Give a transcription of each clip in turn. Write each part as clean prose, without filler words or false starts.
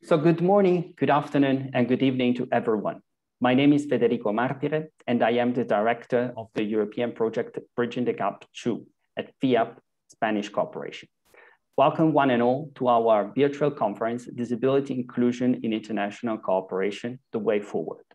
So good morning, good afternoon, and good evening to everyone. My name is Federico Martire, and I am the director of the European project Bridging the Gap Chuk at FIAP Spanish Corporation. Welcome one and all to our virtual conference, Disability Inclusion in International Cooperation, The Way Forward.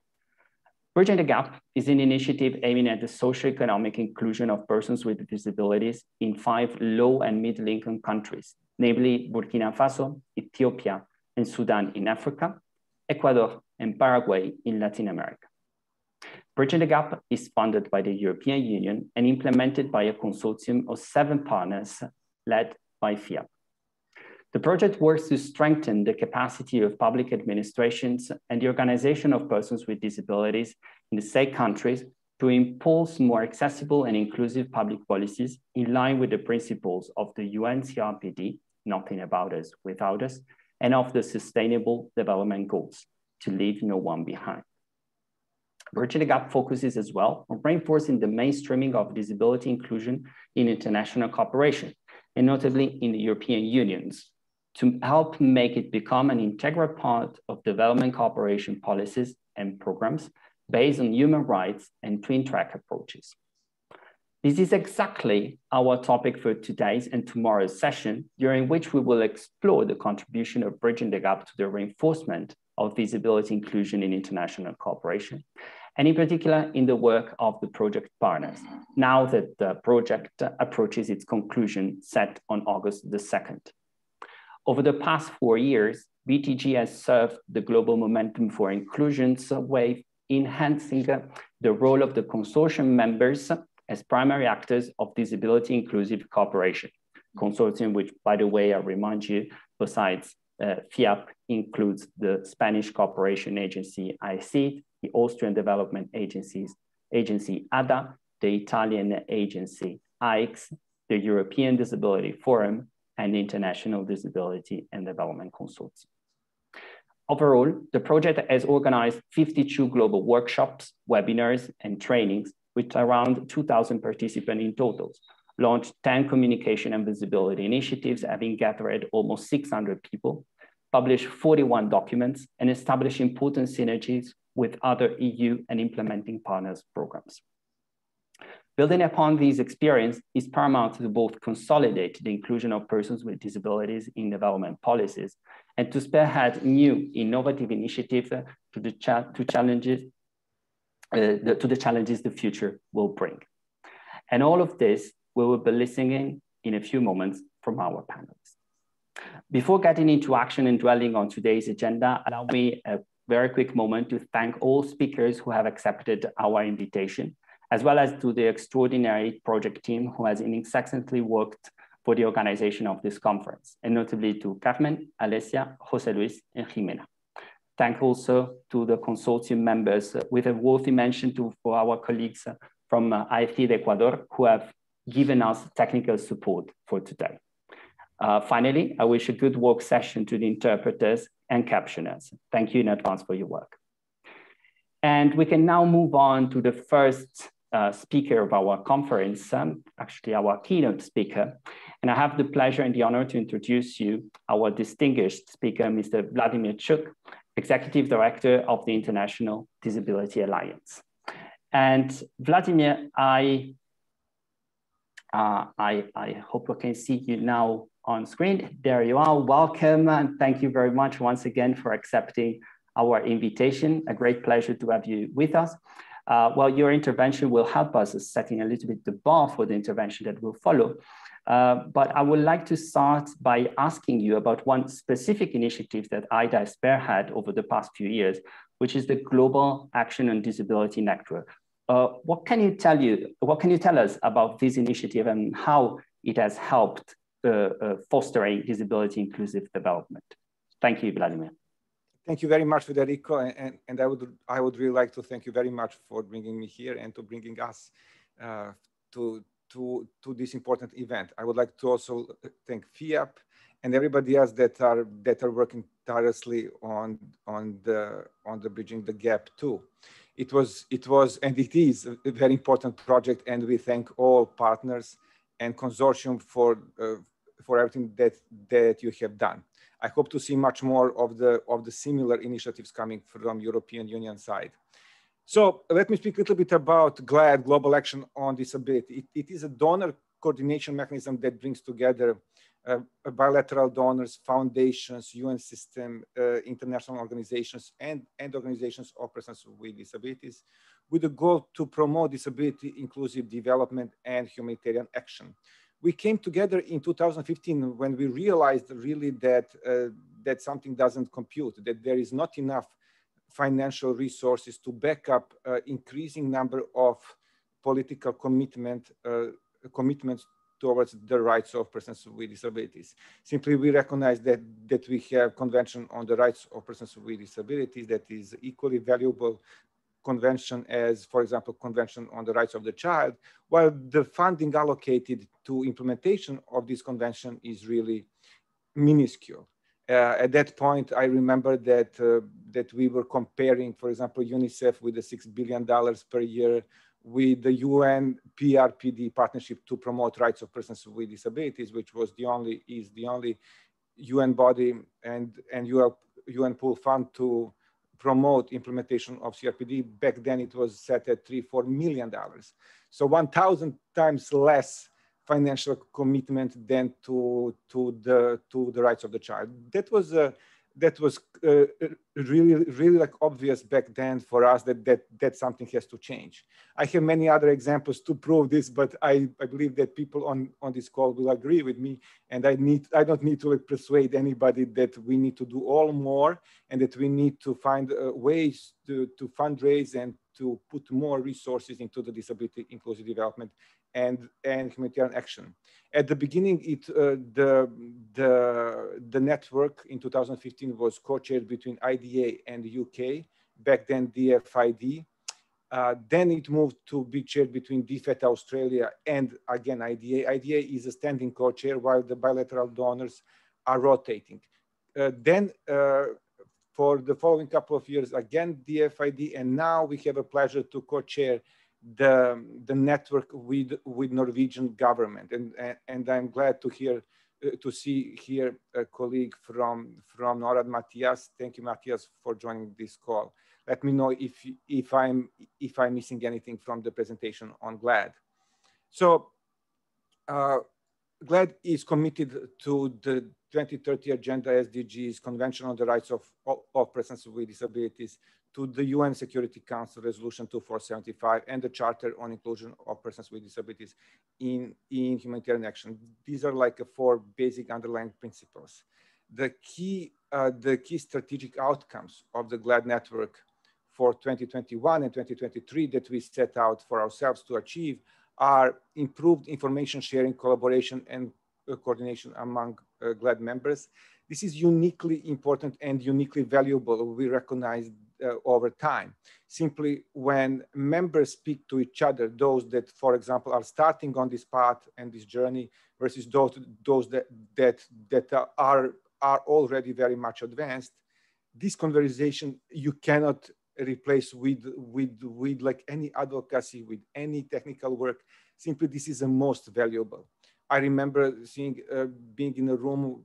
Bridging the Gap is an initiative aiming at the socioeconomic inclusion of persons with disabilities in 5 low and middle income countries, namely Burkina Faso, Ethiopia, and Sudan in Africa, Ecuador and Paraguay in Latin America. Bridging the Gap is funded by the European Union and implemented by a consortium of 7 partners led by FIAP. The project works to strengthen the capacity of public administrations and the organization of persons with disabilities in the same countries to impulse more accessible and inclusive public policies in line with the principles of the UN CRPD, nothing about us without us, and of the Sustainable Development Goals, to leave no one behind. Bridging the Gap focuses as well on reinforcing the mainstreaming of disability inclusion in international cooperation, and notably in the European Union's, to help make it become an integral part of development cooperation policies and programs based on human rights and twin-track approaches. This is exactly our topic for today's and tomorrow's session, during which we will explore the contribution of Bridging the Gap to the reinforcement of disability inclusion in international cooperation, and in particular in the work of the project partners, now that the project approaches its conclusion set on August the 2nd. Over the past 4 years, BTG has served the global momentum for inclusion's wave, enhancing the role of the consortium members as primary actors of disability inclusive cooperation. Consortium, which, by the way, I remind you, besides FIAP, includes the Spanish Cooperation Agency, ICID, the Austrian Development Agency, ADA, the Italian agency, AIX, the European Disability Forum, and the International Disability and Development Consortium. Overall, the project has organized 52 global workshops, webinars, and trainings with around 2,000 participants in total, launched 10 communication and visibility initiatives, having gathered almost 600 people, published 41 documents, and established important synergies with other EU and implementing partners programs. Building upon these experience is paramount to both consolidate the inclusion of persons with disabilities in development policies and to spearhead new innovative initiatives to the challenges the future will bring. And all of this we will be listening in a few moments from our panelists. Before getting into action and dwelling on today's agenda, allow me a very quick moment to thank all speakers who have accepted our invitation, as well as to the extraordinary project team who has incessantly worked for the organization of this conference, and notably to Carmen, Alessia, Jose Luis, and Jimena. Thank also to the consortium members, with a worthy mention for our colleagues from IFID Ecuador, who have given us technical support for today. Finally, I wish a good work session to the interpreters and captioners. Thank you in advance for your work. And we can now move on to the first speaker of our conference, actually our keynote speaker. And I have the pleasure and the honor to introduce you our distinguished speaker, Mr. Vladimir Chuk, Executive Director of the International Disability Alliance. And Vladimir, I hope I can see you now on screen. There you are, welcome, and thank you very much once again for accepting our invitation. A great pleasure to have you with us. Well, your intervention will help us setting a little bit the bar for the intervention that will follow. But I would like to start by asking you about one specific initiative that IDA has spearheaded over the past few years, which is the Global Action on Disability Network. What can you tell us about this initiative and how it has helped fostering disability inclusive development? Thank you, Vladimir. Thank you very much, Federico, and I would really like to thank you very much for bringing me here and to bringing us to this important event. I would like to also thank FIAP and everybody else that are working tirelessly on the Bridging the Gap too. It was and it is a very important project, and we thank all partners and consortium for for everything that you have done. I hope to see much more of the similar initiatives coming from European Union side. So let me speak a little bit about GLAD, Global Action on Disability. It is a donor coordination mechanism that brings together bilateral donors, foundations, UN system, international organizations, and organizations of persons with disabilities, with the goal to promote disability inclusive development and humanitarian action. We came together in 2015 when we realized really that, that something doesn't compute, that there is not enough financial resources to back up increasing number of political commitments towards the rights of persons with disabilities. Simply, we recognize that we have Convention on the Rights of Persons with Disabilities that is equally valuable convention as, for example, Convention on the Rights of the Child, while the funding allocated to implementation of this convention is really minuscule. At that point, I remember that that we were comparing, for example, UNICEF with the $6 billion per year with the UN PRPD partnership to promote rights of persons with disabilities, which was the only UN body and UN pool fund to promote implementation of CRPD. Back then it was set at $3-4 million. So 1,000 times less financial commitment than to the rights of the child. That was really like obvious back then for us that something has to change. I have many other examples to prove this, but I believe that people on this call will agree with me, and I don't need to like persuade anybody that we need to do all more and that we need to find ways to fundraise and to put more resources into the disability inclusive development and humanitarian action. At the beginning, the network in 2015 was co-chaired between IDA and the UK, back then DFID. Then it moved to be chaired between DFAT Australia and again IDA. IDA is a standing co-chair while the bilateral donors are rotating. Then for the following couple of years, again DFID, and now we have a pleasure to co-chair the network with Norwegian government, and I'm glad to see here a colleague from NORAD, Matthias. Thank you, Matthias, for joining this call. Let me know if I'm missing anything from the presentation on GLAD. So GLAD is committed to the 2030 Agenda SDGs, Convention on the Rights of Persons with Disabilities, to the UN Security Council Resolution 2475 and the Charter on Inclusion of Persons with Disabilities in humanitarian action. These are like 4 basic underlying principles. The key strategic outcomes of the GLAD network for 2021 and 2023 that we set out for ourselves to achieve are improved information sharing, collaboration, and coordination among GLAD members. This is uniquely important and uniquely valuable. We recognize over time. Simply when members speak to each other, those that, for example, are starting on this path and this journey versus those that are already very much advanced, this conversation you cannot replace with like any advocacy, with any technical work. Simply, this is the most valuable. I remember being in a room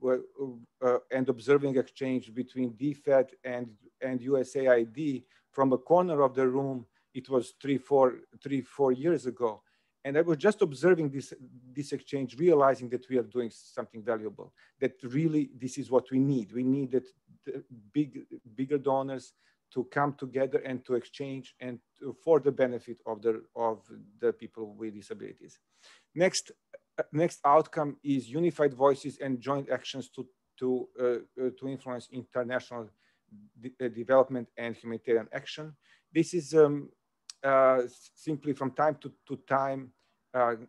and observing exchange between DFAT and USAID from a corner of the room. It was 3-4 years ago. And I was just observing this exchange, realizing that we are doing something valuable, that really this is what we need. We need that bigger donors to come together and to exchange and for the benefit of the people with disabilities. Next outcome is unified voices and joint actions to influence international development and humanitarian action. This is simply from time to time,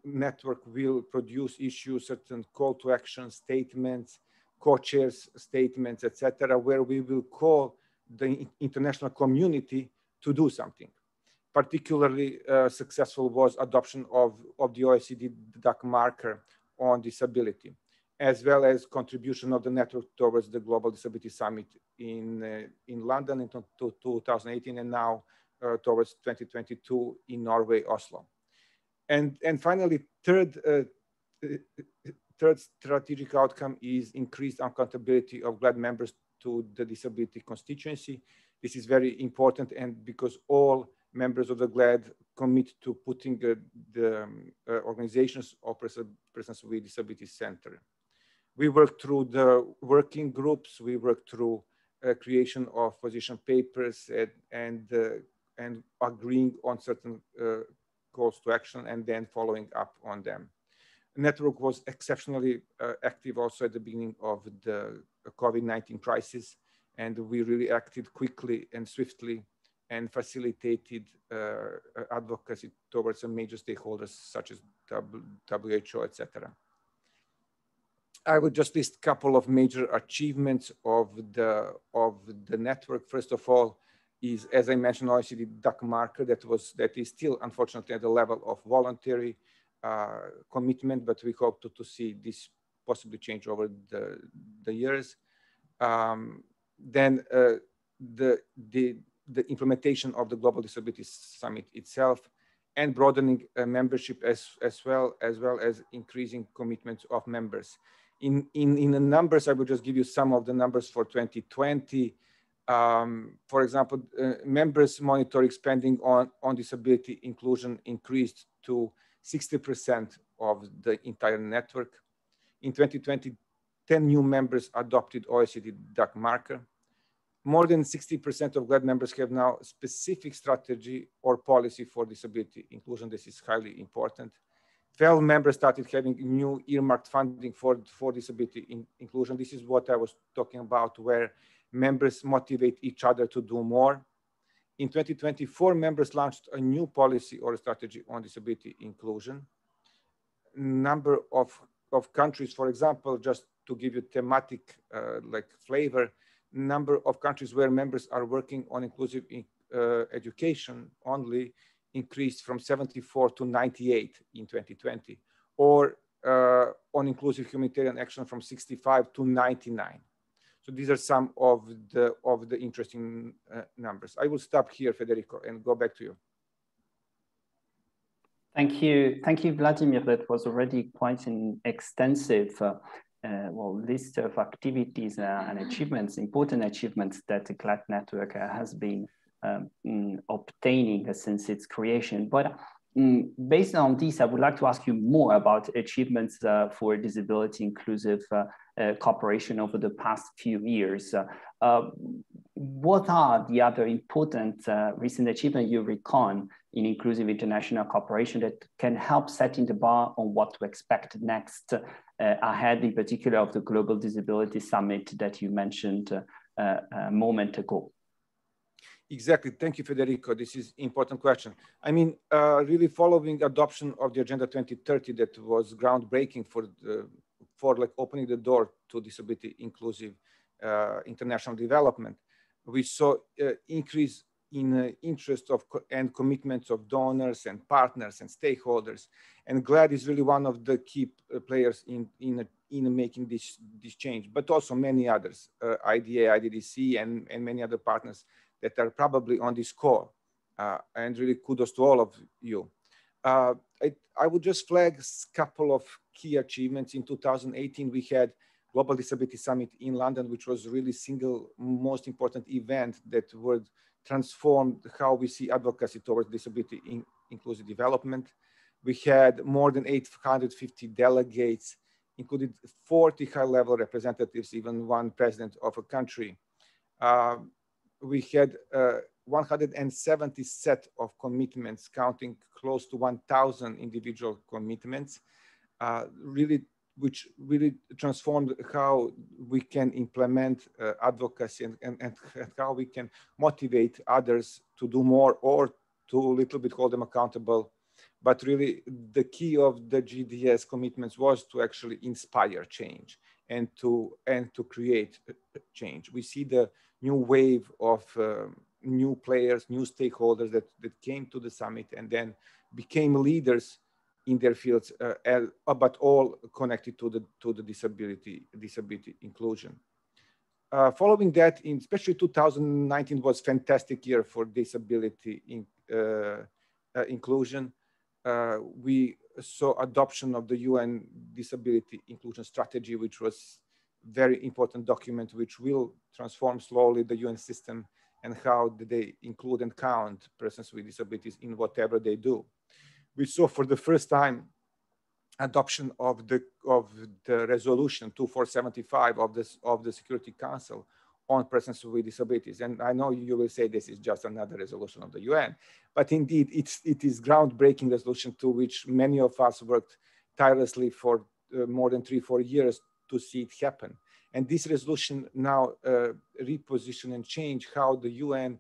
network will produce issues, certain call to action statements, co-chairs statements, etc., where we will call the international community to do something. Particularly successful was adoption of the OECD DAC marker on disability, as well as contribution of the network towards the Global Disability Summit in London in 2018, and now towards 2022 in Norway, Oslo. And finally, third third strategic outcome is increased accountability of GLAD members to the disability constituency. This is very important, and because all members of the GLAD commit to putting the organizations of persons with disabilities center. We worked through the working groups, we worked through creation of position papers and agreeing on certain calls to action and then following up on them. The network was exceptionally active also at the beginning of the COVID-19 crisis, and we really acted quickly and swiftly and facilitated advocacy towards some major stakeholders such as WHO, etc. I would just list a couple of major achievements of the network. First of all, is, as I mentioned, OECD DAC marker that is still unfortunately at the level of voluntary commitment, but we hope to see this possibly change over the years. Then the implementation of the Global Disabilities Summit itself, and broadening membership as well as increasing commitments of members. In the numbers, I will just give you some of the numbers for 2020. For example, members monitoring spending on disability inclusion increased to 60% of the entire network. In 2020, 10 new members adopted OECD DAC marker. More than 60% of GLAD members have now a specific strategy or policy for disability inclusion. This is highly important. 12 members started having new earmarked funding for disability inclusion. This is what I was talking about, where members motivate each other to do more. In 2024, members launched a new policy or strategy on disability inclusion. Number of countries, for example, just to give you thematic like flavor, number of countries where members are working on inclusive education only increased from 74 to 98 in 2020, or on inclusive humanitarian action from 65 to 99. So these are some of the interesting numbers. I will stop here, Federico, and go back to you. Thank you, Vladimir. That was already quite an extensive list of activities and achievements, important achievements that the GLAD network has been obtaining since its creation. But based on this, I would like to ask you more about achievements for disability inclusive cooperation over the past few years. What are the other important recent achievements you reckon in inclusive international cooperation that can help setting the bar on what to expect next ahead, in particular of the Global Disability Summit that you mentioned a moment ago? Exactly. Thank you, Federico. This is an important question. I mean, really following adoption of the Agenda 2030 that was groundbreaking for like opening the door to disability inclusive international development, we saw increase in interest of and commitments of donors and partners and stakeholders. And GLAD is really one of the key players in making this change, but also many others, IDA, IDDC, and many other partners that are probably on this call. And really kudos to all of you. I would just flag a couple of key achievements. In 2018, we had Global Disability Summit in London, which was really single most important event that would transform how we see advocacy towards disability inclusive development. We had more than 850 delegates, including 40 high-level representatives, even one president of a country. We had 170 set of commitments, counting close to 1,000 individual commitments, which really transformed how we can implement advocacy and how we can motivate others to do more or to a little bit hold them accountable. But really the key of the GDS commitments was to actually inspire change and to create change. We see the new wave of new players, new stakeholders that came to the summit and then became leaders in their fields, but all connected to the disability inclusion. Following that, especially 2019 was a fantastic year for disability inclusion. we saw adoption of the UN Disability Inclusion Strategy, which was very important document, which will transform slowly the UN system and how they include and count persons with disabilities in whatever they do. We saw for the first time adoption of the resolution 2475 of the Security Council on persons with disabilities. And I know you will say this is just another resolution of the UN, but indeed it is groundbreaking resolution to which many of us worked tirelessly for more than 3-4 years to see it happen. And this resolution now reposition and change how the UN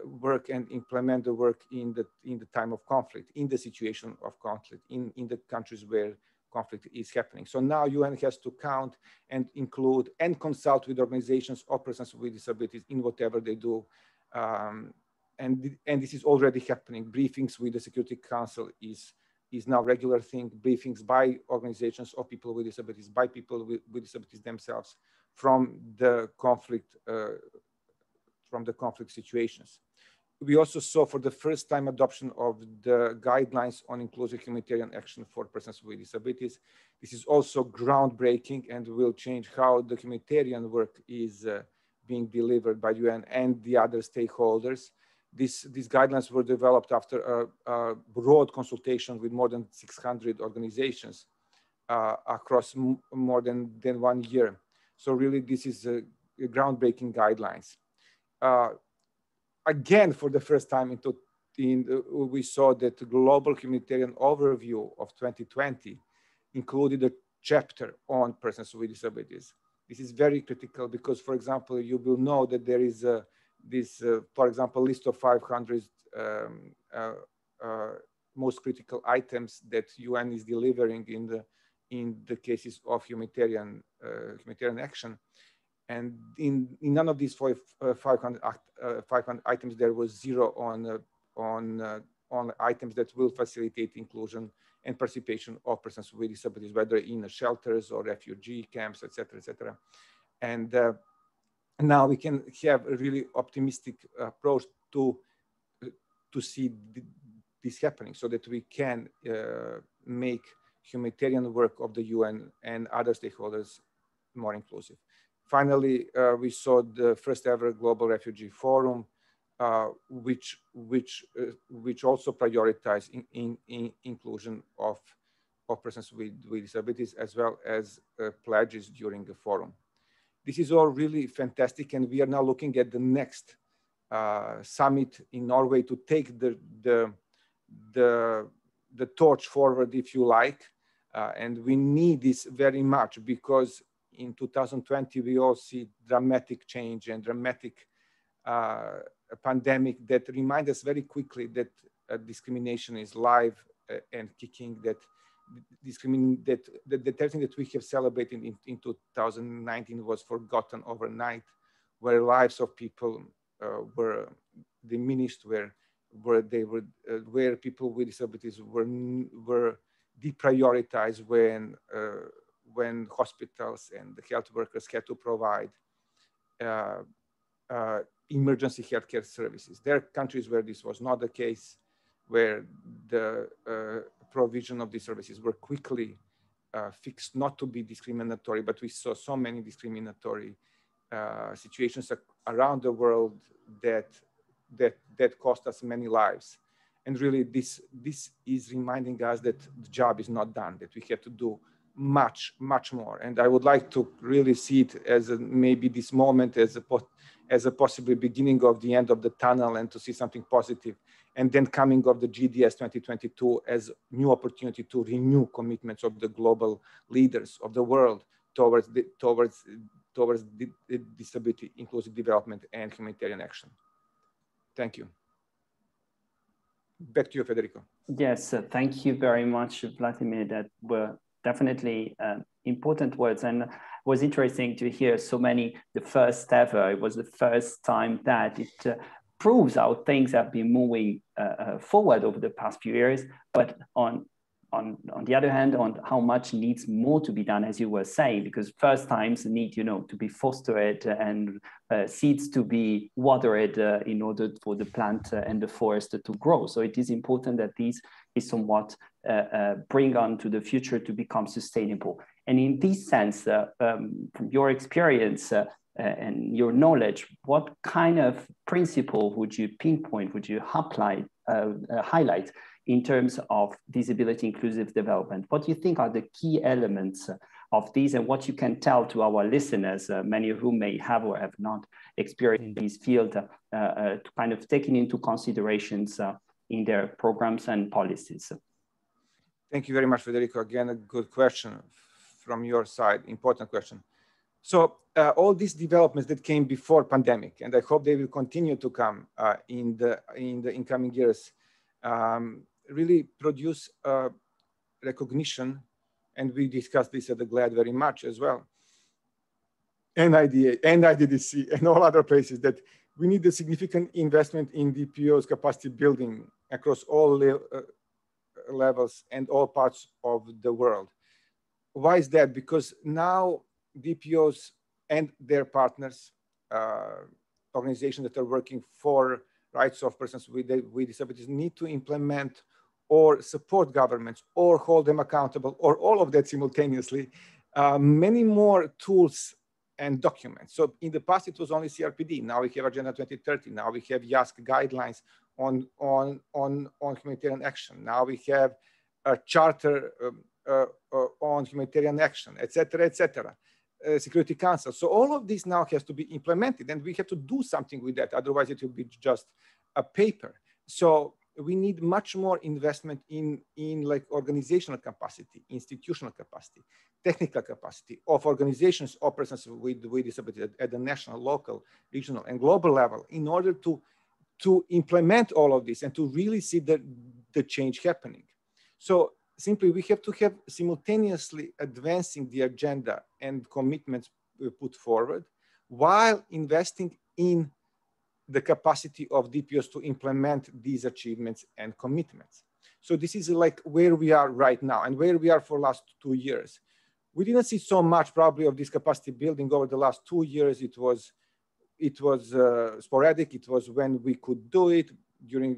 work and implement the work in the time of conflict, in the situation of conflict, in the countries where conflict is happening. So now UN has to count and include and consult with organizations or persons with disabilities in whatever they do. And this is already happening. Briefings with the Security Council is now regular thing. Briefings by organizations of people with disabilities, by people with disabilities themselves from the conflict situations. We also saw for the first time adoption of the guidelines on inclusive humanitarian action for persons with disabilities. This is also groundbreaking and will change how the humanitarian work is being delivered by UN and the other stakeholders. These guidelines were developed after a broad consultation with more than 600 organizations across more than 1 year. So really, this is groundbreaking guidelines. Again, for the first time we saw that the Global Humanitarian Overview of 2020 included a chapter on persons with disabilities. This is very critical because, for example, you will know that there is this, for example, list of 500 most critical items that UN is delivering in the cases of humanitarian action. And in none of these 500 items, there was zero on items that will facilitate inclusion and participation of persons with disabilities, whether in shelters or refugee camps, et cetera, And now we can have a really optimistic approach to see this happening so that we can make humanitarian work of the UN and other stakeholders more inclusive. Finally, we saw the first ever Global Refugee Forum, which also prioritized inclusion of persons with disabilities, as well as pledges during the forum. This is all really fantastic, and we are now looking at the next summit in Norway to take the torch forward, if you like, and we need this very much because in 2020, we all see dramatic change and dramatic pandemic that remind us very quickly that discrimination is live and kicking, that everything that we have celebrated in 2019 was forgotten overnight, where lives of people were diminished, where people with disabilities were deprioritized when hospitals and the health workers had to provide emergency healthcare services. There are countries where this was not the case, where the provision of these services were quickly fixed not to be discriminatory, but we saw so many discriminatory situations around the world that cost us many lives. And really, this is reminding us that the job is not done, that we have to do much more. And I would like to really see it as maybe this moment as a possibly beginning of the end of the tunnel, and to see something positive, and then coming of the GDS 2022 as new opportunity to renew commitments of the global leaders of the world towards disability inclusive development and humanitarian action. Thank you. Back to you, Federico. Yes, thank you very much, Vladimir. That were definitely important words, and it was interesting to hear so many, the first ever. It was the first time that it proves how things have been moving forward over the past few years, but on on the other hand, on how much needs more to be done, as you were saying, because first times need, you know, to be fostered and seeds to be watered in order for the plant and the forest to grow. So it is important that these is somewhat bring on to the future to become sustainable. And in this sense, from your experience and your knowledge, what kind of principle would you pinpoint, would you highlight in terms of disability inclusive development? What do you think are the key elements of these, and what you can tell to our listeners, many of whom may have or have not experienced in this field, to kind of taking into considerations in their programs and policies? Thank you very much, Federico. Again, a good question from your side, important question. So all these developments that came before pandemic, and I hope they will continue to come in the incoming years, really produce recognition, and we discussed this at the GLAD very much as well, and IDA and IDDC and all other places, that we need a significant investment in DPO's capacity building across all levels and all parts of the world. Why is that? Because now DPOs and their partners, organizations that are working for rights of persons with disabilities, need to implement or support governments or hold them accountable, or all of that simultaneously, many more tools and documents. So in the past, it was only CRPD. Now we have Agenda 2030. Now we have YASC guidelines on humanitarian action. Now we have a charter on humanitarian action, et cetera, Security Council. So all of this now has to be implemented, and we have to do something with that. Otherwise, it will be just a paper. So we need much more investment in like organizational capacity, institutional capacity, technical capacity of organizations or persons with disabilities at the national, local, regional, and global level, in order to implement all of this and to really see the change happening. So simply, we have to have simultaneously advancing the agenda and commitments we put forward, while investing in the capacity of DPOs to implement these achievements and commitments. So this is like where we are right now and where we are for the last 2 years. We didn't see so much probably of this capacity building over the last 2 years. It was sporadic. It was when we could do it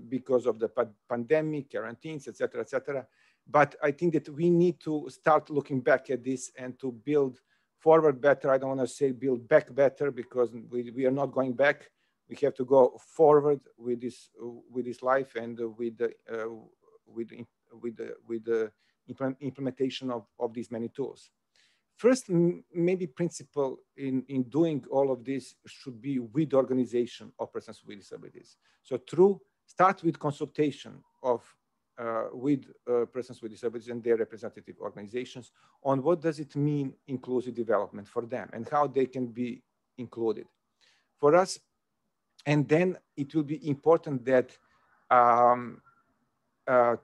because of the pandemic, quarantines, et cetera. But I think that we need to start looking back at this and to build forward better. I don't want to say build back better, because we are not going back. We have to go forward with this life and with the implementation of these many tools. First, maybe principle in doing all of this should be with the organization of persons with disabilities. So start with consultation with persons with disabilities and their representative organizations on what does it mean inclusive development for them and how they can be included. For us, and then it will be important that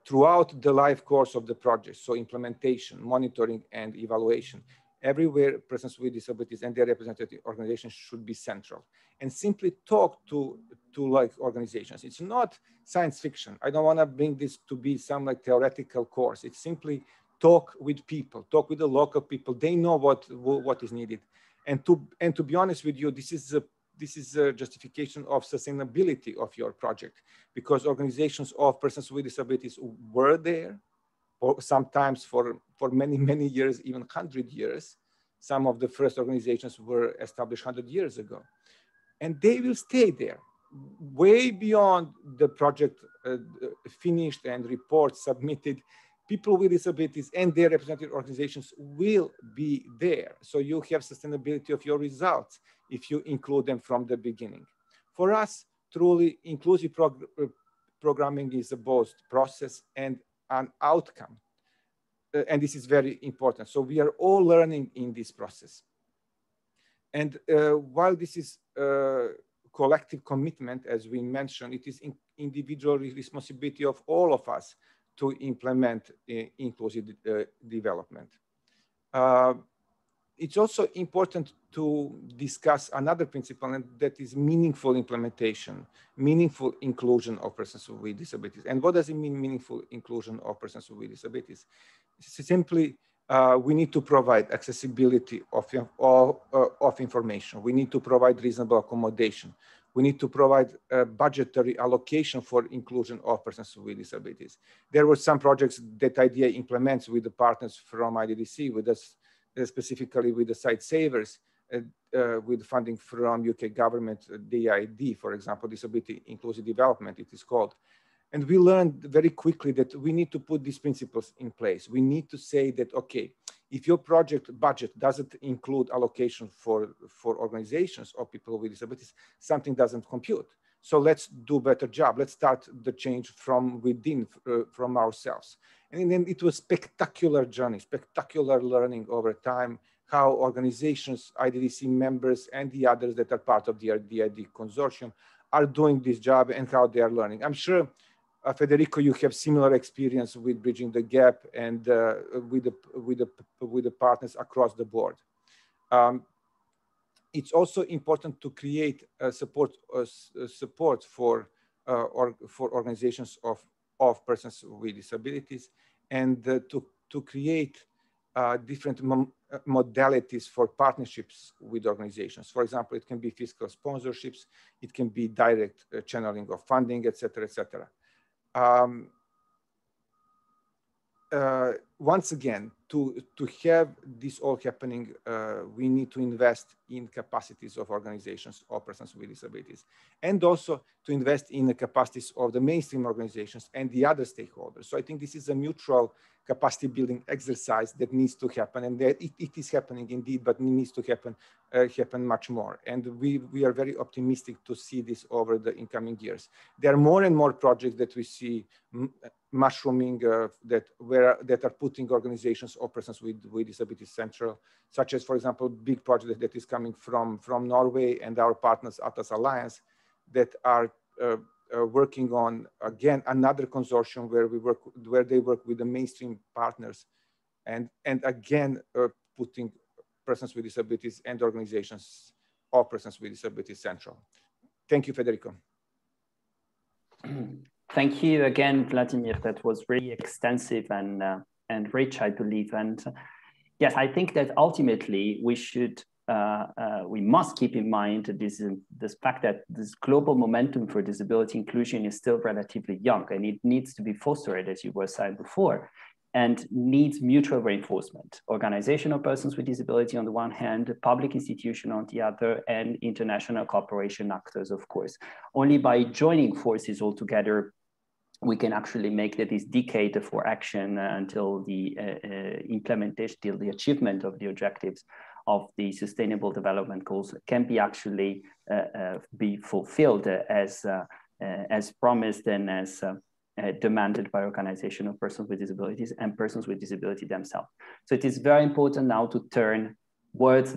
throughout the life course of the project, so implementation, monitoring, and evaluation, everywhere persons with disabilities and their representative organizations should be central. And simply talk to like organizations. It's not science fiction. I don't want to bring this to be some like theoretical course. It's simply talk with people, talk with the local people. They know what is needed. And to be honest with you, this is a justification of sustainability of your project, because organizations of persons with disabilities were there, or sometimes for many years, even 100 years. Some of the first organizations were established 100 years ago. And they will stay there way beyond the project finished and reports submitted. People with disabilities and their representative organizations will be there. So you have sustainability of your results if you include them from the beginning. For us, truly inclusive programming is both process and an outcome. And this is very important. So we are all learning in this process. And while this is collective commitment, as we mentioned, it is individual responsibility of all of us to implement inclusive development. it's also important to discuss another principle, and that is meaningful implementation, meaningful inclusion of persons with disabilities. And what does it mean, meaningful inclusion of persons with disabilities? Simply, we need to provide accessibility of information. We need to provide reasonable accommodation. We need to provide a budgetary allocation for inclusion of persons with disabilities. There were some projects that IDEA implements with the partners from IDDC, with us, specifically with the site savers, with funding from UK government, DID, for example, Disability Inclusive Development, it is called. And we learned very quickly that we need to put these principles in place. We need to say that, okay, if your project budget doesn't include allocation for organizations or people with disabilities, something doesn't compute. So let's do a better job. Let's start the change from within, from ourselves. And then it was spectacular journey, spectacular learning over time, how organizations, IDDC members, and the others that are part of the DID consortium are doing this job and how they are learning. I'm sure, Federico, you have similar experience with Bridging the Gap and with the partners across the board. It's also important to create support for organizations of persons with disabilities, and to create different modalities for partnerships with organizations. For example, it can be fiscal sponsorships, it can be direct channeling of funding, et cetera, et cetera. Once again, to have this all happening, we need to invest in capacities of organizations of persons with disabilities, and also to invest in the capacities of the mainstream organizations and the other stakeholders. So I think this is a mutual capacity building exercise that needs to happen, and that it is happening indeed, but it needs to happen much more. And we are very optimistic to see this over the incoming years. There are more and more projects that we see mushrooming that are putting organizations or persons with disabilities central, such as, for example, big project that is coming from Norway and our partners Atlas Alliance that are working on, again, another consortium where they work with the mainstream partners, and again putting persons with disabilities and organizations of persons with disabilities central. Thank you, Federico. Thank you again, Vladimir. That was really extensive and rich, I believe. And yes, I think that ultimately we must keep in mind this fact that this global momentum for disability inclusion is still relatively young, and it needs to be fostered, as you were saying before, and needs mutual reinforcement. Organizational persons with disability on the one hand, public institution on the other, and international cooperation actors, of course. Only by joining forces all together, we can actually make this decade for action until the implementation, till the achievement of the objectives of the Sustainable Development Goals can be actually be fulfilled as promised and as demanded by organizations of persons with disabilities and persons with disability themselves. So it is very important now to turn words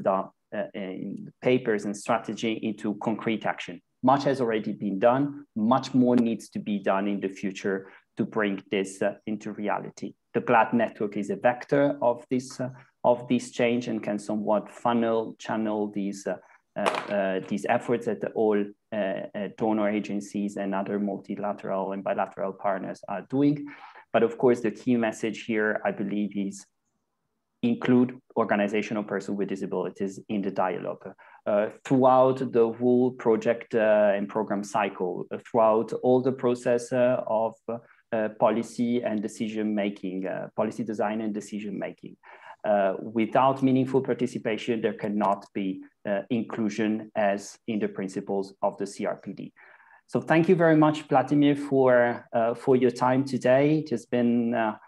in papers and strategy into concrete action. Much has already been done, much more needs to be done in the future to bring this into reality. The GLAD network is a vector of this change and can somewhat channel these efforts that all donor agencies and other multilateral and bilateral partners are doing. But of course, the key message here, I believe, is include organizational persons with disabilities in the dialogue. Throughout the whole project and program cycle, throughout all the process of policy and decision-making, policy design and decision-making. Without meaningful participation, there cannot be inclusion as in the principles of the CRPD. So thank you very much, Vladimir, for your time today. It has been a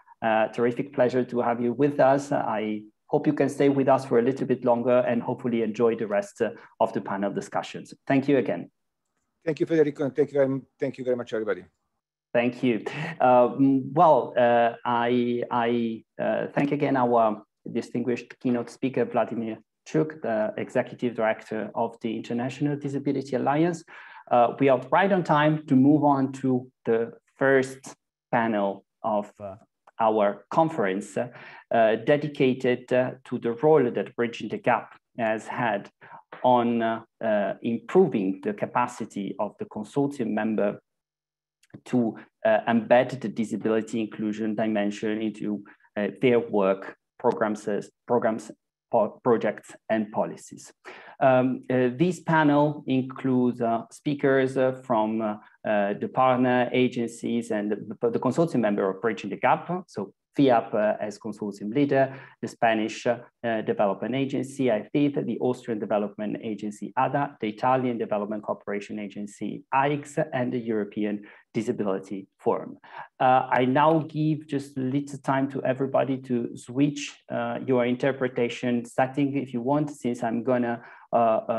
terrific pleasure to have you with us. I hope you can stay with us for a little bit longer and hopefully enjoy the rest of the panel discussions. Thank you again. Thank you, Federico, and thank you very much, everybody. Thank you. I thank again our distinguished keynote speaker, Vladimir Chuk, the Executive Director of the International Disability Alliance. We are right on time to move on to the first panel of our conference dedicated to the role that Bridging the Gap has had on improving the capacity of the consortium member to embed the disability inclusion dimension into their work, programs, projects, and policies. This panel includes speakers from the partner agencies and the consortium member of Bridging the Gap, so FIAP as consortium leader, the Spanish Development Agency, IFID, the Austrian Development Agency, ADA, the Italian Development Cooperation Agency, AIX, and the European Disability Forum. I now give just a little time to everybody to switch your interpretation setting if you want, since I'm gonna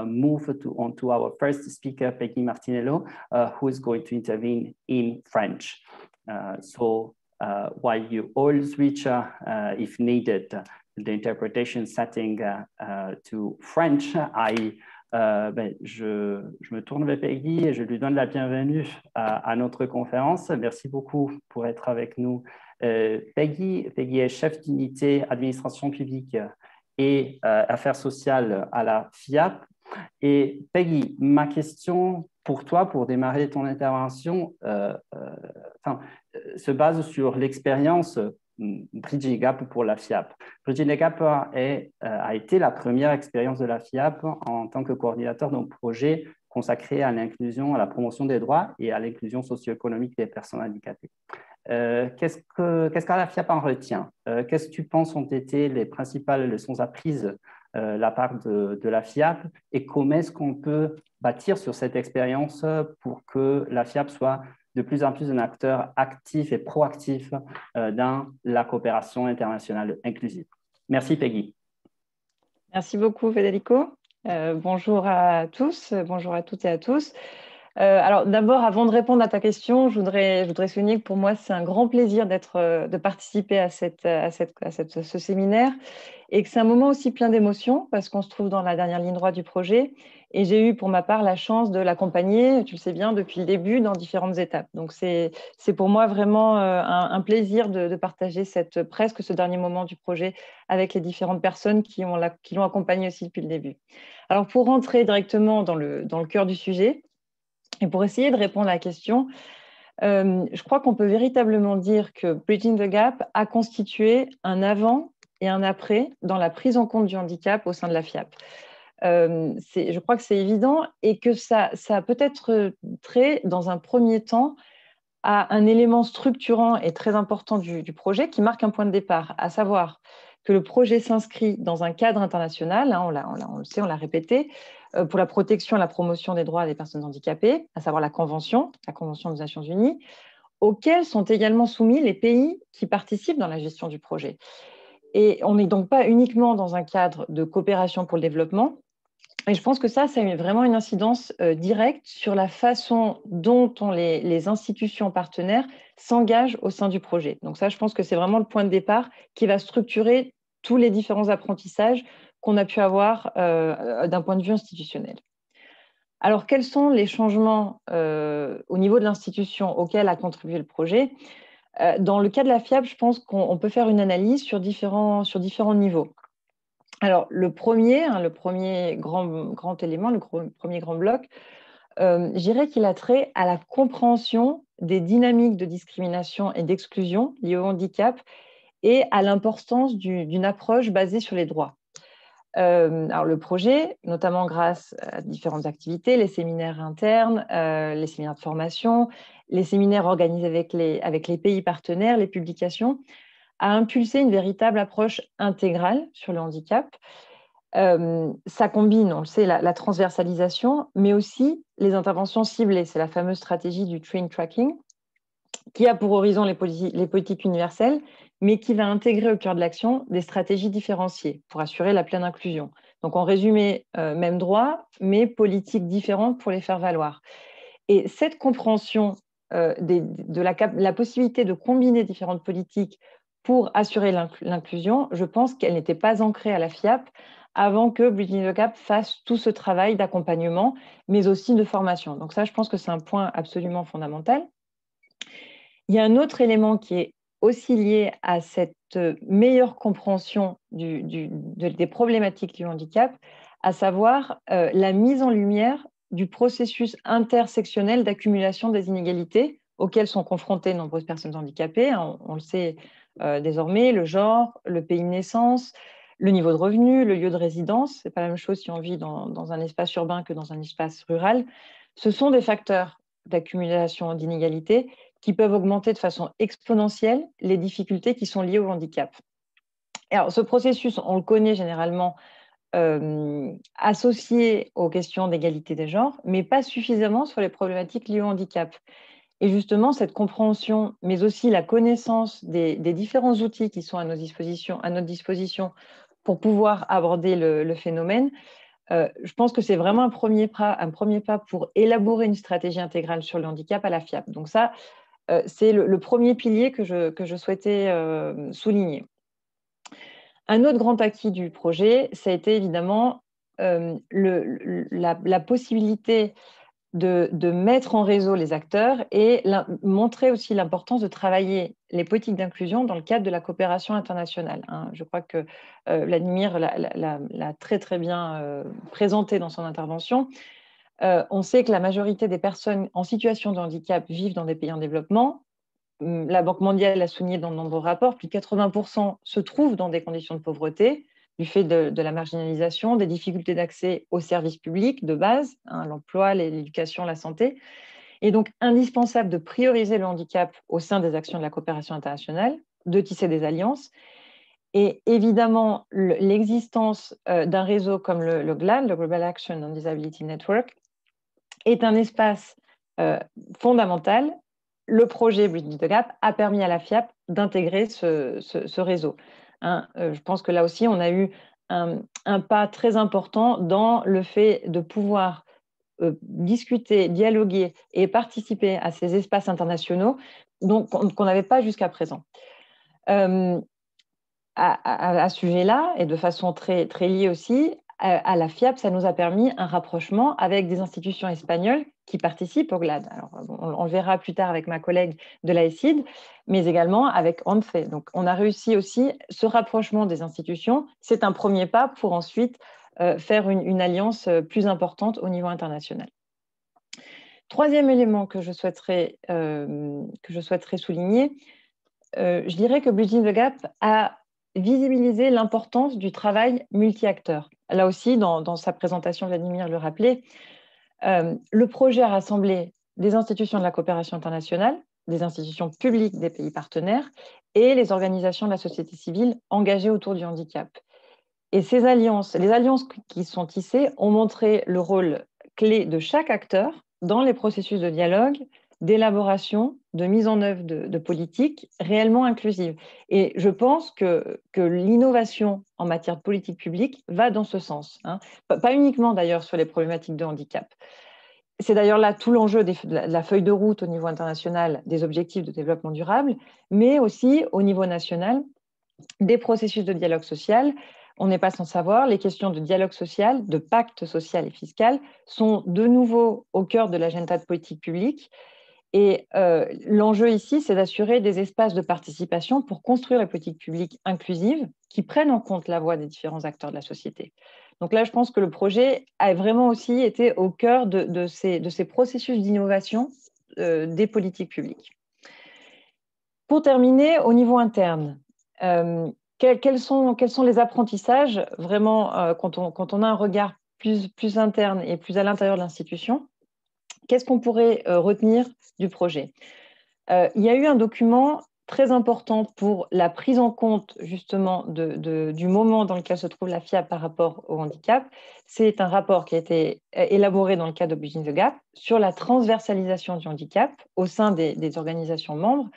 move on to our first speaker, Peggy Martinello, who is going to intervene in French. While you all switch, if needed, the interpretation setting to French, je me tourne vers Peggy et je lui donne la bienvenue à notre conférence. Merci beaucoup pour être avec nous. Peggy est chef d'unité administration publique et affaires sociales à la FIAP. Et Peggy, ma question pour toi, pour démarrer ton intervention, se base sur l'expérience Bridging the Gap pour la FIAP. Bridging the Gap a été la première expérience de la FIAP en tant que coordinateur d'un projet consacré à l'inclusion, à la promotion des droits et à l'inclusion socio-économique des personnes handicapées. Qu'est-ce que la FIAP en retient? Qu'est-ce que tu penses ont été les principales leçons apprises de la part de la FIAP et comment est-ce qu'on peut bâtir sur cette expérience pour que la FIAP soit de plus en plus un acteur actif et proactif dans la coopération internationale inclusive? Merci Peggy. Merci beaucoup Federico. Bonjour à tous, bonjour à toutes et à tous. Alors d'abord, avant de répondre à ta question, je voudrais souligner que pour moi, c'est un grand plaisir de participer à ce séminaire et que c'est un moment aussi plein d'émotions parce qu'on se trouve dans la dernière ligne droite du projet et j'ai eu pour ma part la chance de l'accompagner, tu le sais bien, depuis le début dans différentes étapes. Donc c'est pour moi vraiment un plaisir de partager presque ce dernier moment du projet avec les différentes personnes qui l'ont accompagné aussi depuis le début. Alors pour rentrer directement dans le cœur du sujet, et pour essayer de répondre à la question, je crois qu'on peut véritablement dire que Bridging the Gap a constitué un avant et un après dans la prise en compte du handicap au sein de la FIAP. Je crois que c'est évident et que ça a peut-être trait dans un premier temps à un élément structurant et très important du projet qui marque un point de départ, à savoir que le projet s'inscrit dans un cadre international, hein, on le sait, on l'a répété, pour la protection et la promotion des droits des personnes handicapées, à savoir la Convention des Nations Unies, auxquelles sont également soumis les pays qui participent dans la gestion du projet. Et on n'est donc pas uniquement dans un cadre de coopération pour le développement, et je pense que ça a vraiment une incidence directe sur la façon dont les institutions partenaires s'engagent au sein du projet. Donc ça, je pense que c'est vraiment le point de départ qui va structurer tous les différents apprentissages qu'on a pu avoir d'un point de vue institutionnel. Alors, quels sont les changements au niveau de l'institution auxquels a contribué le projet? Dans le cas de la FIAP, je pense qu'on peut faire une analyse sur différents niveaux. Alors, le premier grand élément, le premier grand bloc, je dirais qu'il a trait à la compréhension des dynamiques de discrimination et d'exclusion liées au handicap et à l'importance d'une approche basée sur les droits. Alors le projet, notamment grâce à différentes activités, les séminaires internes, les séminaires de formation, les séminaires organisés avec les pays partenaires, les publications, a impulsé une véritable approche intégrale sur le handicap. Ça combine, on le sait, la transversalisation, mais aussi les interventions ciblées. C'est la fameuse stratégie du twin tracking, qui a pour horizon les politiques universelles, mais qui va intégrer au cœur de l'action des stratégies différenciées pour assurer la pleine inclusion. Donc, en résumé, même droit, mais politiques différentes pour les faire valoir. Et cette compréhension de la possibilité de combiner différentes politiques pour assurer l'inclusion, je pense qu'elle n'était pas ancrée à la FIAP avant que Bridging the Gap fasse tout ce travail d'accompagnement, mais aussi de formation. Donc ça, je pense que c'est un point absolument fondamental. Il y a un autre élément qui est aussi liée à cette meilleure compréhension des problématiques du handicap, à savoir la mise en lumière du processus intersectionnel d'accumulation des inégalités auxquelles sont confrontées de nombreuses personnes handicapées. On le sait désormais, le genre, le pays de naissance, le niveau de revenu, le lieu de résidence. Ce n'est pas la même chose si on vit dans un espace urbain que dans un espace rural. Ce sont des facteurs d'accumulation d'inégalités qui peuvent augmenter de façon exponentielle les difficultés qui sont liées au handicap. Alors, ce processus, on le connaît généralement associé aux questions d'égalité des genres, mais pas suffisamment sur les problématiques liées au handicap. Et justement, cette compréhension, mais aussi la connaissance des différents outils qui sont à notre disposition pour pouvoir aborder le phénomène, je pense que c'est vraiment un premier pas pour élaborer une stratégie intégrale sur le handicap à la FIAP. Donc ça, c'est le premier pilier que je souhaitais souligner. Un autre grand acquis du projet, ça a été évidemment la possibilité de mettre en réseau les acteurs et montrer aussi l'importance de travailler les politiques d'inclusion dans le cadre de la coopération internationale. Je crois que Vladimir l'a très très bien présenté dans son intervention. On sait que la majorité des personnes en situation de handicap vivent dans des pays en développement. La Banque mondiale l'a souligné dans de nombreux rapports, plus de 80% se trouvent dans des conditions de pauvreté, du fait de la marginalisation, des difficultés d'accès aux services publics de base, l'emploi, l'éducation, la santé. Et donc, indispensable de prioriser le handicap au sein des actions de la coopération internationale, de tisser des alliances. Et évidemment, l'existence d'un réseau comme le GLAD, le Global Action on Disability Network, est un espace fondamental. Le projet Bridging the Gap a permis à la FIAP d'intégrer ce réseau. Je pense que là aussi, on a eu un pas très important dans le fait de pouvoir discuter, dialoguer et participer à ces espaces internationaux qu'on n'avait pas jusqu'à présent. À ce sujet-là, et de façon très, très liée aussi, à la FIAP, ça nous a permis un rapprochement avec des institutions espagnoles qui participent au GLAD. Alors, on le verra plus tard avec ma collègue de l'AECID, mais également avec ONCE. Donc, on a réussi aussi ce rapprochement des institutions. C'est un premier pas pour ensuite faire une alliance plus importante au niveau international. Troisième élément que je souhaiterais souligner, je dirais que Bridging the Gap a visibiliser l'importance du travail multi-acteurs. Là aussi, dans sa présentation, Vladimir le rappelait, le projet a rassemblé des institutions de la coopération internationale, des institutions publiques des pays partenaires et les organisations de la société civile engagées autour du handicap. Et les alliances qui sont tissées ont montré le rôle clé de chaque acteur dans les processus de dialogue, d'élaboration, de mise en œuvre de politiques réellement inclusives. Et je pense que l'innovation en matière de politique publique va dans ce sens. Pas uniquement d'ailleurs sur les problématiques de handicap. C'est d'ailleurs là tout l'enjeu de la feuille de route au niveau international des objectifs de développement durable, mais aussi au niveau national des processus de dialogue social. On n'est pas sans savoir, les questions de dialogue social, de pacte social et fiscal sont de nouveau au cœur de l'agenda de politique publique. Et l'enjeu ici, c'est d'assurer des espaces de participation pour construire les politiques publiques inclusives qui prennent en compte la voix des différents acteurs de la société. Donc là, je pense que le projet a vraiment aussi été au cœur de ces processus d'innovation des politiques publiques. Pour terminer, au niveau interne, quels sont les apprentissages vraiment quand on a un regard plus interne et plus à l'intérieur de l'institution? Qu'est-ce qu'on pourrait retenir du projet? Il y a eu un document très important pour la prise en compte justement du moment dans lequel se trouve la FIAP par rapport au handicap. C'est un rapport qui a été élaboré dans le cadre de Bridging the Gap sur la transversalisation du handicap au sein des organisations membres.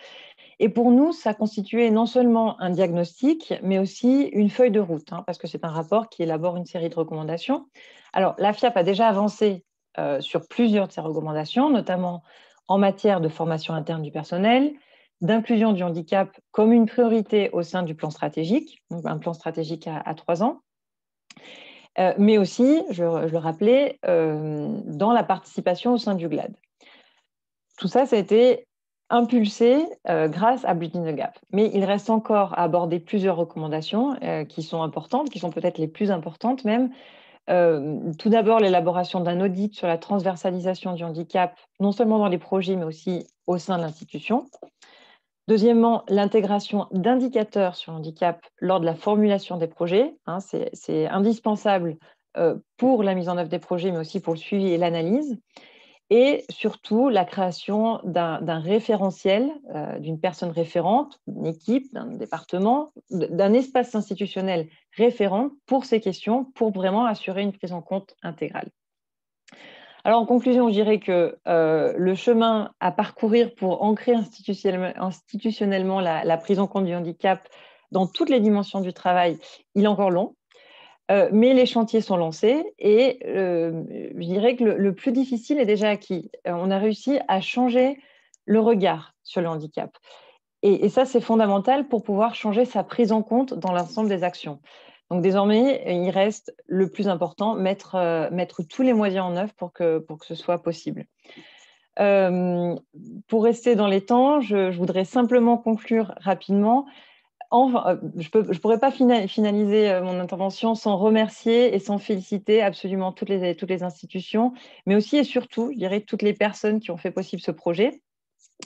Et pour nous, ça constituait non seulement un diagnostic, mais aussi une feuille de route, parce que c'est un rapport qui élabore une série de recommandations. Alors, la FIAP a déjà avancé sur plusieurs de ces recommandations, notamment en matière de formation interne du personnel, d'inclusion du handicap comme une priorité au sein du plan stratégique, donc un plan stratégique à 3 ans, mais aussi, je le rappelais, dans la participation au sein du GLAD. Tout ça, ça a été impulsé grâce à Bridging the Gap. Mais il reste encore à aborder plusieurs recommandations qui sont importantes, qui sont peut-être les plus importantes même. Tout d'abord, l'élaboration d'un audit sur la transversalisation du handicap, non seulement dans les projets, mais aussi au sein de l'institution. Deuxièmement, l'intégration d'indicateurs sur le handicap lors de la formulation des projets. Hein, c'est indispensable pour la mise en œuvre des projets, mais aussi pour le suivi et l'analyse. Et surtout, la création d'un référentiel, d'une personne référente, d'une équipe, d'un département, d'un espace institutionnel référent pour ces questions, pour vraiment assurer une prise en compte intégrale. Alors, en conclusion, je dirais que le chemin à parcourir pour ancrer institutionnellement la prise en compte du handicap dans toutes les dimensions du travail, il est encore long. Mais les chantiers sont lancés et je dirais que le plus difficile est déjà acquis. On a réussi à changer le regard sur le handicap. Et ça, c'est fondamental pour pouvoir changer sa prise en compte dans l'ensemble des actions. Donc désormais, il reste le plus important, mettre tous les moyens en œuvre pour que ce soit possible. Pour rester dans les temps, je voudrais simplement conclure rapidement. Je ne pourrais pas finaliser mon intervention sans remercier et sans féliciter absolument toutes les institutions, mais aussi et surtout, je dirais, toutes les personnes qui ont fait possible ce projet,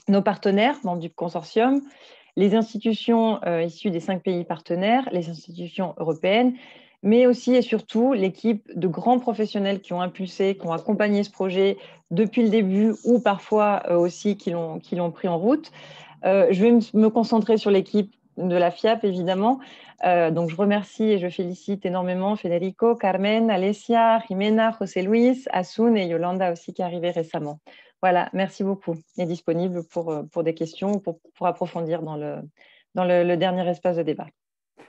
nos partenaires, membres du consortium, les institutions issues des 5 pays partenaires, les institutions européennes, mais aussi et surtout l'équipe de grands professionnels qui ont impulsé, qui ont accompagné ce projet depuis le début ou parfois aussi qui l'ont pris en route. Je vais me concentrer sur l'équipe de la FIAP, évidemment. Donc, je remercie et je félicite énormément Federico, Carmen, Alessia, Jimena, José Luis, Asun et Yolanda aussi qui est arrivée récemment. Voilà, merci beaucoup. Et disponible pour des questions ou pour approfondir dans le dernier espace de débat.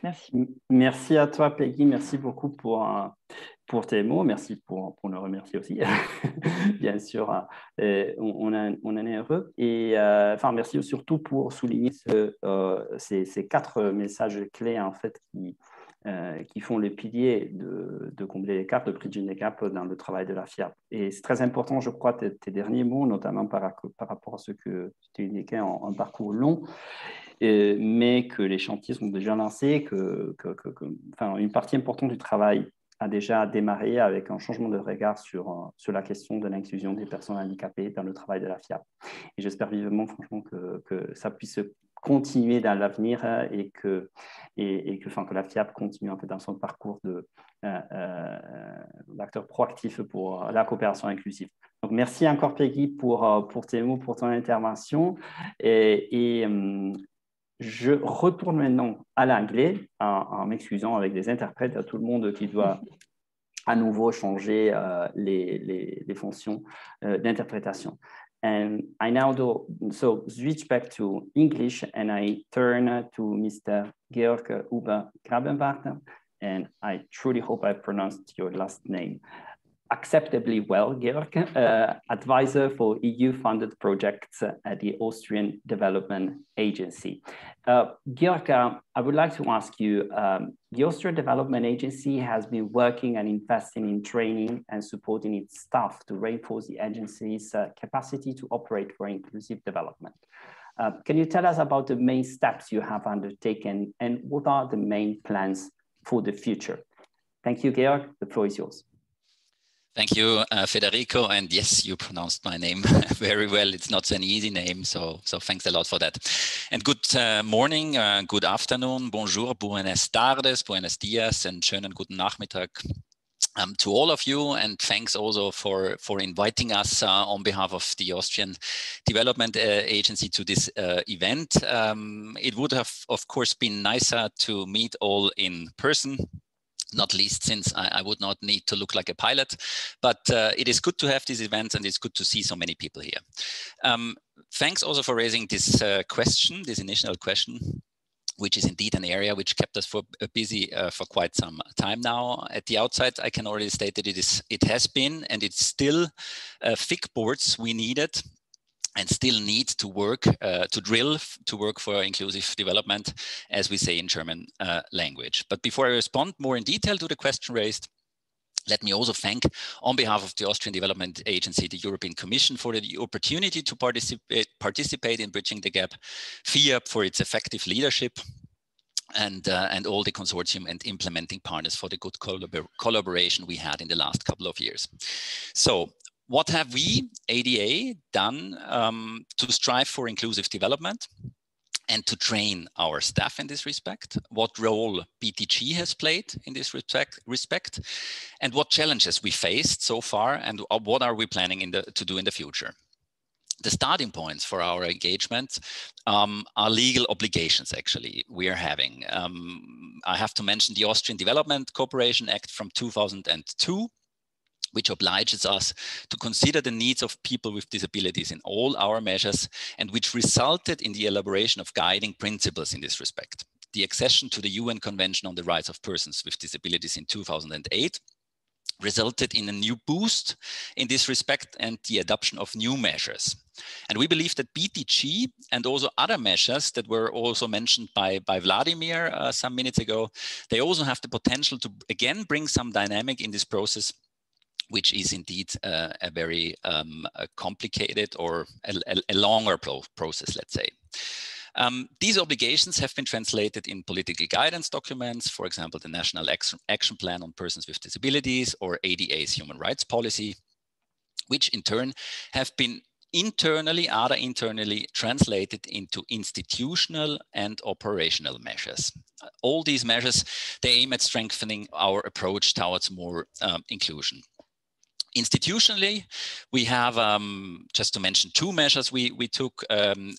Merci. Merci à toi, Peggy. Merci beaucoup pour tes mots. Merci pour nous remercier aussi. Bien sûr, on en est heureux. Et merci surtout pour souligner ces 4 messages clés en fait, qui font le pilier de combler les gaps, de bridger les gaps dans le travail de la FIAP. Et c'est très important, je crois, tes derniers mots, notamment par rapport à ce que tu indiquais en parcours long. Mais que les chantiers sont déjà lancés, une partie importante du travail a déjà démarré avec un changement de regard sur la question de l'inclusion des personnes handicapées dans le travail de la FIAP. Et j'espère vivement, franchement, que ça puisse continuer dans l'avenir et que la FIAP continue en fait, dans son parcours d'acteur proactif pour la coopération inclusive. Donc, merci encore, Peggy, pour tes mots, pour ton intervention. Je retourne maintenant à l'anglais en m'excusant avec des interprètes, à tout le monde qui doit à nouveau changer les fonctions d'interprétation. And I now switch back to English and I turn to Mr. Georg Huber-Grabenbart, and I truly hope I pronounced your last name acceptably well, Georg, advisor for EU-funded projects at the Austrian Development Agency. Georg, I would like to ask you, the Austrian Development Agency has been working and investing in training and supporting its staff to reinforce the agency's capacity to operate for inclusive development. Can you tell us about the main steps you have undertaken and what are the main plans for the future? Thank you, Georg. The floor is yours. Thank you, Federico. And yes, you pronounced my name very well. It's not an easy name, so thanks a lot for that. And good morning, good afternoon, bonjour, buenas tardes, buenos dias, and schönen guten Nachmittag to all of you. And thanks also for inviting us on behalf of the Austrian Development Agency to this event. It would have, of course, been nicer to meet all in person, not least since I would not need to look like a pilot, but it is good to have these events and it's good to see so many people here. Thanks also for raising this question, this initial question, which is indeed an area which kept us busy for quite some time now. At the outset, I can already state that it has been and it's still thick boards we needed and still need to work, to work for inclusive development, as we say in German language. But before I respond more in detail to the question raised, Let me also thank, on behalf of the Austrian Development Agency, the European Commission for the opportunity to participate in Bridging the Gap, FIAP for its effective leadership, and all the consortium and implementing partners for the good collaboration we had in the last couple of years. So what have we, ADA, done to strive for inclusive development and to train our staff in this respect? What role BTG has played in this respect, and what challenges we faced so far, and what are we planning to do in the future? The starting points for our engagement are legal obligations, actually, we are having. I have to mention the Austrian Development Cooperation Act from 2002, which obliges us to consider the needs of people with disabilities in all our measures, and which resulted in the elaboration of guiding principles in this respect. The accession to the UN Convention on the Rights of Persons with Disabilities in 2008 resulted in a new boost in this respect and the adoption of new measures. And we believe that BTG and also other measures that were also mentioned by Vladimir some minutes ago, they also have the potential to again bring some dynamic in this process, which is indeed a very complicated or a longer process, let's say. These obligations have been translated in political guidance documents, for example, the National Action Plan on Persons with Disabilities or ADA's Human Rights Policy, which in turn have been internally translated into institutional and operational measures. All these measures, they aim at strengthening our approach towards more inclusion. Institutionally, we have, just to mention two measures we took,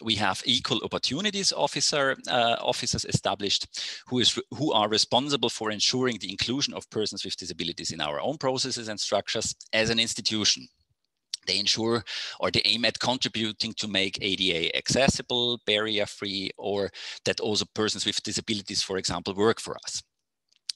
we have equal opportunities officers established who are responsible for ensuring the inclusion of persons with disabilities in our own processes and structures as an institution. They ensure, or they aim at contributing to make ADA accessible, barrier-free, or that also persons with disabilities, for example, work for us.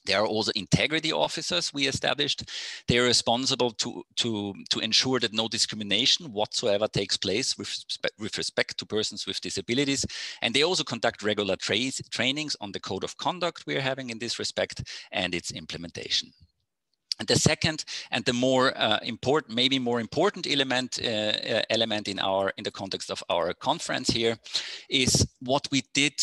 There are also integrity officers we established. They are responsible to ensure that no discrimination whatsoever takes place with respect to persons with disabilities. And they also conduct regular trainings on the code of conduct we are having in this respect and its implementation. And the second and the more important, maybe more important element in the context of our conference here is what we did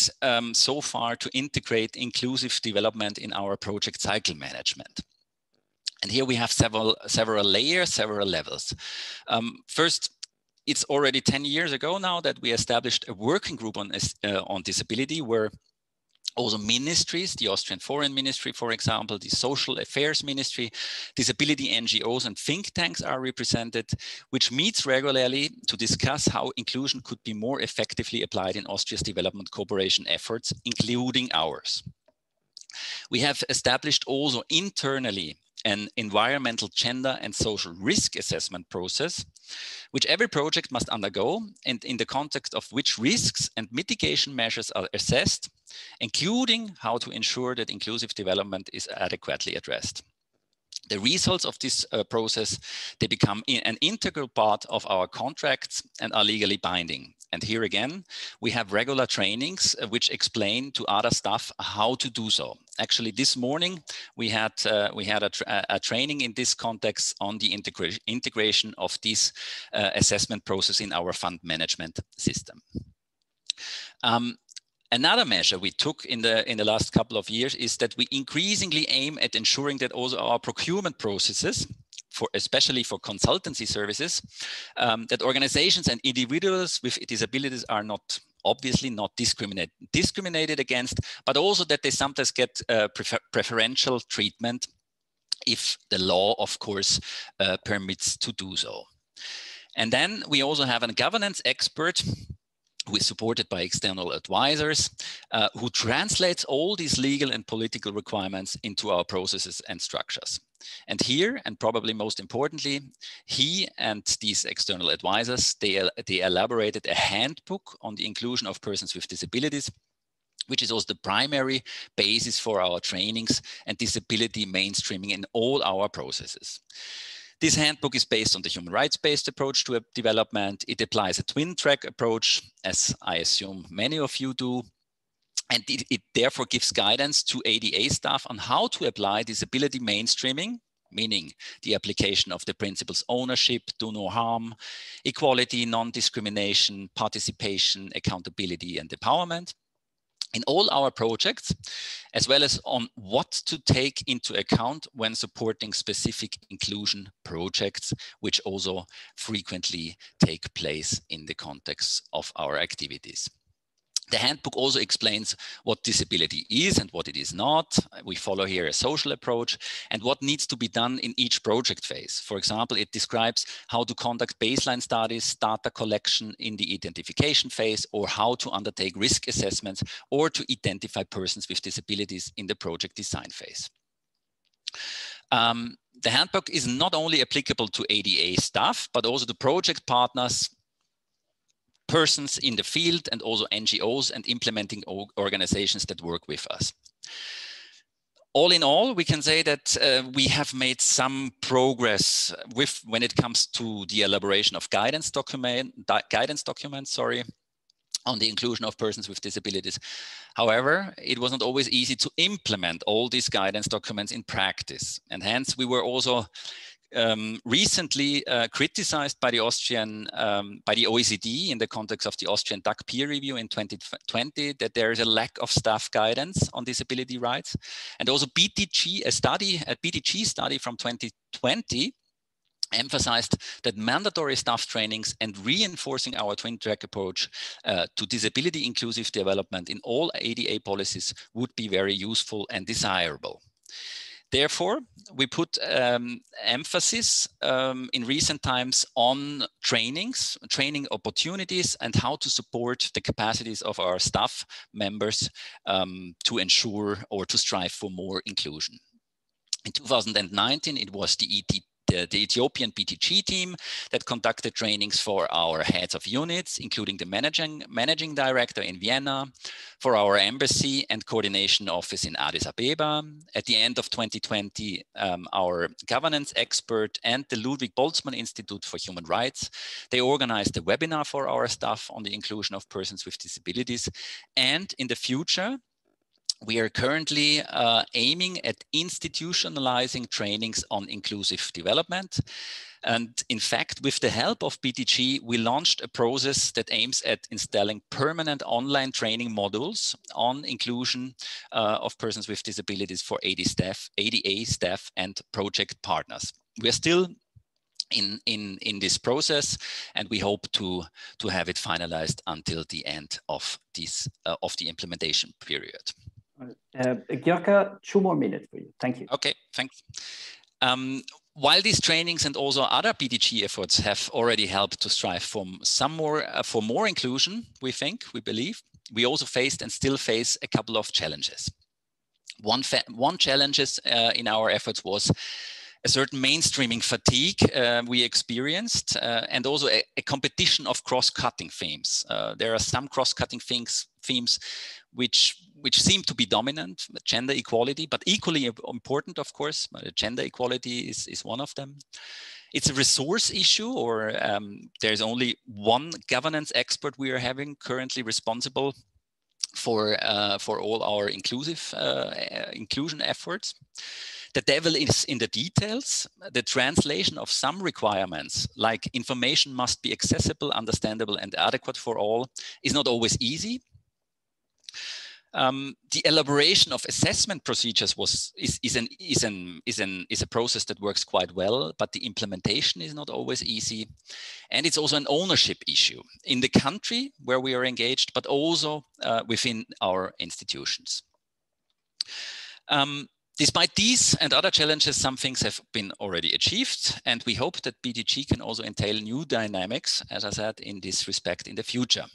so far to integrate inclusive development in our project cycle management. And here we have several layers, several levels. First, it's already 10 years ago now that we established a working group on disability, where also ministries, the Austrian Foreign Ministry, for example, the Social Affairs Ministry, disability NGOs and think tanks are represented, which meets regularly to discuss how inclusion could be more effectively applied in Austria's development cooperation efforts, including ours. We have established also internally an environmental, gender and social risk assessment process, which every project must undergo, and in the context of which risks and mitigation measures are assessed, including how to ensure that inclusive development is adequately addressed. The results of this process, they become an integral part of our contracts and are legally binding. And here again, we have regular trainings which explain to other staff how to do so. Actually, this morning we had a training in this context on the integration of this assessment process in our fund management system. Another measure we took in the last couple of years is that we increasingly aim at ensuring that also our procurement processes, especially for consultancy services, that organizations and individuals with disabilities are obviously not discriminated against, but also that they sometimes get preferential treatment if the law, of course, permits to do so. And then we also have a governance expert who is supported by external advisors, who translates all these legal and political requirements into our processes and structures. And here, and probably most importantly, he and these external advisors, they elaborated a handbook on the inclusion of persons with disabilities, which is also the primary basis for our trainings and disability mainstreaming in all our processes. This handbook is based on the human rights-based approach to development. It applies a twin-track approach, as I assume many of you do. And it therefore gives guidance to ADA staff on how to apply disability mainstreaming, meaning the application of the principles ownership, do no harm, equality, non-discrimination, participation, accountability, and empowerment in all our projects, as well as on what to take into account when supporting specific inclusion projects, which also frequently take place in the context of our activities. The handbook also explains what disability is and what it is not. We follow here a social approach and what needs to be done in each project phase. For example, it describes how to conduct baseline studies, data collection in the identification phase, or how to undertake risk assessments or to identify persons with disabilities in the project design phase. The handbook is not only applicable to ADA staff, but also to project partners, persons in the field, and also NGOs and implementing organizations that work with us. All in all, we can say that we have made some progress when it comes to the elaboration of guidance documents, on the inclusion of persons with disabilities. However, it was not always easy to implement all these guidance documents in practice, and hence we were also recently criticized by the OECD in the context of the Austrian DAC peer review in 2020 that there is a lack of staff guidance on disability rights. And also BTG, a BTG study from 2020 emphasized that mandatory staff trainings and reinforcing our twin track approach to disability inclusive development in all ADA policies would be very useful and desirable. Therefore, we put emphasis in recent times on training opportunities, and how to support the capacities of our staff members to ensure or to strive for more inclusion. In 2019, it was the Ethiopian BTG team that conducted trainings for our heads of units, including the managing director in Vienna, for our embassy and coordination office in Addis Abeba. At the end of 2020, our governance expert and the Ludwig Boltzmann Institute for Human Rights, they organized a webinar for our staff on the inclusion of persons with disabilities. And in the future, we are currently aiming at institutionalizing trainings on inclusive development. And in fact, with the help of BTG, we launched a process that aims at installing permanent online training modules on inclusion of persons with disabilities for ADA staff and project partners. We are still in this process, and we hope to have it finalized until the end of the implementation period. Györke, 2 more minutes for you. Thank you. Okay, thanks. While these trainings and also other BTG efforts have already helped to strive for more inclusion, we believe, we also faced and still face a couple of challenges. One challenge in our efforts was a certain mainstreaming fatigue we experienced, and also a competition of cross-cutting themes. There are some cross-cutting themes which seem to be dominant, gender equality, but equally important, of course, gender equality is one of them. It's a resource issue, or there's only one governance expert we are having currently responsible for all our inclusion efforts. The devil is in the details. The translation of some requirements, like information must be accessible, understandable, and adequate for all, is not always easy. The elaboration of assessment procedures is a process that works quite well, but the implementation is not always easy. And it's also an ownership issue in the country where we are engaged, but also within our institutions. Despite these and other challenges, some things have been already achieved, and we hope that BTG can also entail new dynamics, as I said, in this respect in the future.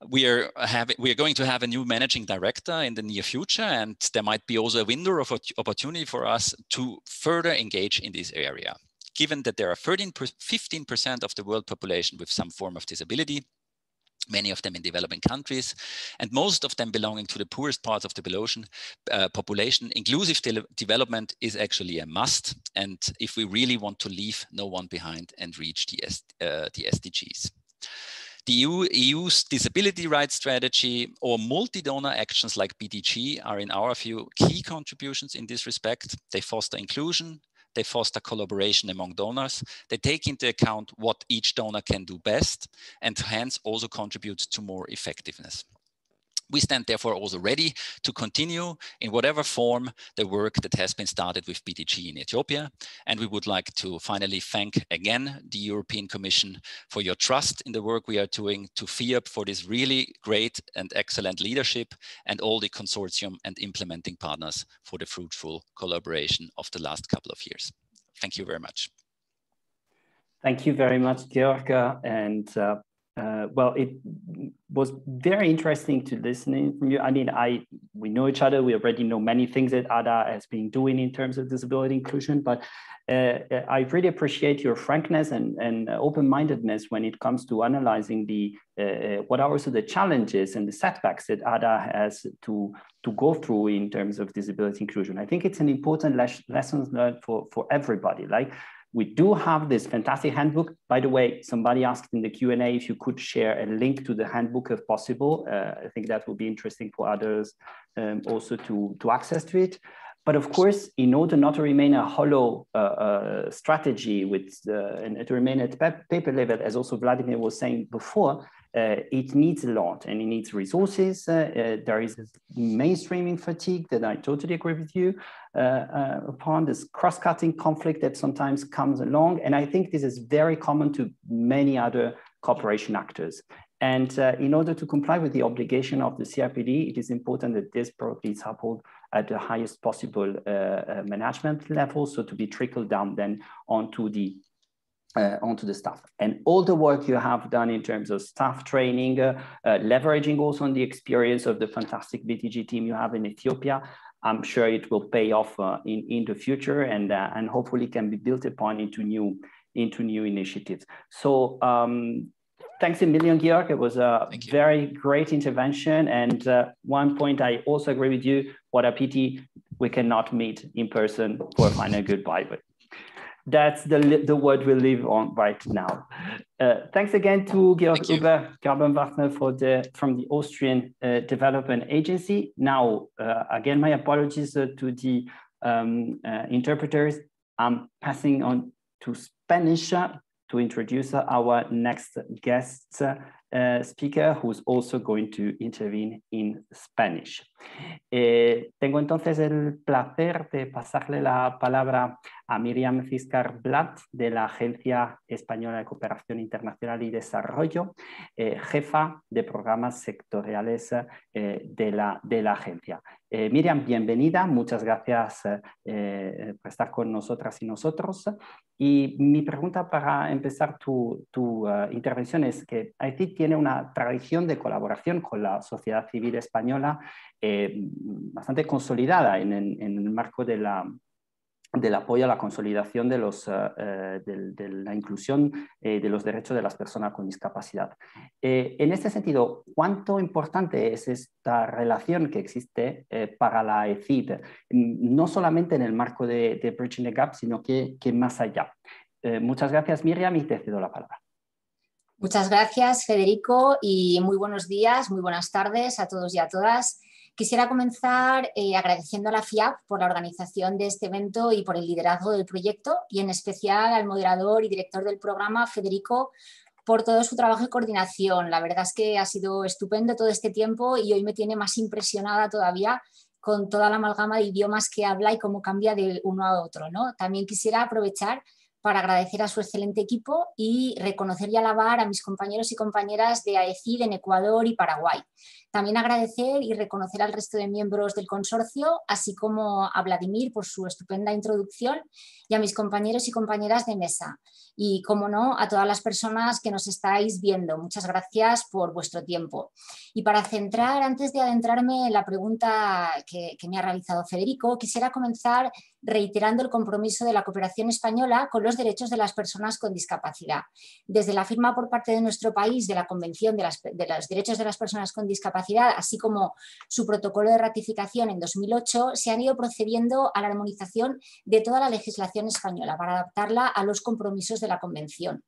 We are going to have a new managing director in the near future, and there might be also a window of opportunity for us to further engage in this area. Given that there are 15% of the world population with some form of disability, many of them in developing countries, and most of them belonging to the poorest parts of the population, inclusive development is actually a must. And if we really want to leave no one behind and reach the SDGs. The EU's disability rights strategy or multi-donor actions like BTG are, in our view, key contributions in this respect. They foster inclusion, they foster collaboration among donors, they take into account what each donor can do best, and hence also contribute to more effectiveness. We stand therefore also ready to continue in whatever form the work that has been started with BTG in Ethiopia. And we would like to finally thank again the European Commission for your trust in the work we are doing, to FIAP for this really great and excellent leadership, and all the consortium and implementing partners for the fruitful collaboration of the last couple of years. Thank you very much. Thank you very much, Georg. Well, it was very interesting to listen from you. I mean, we know each other. We already know many things that Ada has been doing in terms of disability inclusion, but I really appreciate your frankness and open-mindedness when it comes to analyzing what are also the challenges and the setbacks that Ada has to go through in terms of disability inclusion. I think it's an important lesson learned for everybody. Like, we do have this fantastic handbook. By the way, somebody asked in the Q&A if you could share a link to the handbook if possible. I think that would be interesting for others also to access to it. But of course, in order not to remain a hollow strategy and to remain at paper level, as also Vladimir was saying before, it needs a lot, and it needs resources. There is mainstreaming fatigue that I totally agree with you upon, this cross-cutting conflict that sometimes comes along. And I think this is very common to many other cooperation actors. And in order to comply with the obligation of the CRPD, it is important that this product is upheld at the highest possible management level, so to be trickled down then onto the staff. And all the work you have done in terms of staff training, leveraging also on the experience of the fantastic BTG team you have in Ethiopia, I'm sure it will pay off in the future, and hopefully can be built upon into new initiatives. So thanks a million, Georg. It was a very great intervention. And one point I also agree with you, what a pity we cannot meet in person for a final goodbye. But that's the word we live on right now. Thanks again to Georg Uber Garbenwartner from the Austrian Development Agency. Now, again, my apologies to the interpreters. I'm passing on to Spanish to introduce our next guest speaker, who's also going to intervene in Spanish. Tengo entonces el placer de pasarle la palabra a Miriam Ciscar-Blatt, de la Agencia Española de Cooperación Internacional y Desarrollo, jefa de programas sectoriales de la agencia. Miriam, bienvenida, muchas gracias por estar con nosotras y nosotros. Y mi pregunta para empezar tu intervención es que Haití tiene una tradición de colaboración con la sociedad civil española bastante consolidada en el marco del apoyo a la consolidación de la inclusión de los derechos de las personas con discapacidad. En este sentido, ¿cuánto importante es esta relación que existe para la ECID, no solamente en el marco de Bridging the Gap, sino que más allá? Muchas gracias, Miriam, y te cedo la palabra. Muchas gracias, Federico, y muy buenos días, muy buenas tardes a todos y a todas. Quisiera comenzar agradeciendo a la FIAP por la organización de este evento y por el liderazgo del proyecto, y en especial al moderador y director del programa, Federico, por todo su trabajo y coordinación. La verdad es que ha sido estupendo todo este tiempo y hoy me tiene más impresionada todavía con toda la amalgama de idiomas que habla y cómo cambia de uno a otro, ¿no? También quisiera aprovechar para agradecer a su excelente equipo y reconocer y alabar a mis compañeros y compañeras de AECID en Ecuador y Paraguay. También agradecer y reconocer al resto de miembros del consorcio, así como a Vladimir por su estupenda introducción y a mis compañeros y compañeras de mesa. Y, como no, a todas las personas que nos estáis viendo. Muchas gracias por vuestro tiempo. Y para centrar, antes de adentrarme en la pregunta que me ha realizado Federico, quisiera comenzar reiterando el compromiso de la cooperación española con los derechos de las personas con discapacidad. Desde la firma por parte de nuestro país de la Convención de los Derechos de las Personas con Discapacidad, así como su protocolo de ratificación en 2008, se han ido procediendo a la armonización de toda la legislación española para adaptarla a los compromisos de la Convención.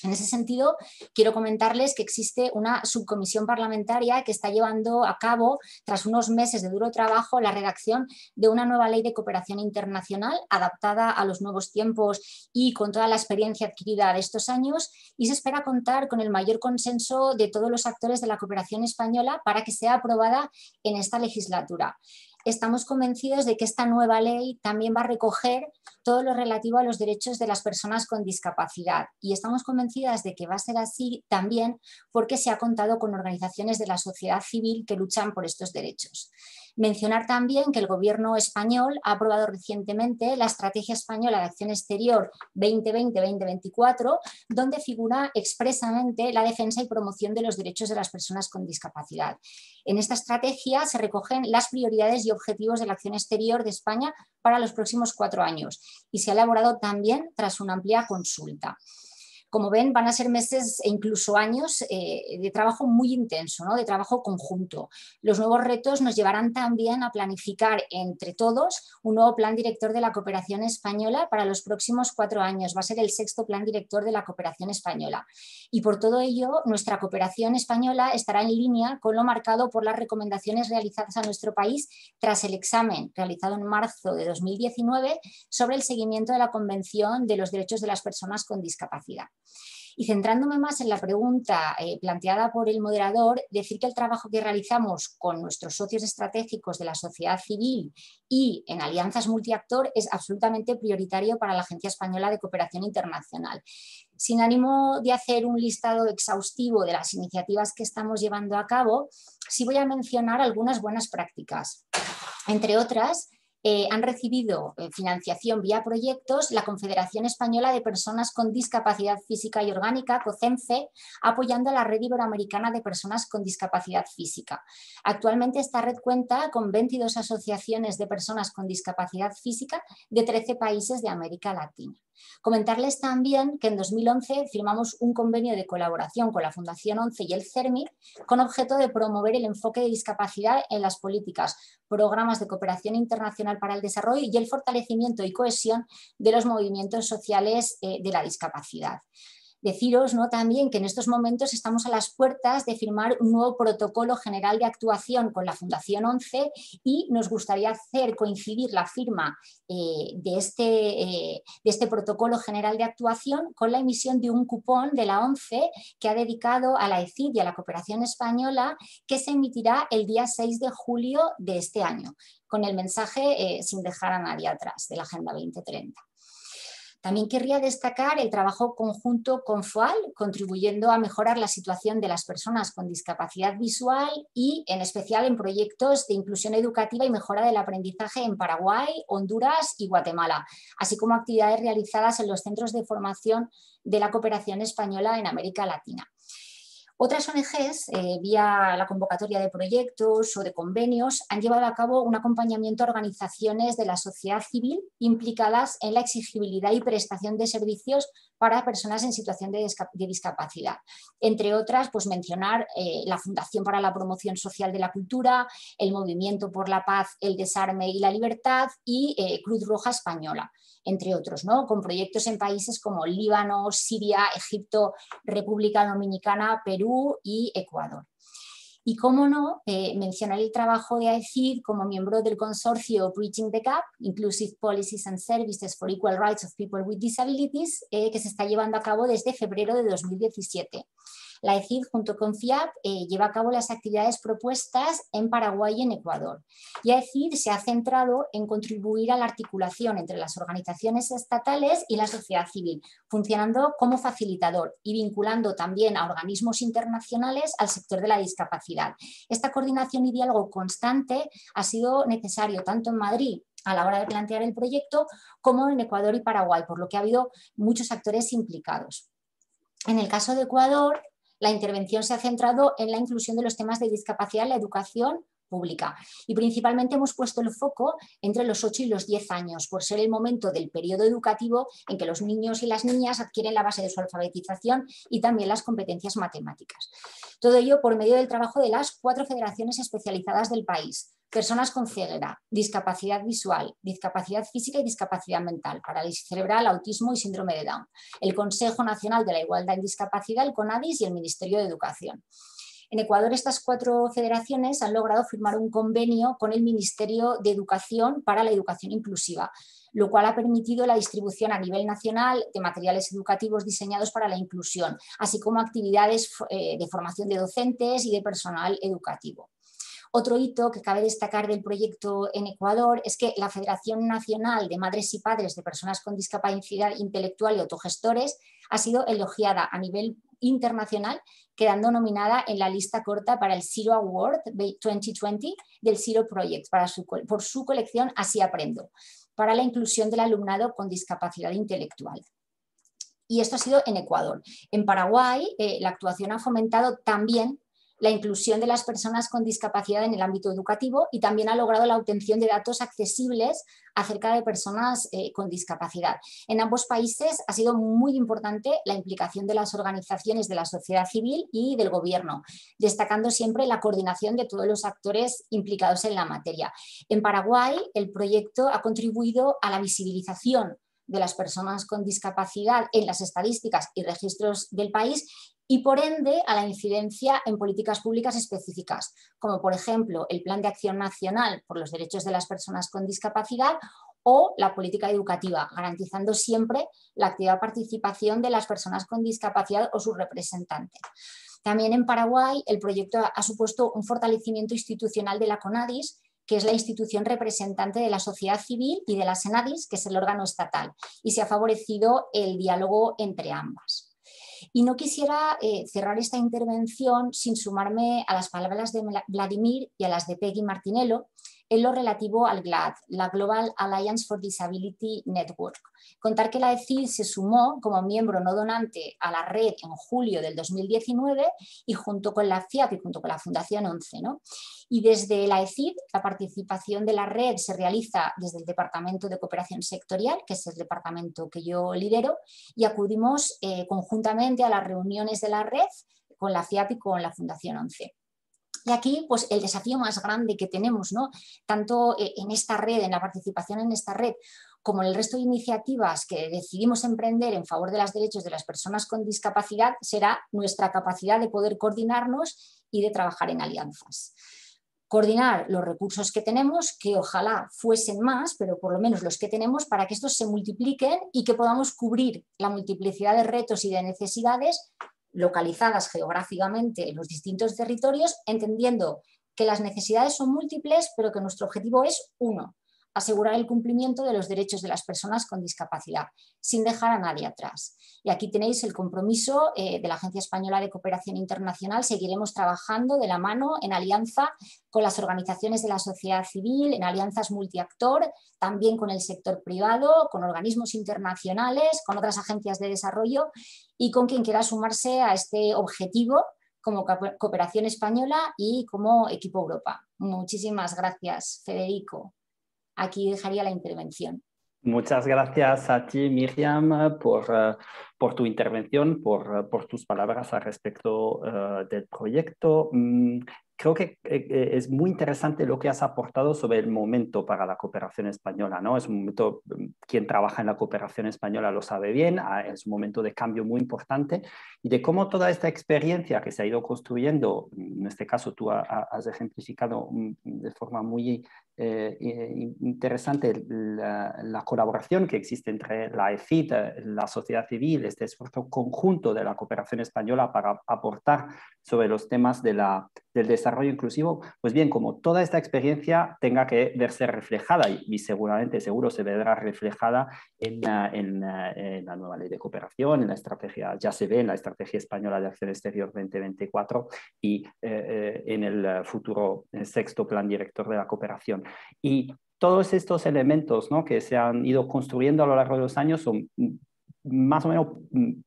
En ese sentido, quiero comentarles que existe una subcomisión parlamentaria que está llevando a cabo, tras unos meses de duro trabajo, la redacción de una nueva ley de cooperación internacional adaptada a los nuevos tiempos y con toda la experiencia adquirida de estos años, y se espera contar con el mayor consenso de todos los actores de la cooperación española para que sea aprobada en esta legislatura. Estamos convencidos de que esta nueva ley también va a recoger todo lo relativo a los derechos de las personas con discapacidad, y estamos convencidas de que va a ser así también porque se ha contado con organizaciones de la sociedad civil que luchan por estos derechos. Mencionar también que el Gobierno español ha aprobado recientemente la Estrategia Española de Acción Exterior 2020-2024, donde figura expresamente la defensa y promoción de los derechos de las personas con discapacidad. En esta estrategia se recogen las prioridades y objetivos de la acción exterior de España para los próximos 4 años y se ha elaborado también tras una amplia consulta. Como ven, van a ser meses e incluso años de trabajo muy intenso, ¿no? De trabajo conjunto. Los nuevos retos nos llevarán también a planificar entre todos un nuevo plan director de la cooperación española para los próximos 4 años. Va a ser el 6º plan director de la cooperación española. Y por todo ello, nuestra cooperación española estará en línea con lo marcado por las recomendaciones realizadas a nuestro país tras el examen realizado en marzo de 2019 sobre el seguimiento de la Convención de los Derechos de las Personas con Discapacidad. Y centrándome más en la pregunta planteada por el moderador, decir que el trabajo que realizamos con nuestros socios estratégicos de la sociedad civil y en alianzas multiactor es absolutamente prioritario para la Agencia Española de Cooperación Internacional. Sin ánimo de hacer un listado exhaustivo de las iniciativas que estamos llevando a cabo, sí voy a mencionar algunas buenas prácticas. Entre otras, han recibido financiación vía proyectos la Confederación Española de Personas con Discapacidad Física y Orgánica, COCENFE, apoyando a la Red Iberoamericana de Personas con Discapacidad Física. Actualmente esta red cuenta con 22 asociaciones de personas con discapacidad física de 13 países de América Latina. Comentarles también que en 2011 firmamos un convenio de colaboración con la Fundación 11 y el CERMI con objeto de promover el enfoque de discapacidad en las políticas, programas de cooperación internacional para el desarrollo y el fortalecimiento y cohesión de los movimientos sociales de la discapacidad. Deciros, ¿no?, también que en estos momentos estamos a las puertas de firmar un nuevo protocolo general de actuación con la Fundación 11 y nos gustaría hacer coincidir la firma de este protocolo general de actuación con la emisión de un cupón de la 11 que ha dedicado a la ECID y a la cooperación española, que se emitirá el día 6 de julio de este año, con el mensaje sin dejar a nadie atrás de la Agenda 2030. También querría destacar el trabajo conjunto con FOAL, contribuyendo a mejorar la situación de las personas con discapacidad visual y en especial en proyectos de inclusión educativa y mejora del aprendizaje en Paraguay, Honduras y Guatemala, así como actividades realizadas en los centros de formación de la cooperación española en América Latina. Otras ONGs, vía la convocatoria de proyectos o de convenios, han llevado a cabo un acompañamiento a organizaciones de la sociedad civil implicadas en la exigibilidad y prestación de servicios para personas en situación de discapacidad. Entre otras, pues mencionar la Fundación para la Promoción Social de la Cultura, el Movimiento por la Paz, el Desarme y la Libertad y Cruz Roja Española, entre otros, ¿no?, con proyectos en países como Líbano, Siria, Egipto, República Dominicana, Perú y Ecuador. Y cómo no, mencionar el trabajo de AECID como miembro del consorcio Bridging the Gap, Inclusive Policies and Services for Equal Rights of People with Disabilities, que se está llevando a cabo desde febrero de 2017. La AECID, junto con FIAP, lleva a cabo las actividades propuestas en Paraguay y en Ecuador. Y AECID se ha centrado en contribuir a la articulación entre las organizaciones estatales y la sociedad civil, funcionando como facilitador y vinculando también a organismos internacionales al sector de la discapacidad. Esta coordinación y diálogo constante ha sido necesario tanto en Madrid a la hora de plantear el proyecto como en Ecuador y Paraguay, por lo que ha habido muchos actores implicados. En el caso de Ecuador, la intervención se ha centrado en la inclusión de los temas de discapacidad en la educación pública y principalmente hemos puesto el foco entre los 8 y los 10 años por ser el momento del periodo educativo en que los niños y las niñas adquieren la base de su alfabetización y también las competencias matemáticas. Todo ello por medio del trabajo de las 4 federaciones especializadas del país: personas con ceguera, discapacidad visual, discapacidad física y discapacidad mental, parálisis cerebral, autismo y síndrome de Down, el Consejo Nacional de la Igualdad en Discapacidad, el CONADIS y el Ministerio de Educación. En Ecuador, estas 4 federaciones han logrado firmar un convenio con el Ministerio de Educación para la educación inclusiva, lo cual ha permitido la distribución a nivel nacional de materiales educativos diseñados para la inclusión, así como actividades de formación de docentes y de personal educativo. Otro hito que cabe destacar del proyecto en Ecuador es que la Federación Nacional de Madres y Padres de Personas con Discapacidad Intelectual y Autogestores ha sido elogiada a nivel internacional, quedando nominada en la lista corta para el Zero Award 2020 del Zero Project por su colección Así Aprendo, para la inclusión del alumnado con discapacidad intelectual. Y esto ha sido en Ecuador. En Paraguay, la actuación ha fomentado también la inclusión de las personas con discapacidad en el ámbito educativo y también ha logrado la obtención de datos accesibles acerca de personas con discapacidad. En ambos países ha sido muy importante la implicación de las organizaciones de la sociedad civil y del gobierno, destacando siempre la coordinación de todos los actores implicados en la materia. En Paraguay, el proyecto ha contribuido a la visibilización de las personas con discapacidad en las estadísticas y registros del país y por ende a la incidencia en políticas públicas específicas, como por ejemplo el Plan de Acción Nacional por los Derechos de las Personas con Discapacidad o la política educativa, garantizando siempre la activa participación de las personas con discapacidad o sus representantes. También en Paraguay el proyecto ha supuesto un fortalecimiento institucional de la CONADIS, que es la institución representante de la sociedad civil, y de la SENADIS, que es el órgano estatal, y se ha favorecido el diálogo entre ambas. Y no quisiera cerrar esta intervención sin sumarme a las palabras de Vladimir y a las de Peggy Martinello en lo relativo al GLAD, la Global Alliance for Disability Network. Contar que la ECID se sumó como miembro no donante a la red en julio del 2019 y junto con la FIAP y junto con la Fundación 11, ¿no? Y desde la ECID la participación de la red se realiza desde el Departamento de Cooperación Sectorial, que es el departamento que yo lidero, y acudimos conjuntamente a las reuniones de la red con la FIAP y con la Fundación 11. Y aquí, pues, el desafío más grande que tenemos, ¿no?, tanto en esta red, en la participación en esta red, como en el resto de iniciativas que decidimos emprender en favor de los derechos de las personas con discapacidad, será nuestra capacidad de poder coordinarnos y de trabajar en alianzas. Coordinar los recursos que tenemos, que ojalá fuesen más, pero por lo menos los que tenemos, para que estos se multipliquen y que podamos cubrir la multiplicidad de retos y de necesidades localizadas geográficamente en los distintos territorios, entendiendo que las necesidades son múltiples, pero que nuestro objetivo es uno: asegurar el cumplimiento de los derechos de las personas con discapacidad, sin dejar a nadie atrás. Y aquí tenéis el compromiso de la Agencia Española de Cooperación Internacional. Seguiremos trabajando de la mano, en alianza con las organizaciones de la sociedad civil, en alianzas multiactor, también con el sector privado, con organismos internacionales, con otras agencias de desarrollo y con quien quiera sumarse a este objetivo como Cooperación Española y como Equipo Europa. Muchísimas gracias, Federico. Aquí dejaría la intervención. Muchas gracias a ti, Miriam, por tu intervención, por tus palabras al respecto del proyecto. Creo que es muy interesante lo que has aportado sobre el momento para la cooperación española, ¿no? Es un momento, quien trabaja en la cooperación española lo sabe bien, es un momento de cambio muy importante y de cómo toda esta experiencia que se ha ido construyendo, en este caso tú has ejemplificado de forma muy interesante la colaboración que existe entre la ECID, la sociedad civil, este esfuerzo conjunto de la cooperación española para aportar sobre los temas del desarrollo inclusivo. Pues bien, como toda esta experiencia tenga que verse reflejada y seguramente, seguro se verá reflejada en la nueva ley de cooperación, en la estrategia, ya se ve en la Estrategia Española de Acción Exterior 2024 y en el futuro sexto Plan Director de la Cooperación. Y todos estos elementos, ¿no?, que se han ido construyendo a lo largo de los años son más o menos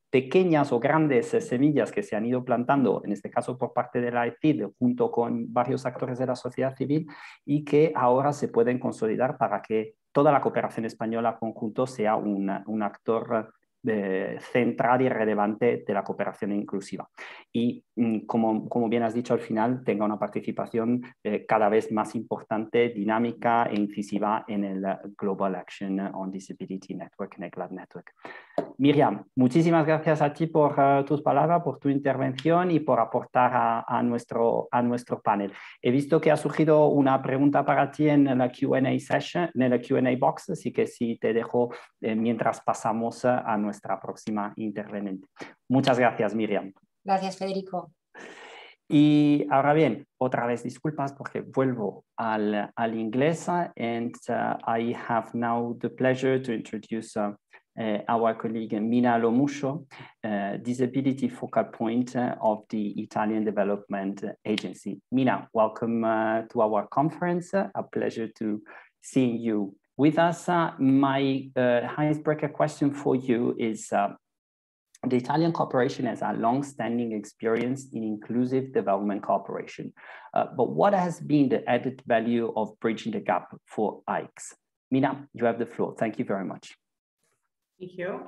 pequeñas o grandes semillas que se han ido plantando, en este caso por parte de la ECID, junto con varios actores de la sociedad civil, y que ahora se pueden consolidar para que toda la cooperación española conjunto sea un actor central y relevante de la cooperación inclusiva. Y como bien has dicho al final, tenga una participación cada vez más importante, dinámica e incisiva en el Global Action on Disability Network, NECLAD Network. Miriam, muchísimas gracias a ti por tus palabras, por tu intervención y por aportar a nuestro panel. He visto que ha surgido una pregunta para ti en la Q&A session, en la Q&A box, así que sí te dejo mientras pasamos a nuestra próxima interveniente. Muchas gracias, Miriam. Gracias, Federico. Y ahora bien, otra vez disculpas porque vuelvo al inglés, and I have now the pleasure to introduce our colleague Mina Lomuscio, Disability Focal Point of the Italian Development Agency. Mina, welcome to our conference. A pleasure to seeing you with us. My icebreaker question for you is, the Italian cooperation has a long-standing experience in inclusive development cooperation. But what has been the added value of bridging the gap for ICS? Mina, you have the floor. Thank you very much. Thank you.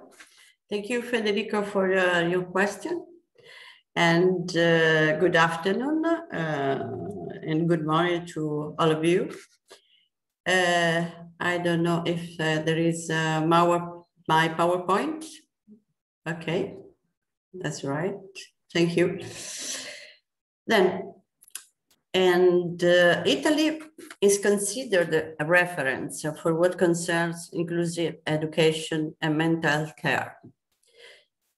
Thank you, Federico, for your question. And good afternoon and good morning to all of you. I don't know if there is my PowerPoint. Okay, that's right. Thank you. Then, Italy is considered a reference for what concerns inclusive education and mental health care.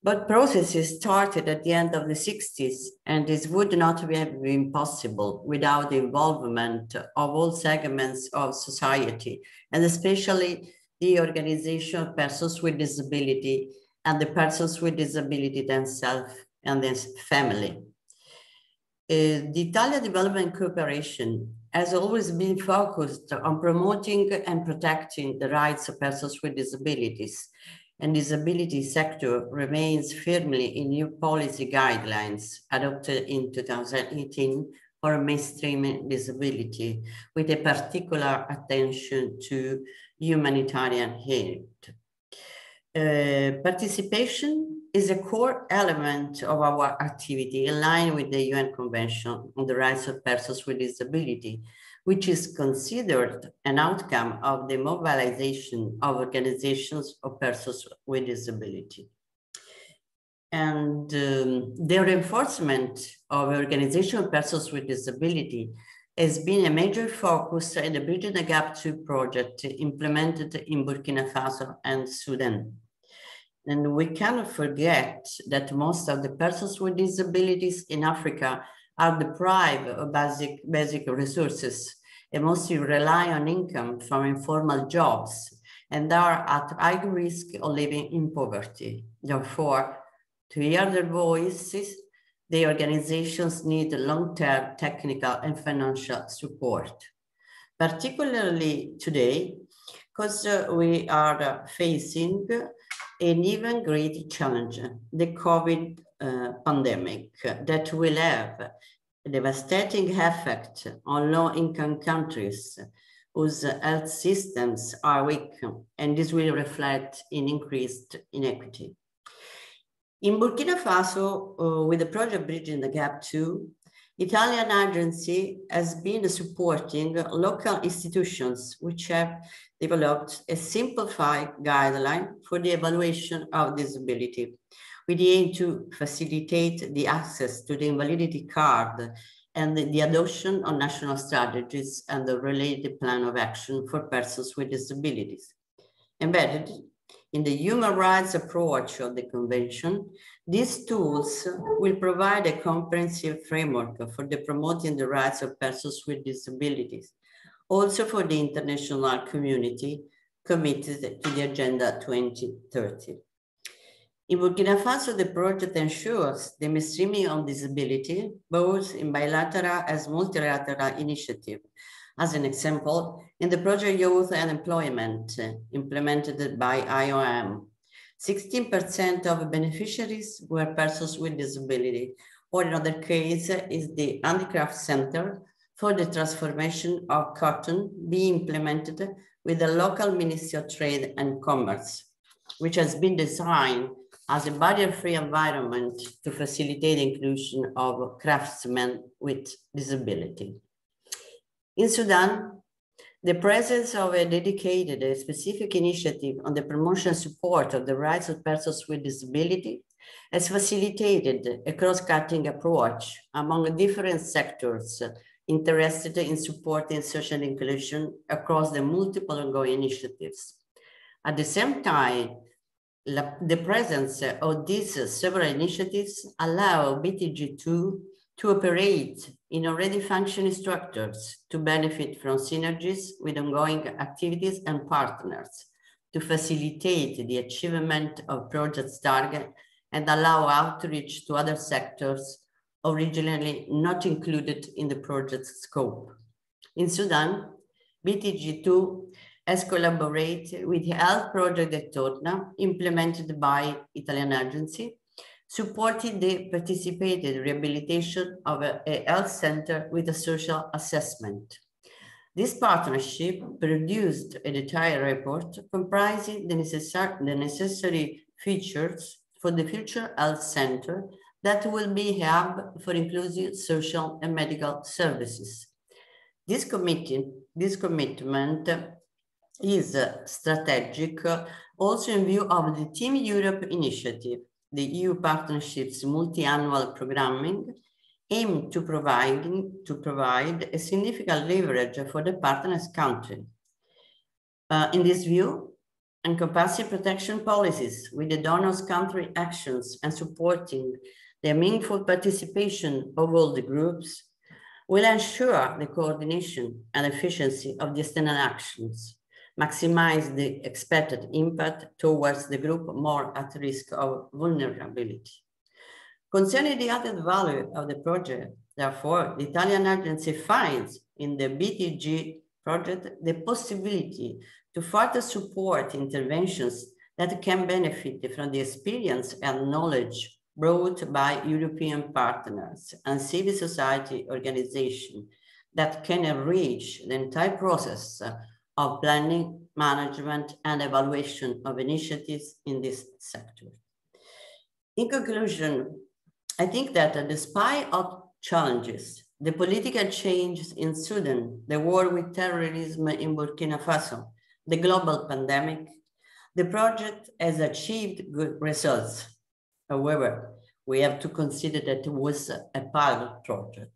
But processes started at the end of the 60s, and this would not have been possible without the involvement of all segments of society, and especially the organization of persons with disability and the persons with disability themselves and their family. The Italian development cooperation has always been focused on promoting and protecting the rights of persons with disabilities, and disability sector remains firmly in new policy guidelines adopted in 2018 for mainstreaming disability, with a particular attention to humanitarian aid. Participation is a core element of our activity in line with the UN Convention on the Rights of Persons with Disability, which is considered an outcome of the mobilization of organizations of persons with disability. And the reinforcement of organization of persons with disability has been a major focus in the Bridging the Gap 2 project implemented in Burkina Faso and Sudan. And we cannot forget that most of the persons with disabilities in Africa are deprived of basic resources and mostly rely on income from informal jobs and are at high risk of living in poverty. Therefore, to hear their voices, the organizations need long-term technical and financial support, particularly today, because we are facing an even greater challenge, the COVID pandemic, that will have a devastating effect on low-income countries whose health systems are weak, and this will reflect in increased inequity. In Burkina Faso, with the project Bridging the Gap 2, Italian agency has been supporting local institutions which have developed a simplified guideline for the evaluation of disability, with the aim to facilitate the access to the invalidity card and the adoption of national strategies and the related plan of action for persons with disabilities. Embedded in the human rights approach of the convention, these tools will provide a comprehensive framework for promoting the rights of persons with disabilities, also for the international community committed to the Agenda 2030. In Burkina Faso, the project ensures the mainstreaming of disability, both in bilateral as multilateral initiative. As an example, in the project Youth and Employment, implemented by IOM, 16% of beneficiaries were persons with disability, or another case is the Handicraft Center for the transformation of cotton being implemented with the local Ministry of Trade and Commerce, which has been designed as a barrier-free environment to facilitate the inclusion of craftsmen with disability. In Sudan, the presence of a dedicated, specific initiative on the promotion and support of the rights of persons with disability has facilitated a cross-cutting approach among different sectors interested in supporting social inclusion across the multiple ongoing initiatives. At the same time, the presence of these several initiatives allow BTG2 to operate in already functioning structures to benefit from synergies with ongoing activities and partners to facilitate the achievement of projects target and allow outreach to other sectors originally not included in the project's scope. In Sudan, BTG2 has collaborated with the Health Project at Torna, implemented by Italian agency, supporting the participated rehabilitation of a health center with a social assessment. This partnership produced a detailed report comprising the necessary features for the future health center that will be a hub for inclusive social and medical services. This commitment is strategic also in view of the Team Europe initiative, the EU partnerships multi-annual programming aimed to provide a significant leverage for the partners country. In this view, encompassing protection policies with the donors country actions and supporting the meaningful participation of all the groups will ensure the coordination and efficiency of the external actions, maximize the expected impact towards the group more at risk of vulnerability. Concerning the added value of the project, therefore, the Italian agency finds in the BTG project the possibility to further support interventions that can benefit from the experience and knowledge brought by European partners and civil society organizations that can enrich the entire process of planning, management, and evaluation of initiatives in this sector. In conclusion, I think that despite of challenges, the political changes in Sudan, the war with terrorism in Burkina Faso, the global pandemic, the project has achieved good results. However, we have to consider that it was a pilot project.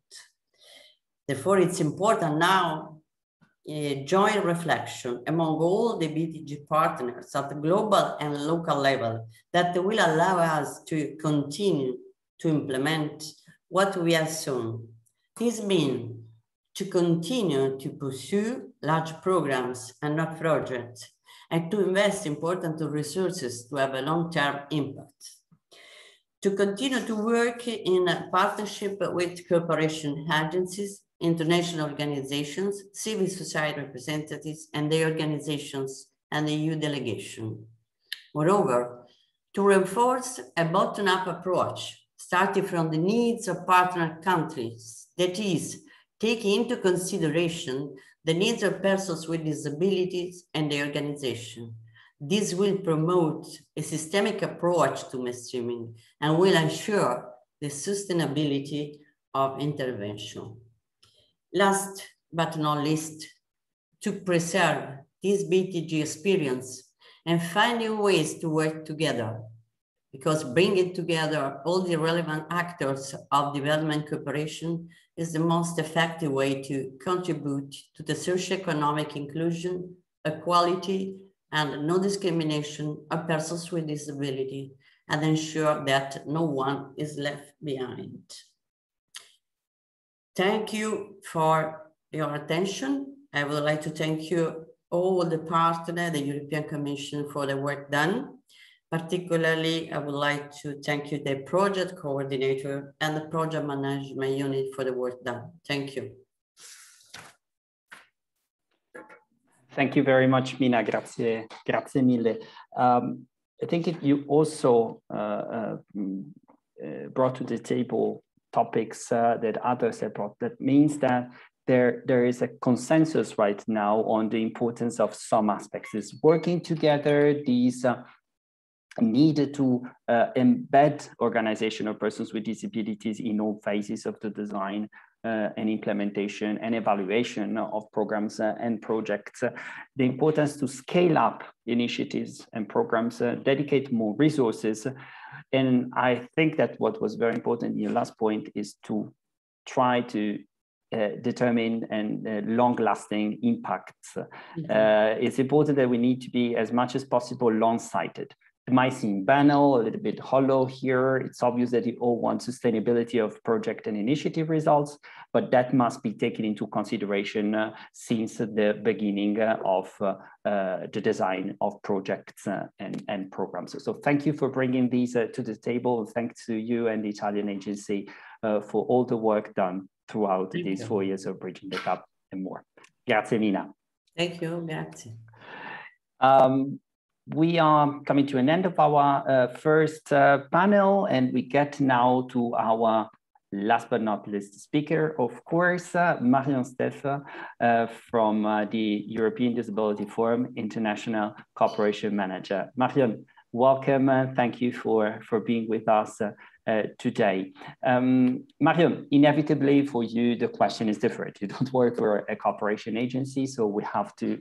Therefore, it's important now a joint reflection among all the BTG partners at the global and local level that will allow us to continue to implement what we have shown. This means to continue to pursue large programs and not projects, and to invest important resources to have a long-term impact. To continue to work in a partnership with cooperation agencies, international organizations, civil society representatives, and their organizations and the EU delegation. Moreover, to reinforce a bottom-up approach, starting from the needs of partner countries, that is, taking into consideration the needs of persons with disabilities and their organization. This will promote a systemic approach to mainstreaming and will ensure the sustainability of intervention. Last but not least, to preserve this BTG experience and finding ways to work together, because bringing together all the relevant actors of development cooperation is the most effective way to contribute to the socioeconomic inclusion, equality, and no discrimination of persons with disability, and ensure that no one is left behind. Thank you for your attention. I would like to thank you all the partners, the European Commission, for the work done. Particularly, I would like to thank you, the project coordinator and the project management unit, for the work done. Thank you. Thank you very much, Mina. Grazie, grazie mille. I think that you also brought to the table topics that others have brought. That means that there is a consensus right now on the importance of some aspects. Is working together, these need to embed organization of persons with disabilities in all phases of the design and implementation and evaluation of programs and projects. The importance to scale up initiatives and programs, dedicate more resources. And I think that what was very important in your last point is to try to determine and long-lasting impacts. It's important that we need to be as much as possible long-sighted. It might seem banal, a little bit hollow here. It's obvious that you all want sustainability of project and initiative results, but that must be taken into consideration since the beginning of the design of projects and programs. So thank you for bringing these to the table. Thanks to you and the Italian agency for all the work done throughout these 4 years of Bridging the Gap and more. Grazie, Nina. Thank you, grazie. We are coming to an end of our first panel, and we get now to our last but not least speaker, of course, Marion Steffe from the European Disability Forum International Cooperation Manager. Marion, welcome. Thank you for being with us today. Marion, inevitably for you, the question is different. You don't work for a cooperation agency, so we have to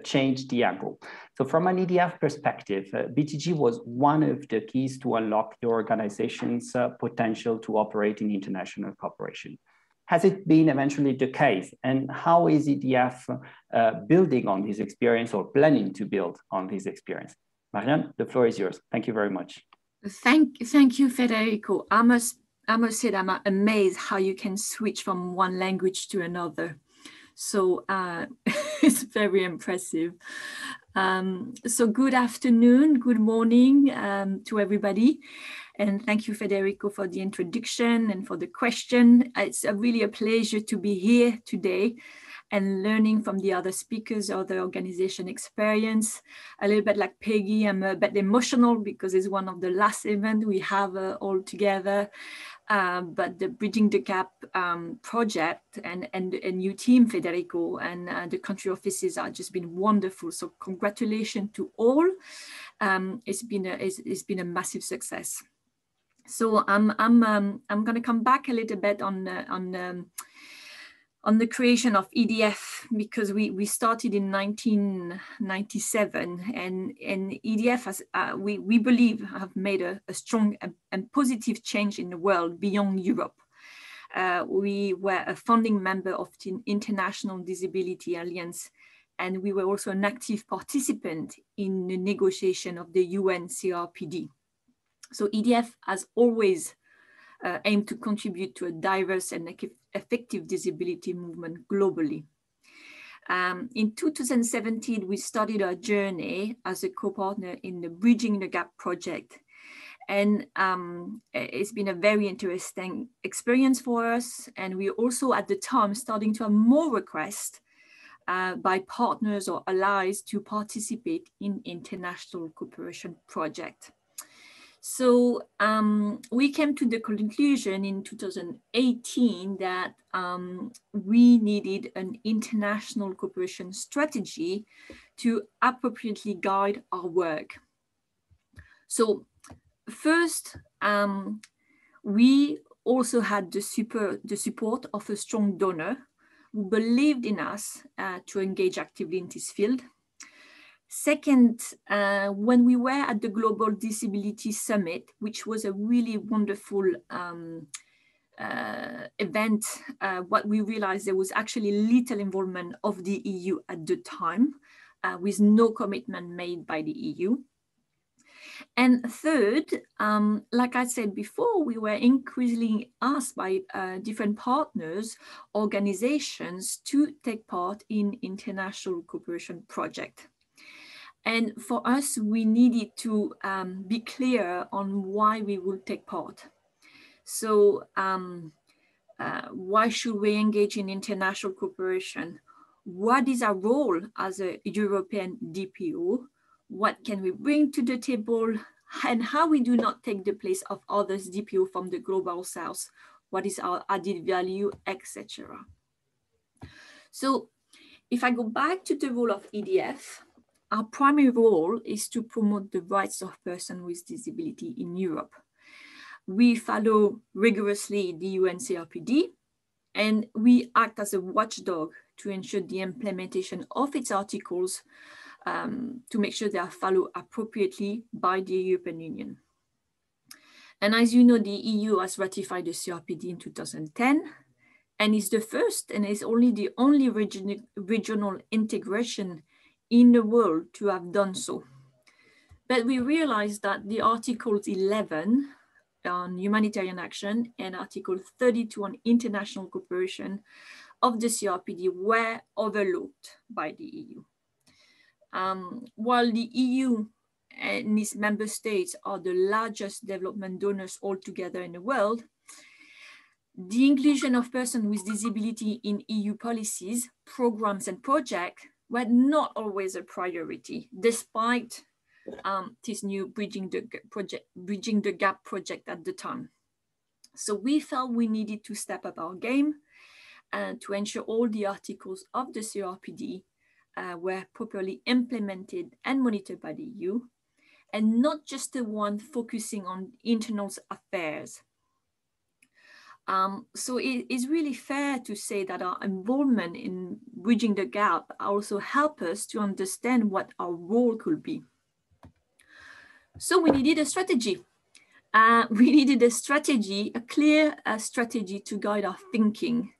change the angle. So from an EDF perspective, BTG was one of the keys to unlock your organization's potential to operate in international cooperation. Has it been eventually the case? And how is EDF building on this experience or planning to build on this experience? Marion, the floor is yours. Thank you very much. Thank you, Federico. I must say that I'm amazed how you can switch from one language to another. So it's very impressive. So good afternoon, good morning to everybody. And thank you, Federico, for the introduction and for the question. It's really a pleasure to be here today and learning from the other speakers, other organization experience. A little bit like Peggy, I'm a bit emotional because it's one of the last events we have all together. But the Bridging the Gap project and a new team, Federico, and the country offices are just been wonderful. So congratulations to all. It's been a massive success. So I'm going to come back a little bit on the creation of EDF, because we started in 1997, and EDF has, we believe, have made a strong and positive change in the world beyond Europe. We were a founding member of the International Disability Alliance, and we were also an active participant in the negotiation of the UN CRPD. So EDF has always aimed to contribute to a diverse and effective disability movement globally. In 2017, we started our journey as a co-partner in the Bridging the Gap project. And it's been a very interesting experience for us. And we also at the time starting to have more requests by partners or allies to participate in international cooperation projects. So we came to the conclusion in 2018 that we needed an international cooperation strategy to appropriately guide our work. So first, we also had the support of a strong donor who believed in us to engage actively in this field. Second, when we were at the Global Disability Summit, which was a really wonderful event, what we realized there was actually little involvement of the EU at the time, with no commitment made by the EU. And third, like I said before, we were increasingly asked by different partners, organizations to take part in international cooperation projects. And for us, we needed to be clear on why we would take part. So why should we engage in international cooperation? What is our role as a European DPO? What can we bring to the table? And how we do not take the place of others DPO from the global south? What is our added value, etc. So if I go back to the role of EDF, our primary role is to promote the rights of persons with disability in Europe. We follow rigorously the UN CRPD, and we act as a watchdog to ensure the implementation of its articles to make sure they are followed appropriately by the European Union. And as you know, the EU has ratified the CRPD in 2010, and is the first and is only the only regional integration in the world to have done so. But we realized that the Articles 11 on humanitarian action and Article 32 on international cooperation of the CRPD were overlooked by the EU. While the EU and its member states are the largest development donors altogether in the world, the inclusion of persons with disability in EU policies, programs, and projects were not always a priority, despite this new Bridging the Gap project at the time. So we felt we needed to step up our game and to ensure all the articles of the CRPD were properly implemented and monitored by the EU, and not just the one focusing on internal affairs. So it is really fair to say that our involvement in Bridging the Gap also helped us to understand what our role could be. So we needed a strategy. We needed a strategy, a clear strategy to guide our thinking.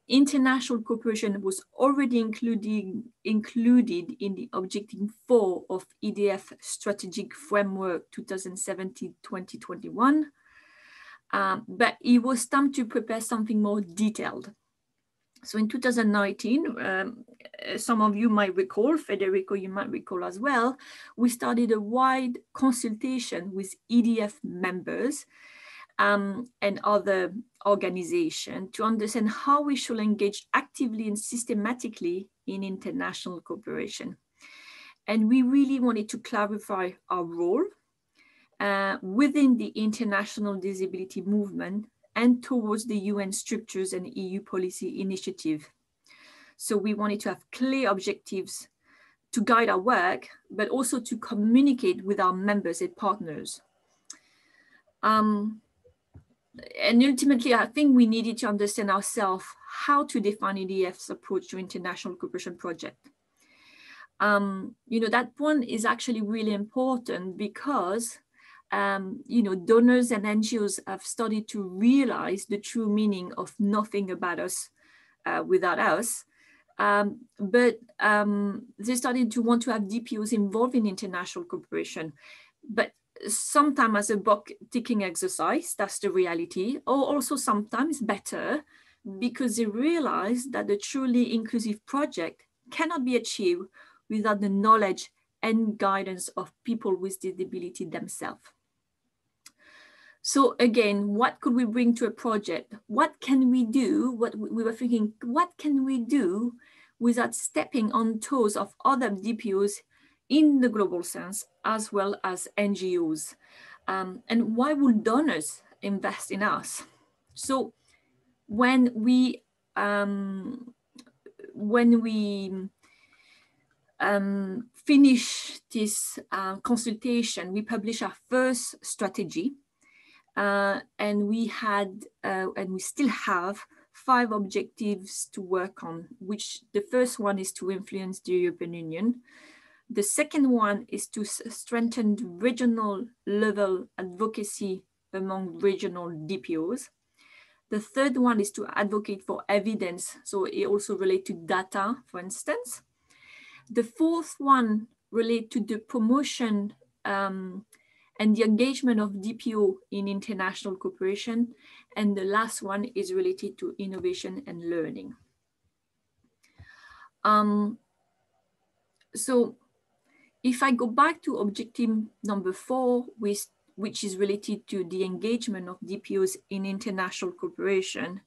International cooperation was already included in the Objective 4 of EDF Strategic Framework 2017-2021. But it was time to prepare something more detailed. So in 2019, some of you might recall, Federico, you might recall as well, we started a wide consultation with EDF members and other organizations to understand how we should engage actively and systematically in international cooperation. And we really wanted to clarify our role within the international disability movement and towards the UN structures and EU policy initiative. So we wanted to have clear objectives to guide our work, but also to communicate with our members and partners. And ultimately, I think we needed to understand ourselves how to define EDF's approach to international cooperation project. You know, that point is actually really important because you know, donors and NGOs have started to realize the true meaning of nothing about us without us. But they started to want to have DPOs involved in international cooperation. But sometimes as a box ticking exercise, that's the reality, or also sometimes better because they realize that the truly inclusive project cannot be achieved without the knowledge and guidance of people with disability themselves. So again, what could we bring to a project? What can we do? What we were thinking, what can we do without stepping on toes of other DPOs in the global sense, as well as NGOs? And why would donors invest in us? So when we finish this consultation, we published our first strategy. And we had, and we still have 5 objectives to work on, which the first one is to influence the European Union. The second one is to strengthen regional level advocacy among regional DPOs. The third one is to advocate for evidence. So it also relates to data, for instance. The fourth one relates to the promotion and the engagement of DPO in international cooperation. And the last one is related to innovation and learning. So if I go back to objective number 4, which is related to the engagement of DPOs in international cooperation,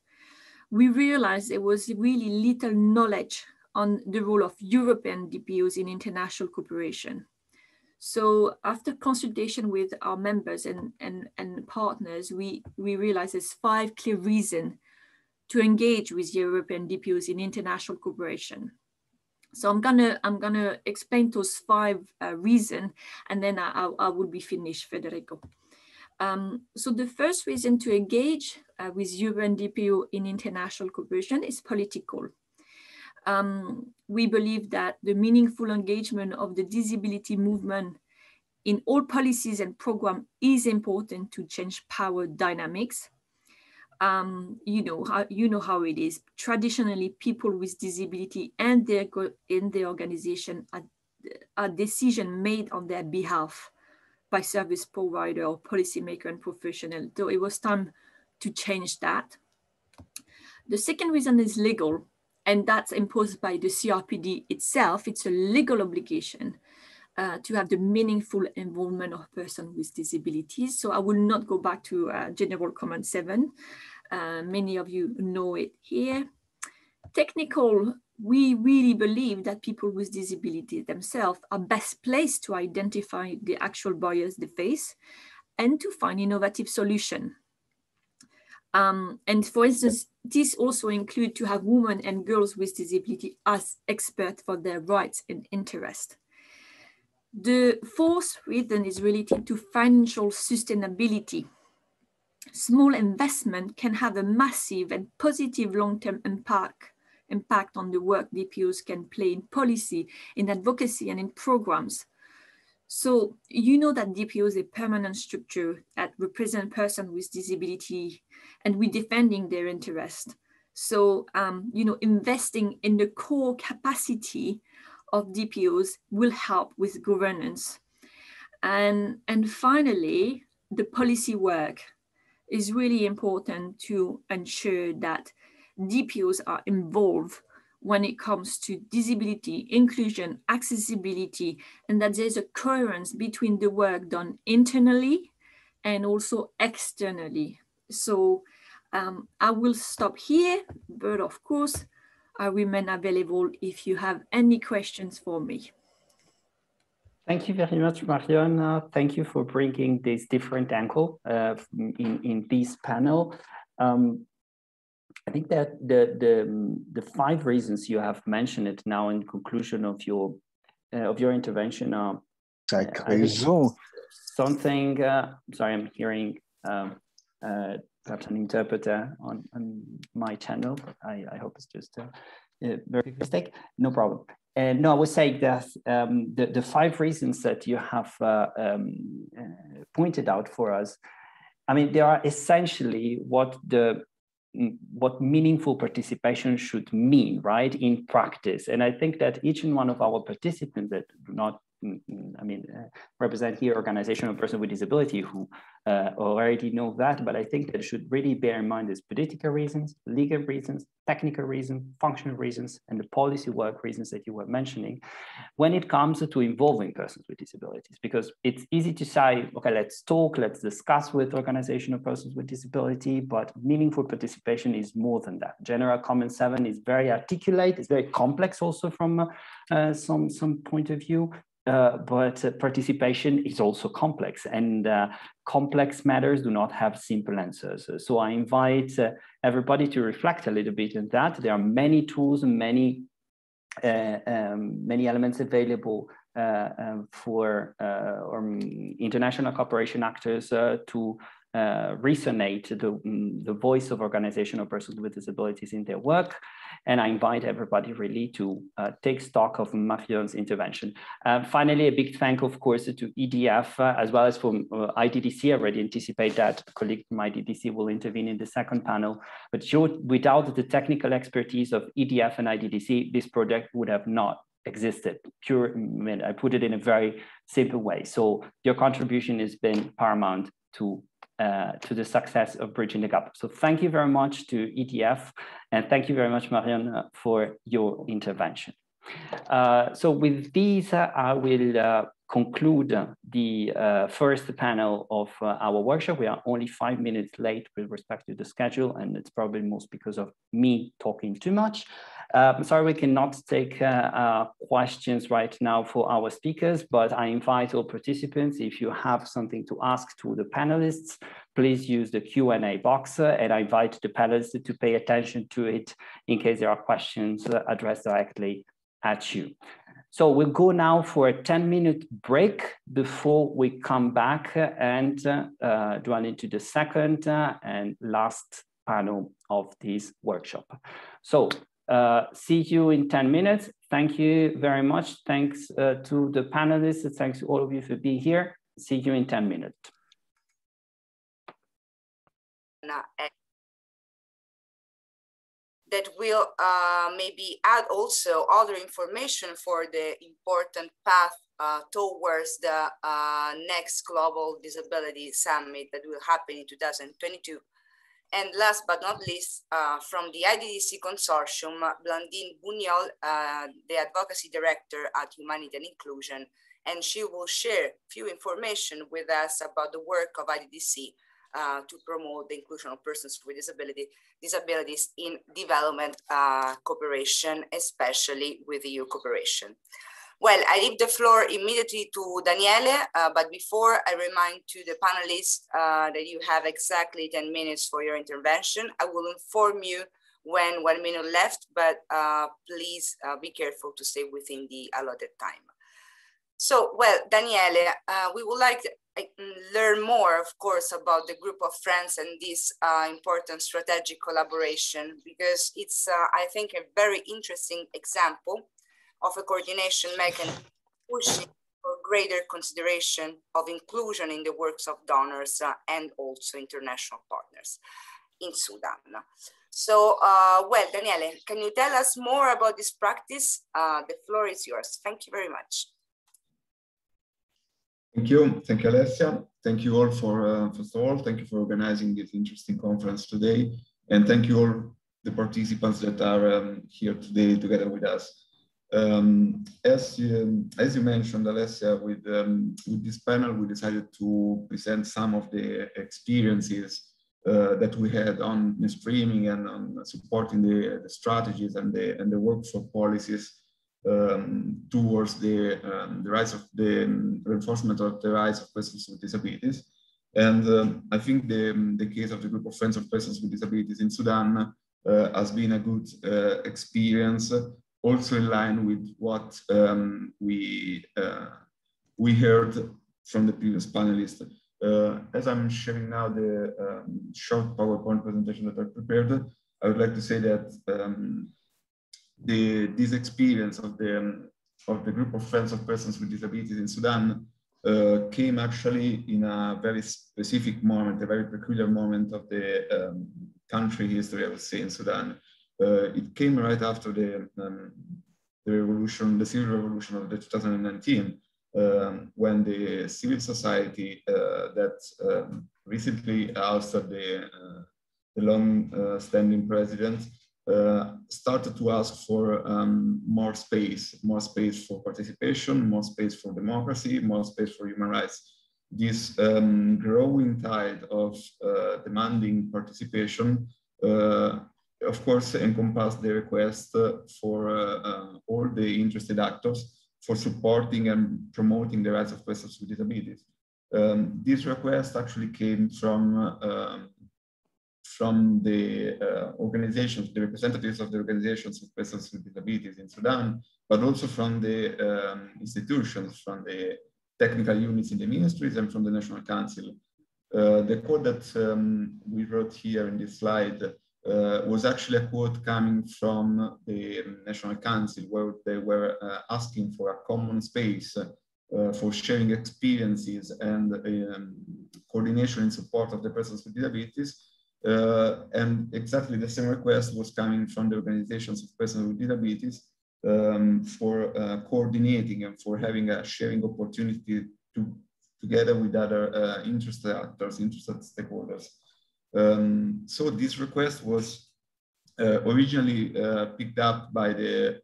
we realized there was really little knowledge on the role of European DPOs in international cooperation. So after consultation with our members and partners, we realized there's 5 clear reasons to engage with European DPOs in international cooperation. So I'm gonna explain those 5 reasons, and then I will be finished, Federico. So the first reason to engage with UN DPO in international cooperation is political. We believe that the meaningful engagement of the disability movement in all policies and programs is important to change power dynamics. You know how it is. Traditionally, people with disability and their organization are decisions made on their behalf by service provider or policymaker and professional. So it was time to change that. The second reason is legal, and that's imposed by the CRPD itself. It's a legal obligation to have the meaningful involvement of persons with disabilities. So I will not go back to General Comment 7. Many of you know it here. Technical, we really believe that people with disabilities themselves are best placed to identify the actual barriers they face and to find innovative solutions. And for instance, this also includes to have women and girls with disability as experts for their rights and interests. The fourth reason is related to financial sustainability. Small investment can have a massive and positive long-term impact on the work DPOs can play in policy, in advocacy, and in programs. So you know that DPO is a permanent structure that represents persons with disability, and we're defending their interest. So investing in the core capacity of DPOs will help with governance. And finally, the policy work is really important to ensure that DPOs are involved when it comes to disability, inclusion, accessibility, and that there's a coherence between the work done internally and also externally. So I will stop here, but of course, I remain available if you have any questions for me. Thank you very much, Marion. Thank you for bringing this different angle in this panel. I think that the 5 reasons you have mentioned it now in conclusion of your intervention are something. Sorry, I'm hearing perhaps an interpreter on my channel. But I hope it's just a very mistake. No problem. No, I was saying that the 5 reasons that you have pointed out for us, I mean, they are essentially what meaningful participation should mean, right, in practice. And I think that each and one of our participants that do not, represent here organizational person with disability who already know that, but I think that should really bear in mind these political reasons, legal reasons, technical reasons, functional reasons, and the policy work reasons that you were mentioning when it comes to involving persons with disabilities. Because it's easy to say, okay, let's talk, let's discuss with organizational persons with disability, but meaningful participation is more than that. General Comment 7 is very articulate, it's very complex also from some point of view. But participation is also complex, and complex matters do not have simple answers. So I invite everybody to reflect a little bit on that. There are many tools and many elements available for international cooperation actors to resonate the voice of organizational persons with disabilities in their work. And I invite everybody really to take stock of Marion's intervention. Finally, a big thank, of course, to EDF, as well as from IDDC. I already anticipate that a colleague from IDDC will intervene in the second panel. But without the technical expertise of EDF and IDDC, this project would have not existed. I put it in a very simple way. So your contribution has been paramount to the success of Bridging the Gap. So thank you very much to EDF, and thank you very much, Marion, for your intervention. So with these, I will conclude the first panel of our workshop. We are only 5 minutes late with respect to the schedule, and it's probably most because of me talking too much. I'm sorry we cannot take questions right now for our speakers, but I invite all participants, if you have something to ask to the panelists, please use the Q&A box, and I invite the panelists to pay attention to it in case there are questions addressed directly at you. So we'll go now for a 10-minute break before we come back and run into the second and last panel of this workshop. So see you in 10 minutes. Thank you very much. Thanks to the panelists. Thanks to all of you for being here. See you in 10 minutes. That will maybe add also other information for the important path towards the next Global Disability Summit that will happen in 2022. And last but not least, from the IDDC Consortium, Blandine Bugnol, the Advocacy Director at Humanitarian Inclusion, and she will share a few information with us about the work of IDDC to promote the inclusion of persons with disabilities in development cooperation, especially with EU cooperation. Well, I leave the floor immediately to Daniele, but before I remind to the panelists that you have exactly 10 minutes for your intervention. I will inform you when 1 minute left, but please be careful to stay within the allotted time. So, well, Daniele, we would like to learn more, of course, about the group of friends and this important strategic collaboration, because it's, I think, a very interesting example of a coordination mechanism pushing for greater consideration of inclusion in the works of donors and also international partners in Sudan. So, well, Daniele, can you tell us more about this practice? The floor is yours. Thank you very much. Thank you, Alessia. Thank you all for, first of all, thank you for organizing this interesting conference today. And thank you all the participants that are here today together with us. As you mentioned, Alessia, with this panel, we decided to present some of the experiences that we had on streaming and on supporting the strategies and the work for policies towards the rights of the reinforcement of the rights of persons with disabilities. And I think the case of the group of friends of persons with disabilities in Sudan has been a good experience, also in line with what we heard from the previous panelists. As I'm sharing now the short PowerPoint presentation that I prepared, I would like to say that this experience of the group of friends of persons with disabilities in Sudan came actually in a very specific moment, a very peculiar moment of the country history, I would say, in Sudan. It came right after the revolution, the civil revolution of the 2019, when the civil society that recently ousted the long-standing president started to ask for more space for participation, more space for democracy, more space for human rights. This growing tide of demanding participation of course, encompassed the request for all the interested actors for supporting and promoting the rights of persons with disabilities. This request actually came from the organizations, the representatives of the organizations of persons with disabilities in Sudan, but also from the institutions, from the technical units in the ministries and from the National Council. The quote that we wrote here in this slide was actually a quote coming from the National Council, where they were asking for a common space for sharing experiences and coordination in support of the persons with disabilities. And exactly the same request was coming from the organizations of persons with disabilities for coordinating and for having a sharing opportunity together with other interested actors, interested stakeholders. So this request was originally picked up by the,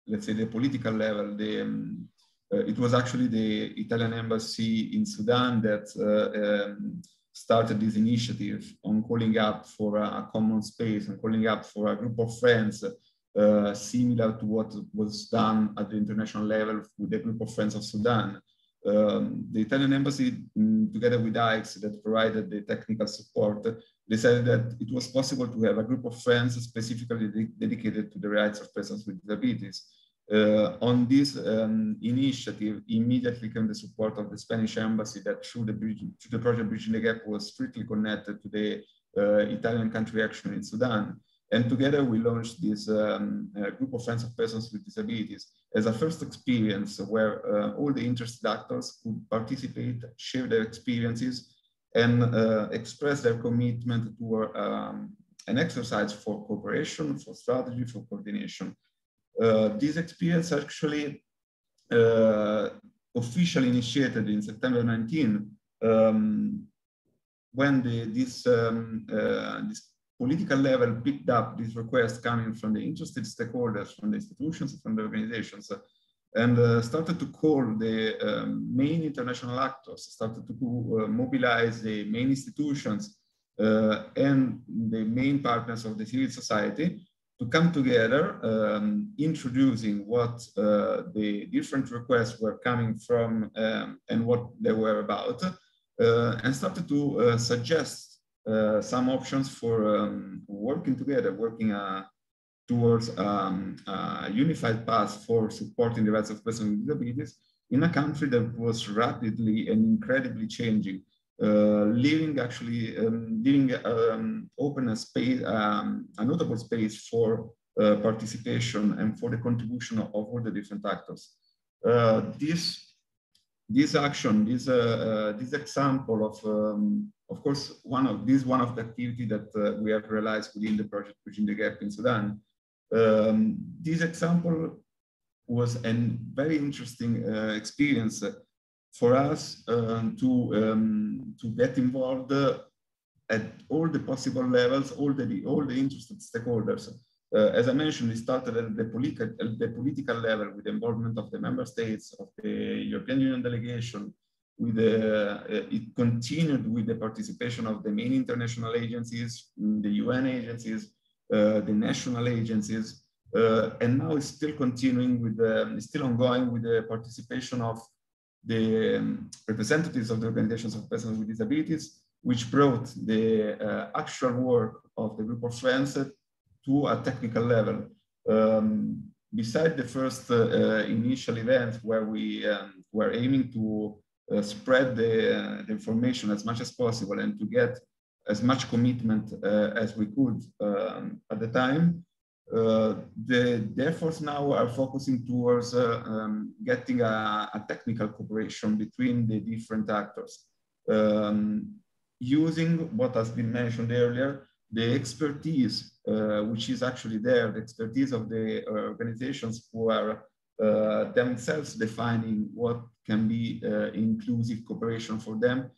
let's say, the political level. It was actually the Italian embassy in Sudan that started this initiative on calling up for a common space and calling up for a group of friends similar to what was done at the international level with the group of friends of Sudan. The Italian embassy, together with ICE that provided the technical support, decided that it was possible to have a group of friends specifically dedicated to the rights of persons with disabilities. On this initiative, immediately came the support of the Spanish embassy that through the project Bridging the Gap was strictly connected to the Italian country action in Sudan. And together we launched this group of friends of persons with disabilities as a first experience where all the interested actors could participate, share their experiences, and express their commitment to an exercise for cooperation, for strategy, for coordination. This experience actually officially initiated in September 19 when this political level picked up this request coming from the interested stakeholders, from the institutions, from the organizations, and started to call the main international actors, started to mobilize the main institutions and the main partners of the civil society to come together, introducing what the different requests were coming from and what they were about, and started to suggest some options for working together, working towards a unified path for supporting the rights of persons with disabilities in a country that was rapidly and incredibly changing, leaving open a space, a notable space for participation and for the contribution of all the different actors. This action, this example of course, one of the activity that we have realized within the project Bridging the Gap in Sudan. This example was a very interesting experience for us to get involved at all the possible levels, all the interested stakeholders. As I mentioned, it started at the political level with the involvement of the member states, of the European Union delegation. It continued with the participation of the main international agencies, the UN agencies, the national agencies, and now it's still continuing with still ongoing with the participation of the representatives of the organizations of persons with disabilities, which brought the actual work of the group of friends to a technical level. Beside the first initial event where we were aiming to spread the information as much as possible and to get as much commitment as we could at the time, the efforts now are focusing towards getting a technical cooperation between the different actors, using what has been mentioned earlier, the expertise which is actually there, the expertise of the organizations who are themselves defining what can be inclusive cooperation for them,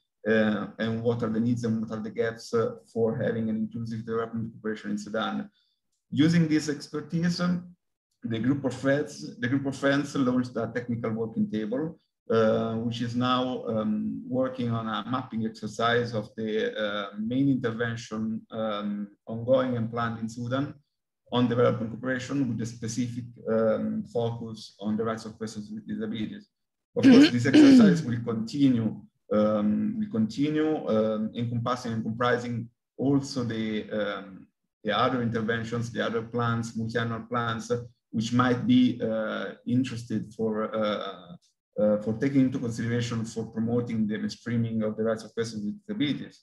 and what are the needs and what are the gaps for having an inclusive development cooperation in Sudan. Using this expertise, the group of friends launched a technical working table, which is now working on a mapping exercise of the main intervention ongoing and planned in Sudan on development cooperation with a specific focus on the rights of persons with disabilities. Of course, this exercise will continue encompassing and comprising also the other interventions, the other plans, multi-annual plans, which might be interested for taking into consideration for promoting the mainstreaming of the rights of persons with disabilities.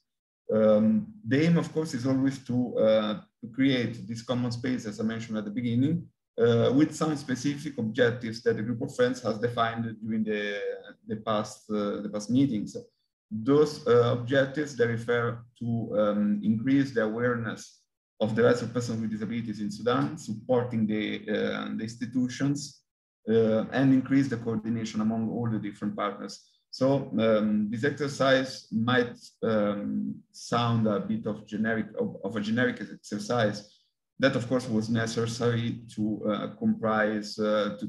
The aim, of course, is always to create this common space, as I mentioned at the beginning, with some specific objectives that the group of friends has defined during the past meetings. Those objectives, they refer to increase the awareness of the rights of persons with disabilities in Sudan, supporting the institutions, and increase the coordination among all the different partners. So this exercise might sound a bit of a generic exercise. That, of course, was necessary to comprise, to